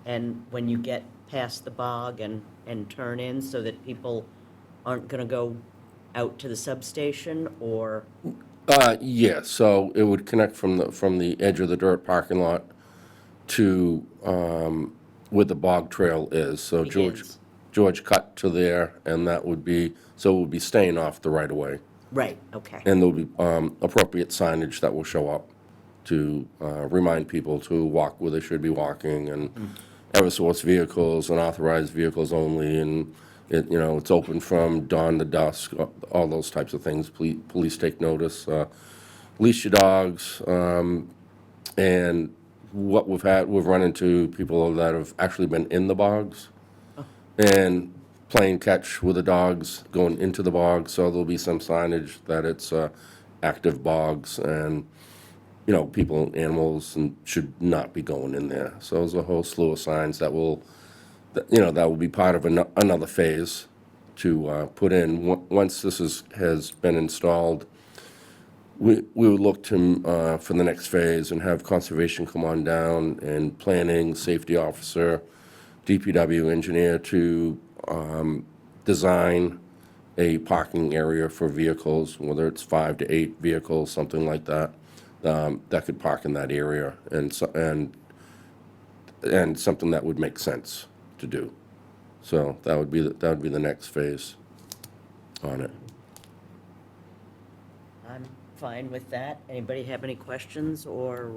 and when you get past the bog and turn in, so that people aren't going to go out to the substation, or? Yeah, so it would connect from the edge of the dirt parking lot to where the bog trail is. So George cut to there, and that would be, so it would be staying off the right-of-way. Right, okay. And there'll be appropriate signage that will show up to remind people to walk where they should be walking, and Eversource vehicles and authorized vehicles only, and it's open from dawn to dusk, all those types of things. Police take notice. Leash your dogs, and what we've run into people that have actually been in the bogs and playing catch with the dogs going into the bog, so there'll be some signage that it's active bogs, and people and animals and should not be going in there. So there's a whole slew of signs that will be part of another phase to put in. Once this has been installed, we would look to for the next phase and have Conservation come on down, and planning, safety officer, DPW engineer to design a parking area for vehicles, whether it's 5 to 8 vehicles, something like that, that could park in that area, and something that would make sense to do. So that would be the next phase on it. I'm fine with that. Anybody have any questions or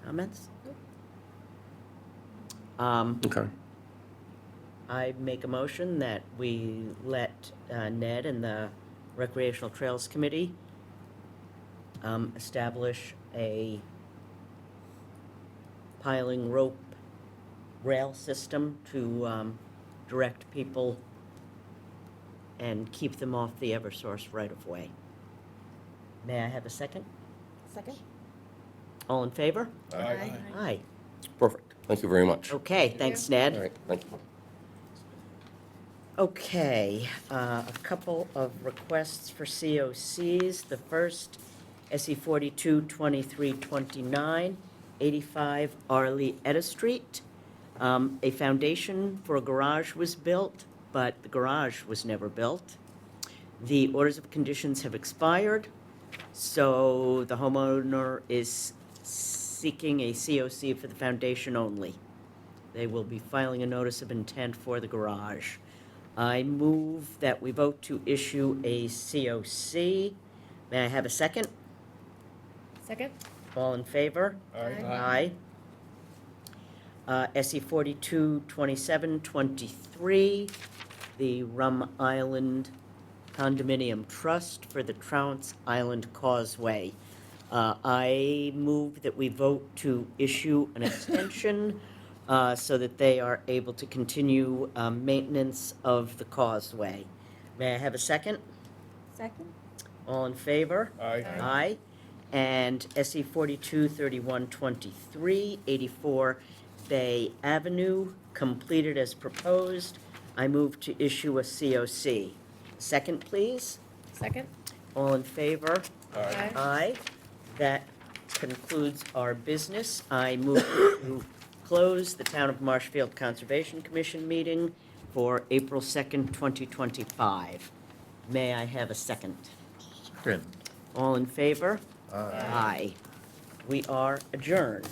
comments? Okay. I make a motion that we let Ned and the Recreational Trails Committee establish a piling rope rail system to direct people and keep them off the Eversource right-of-way. May I have a second? Second? All in favor? Aye. Aye. Perfect. Thank you very much. Okay, thanks, Ned. All right, thank you. Okay, a couple of requests for COCs. The first, SE 422329, 85 Arley Etta Street. A foundation for a garage was built, but the garage was never built. The orders of conditions have expired, so the homeowner is seeking a COC for the foundation only. They will be filing a notice of intent for the garage. I move that we vote to issue a COC. May I have a second? Second? All in favor? Aye. Aye. SE 422723, the Rum Island Condominium Trust for the Trounce Island Causeway. I move that we vote to issue an extension so that they are able to continue maintenance of the causeway. May I have a second? Second? All in favor? Aye. Aye. And SE 423123, 84 Bay Avenue, completed as proposed. I move to issue a COC. Second, please. Second? All in favor? Aye. Aye. That concludes our business. I move to close the Town of Marshfield Conservation Commission meeting for April 2nd, 2025. May I have a second? Second. All in favor? Aye. Aye. We are adjourned.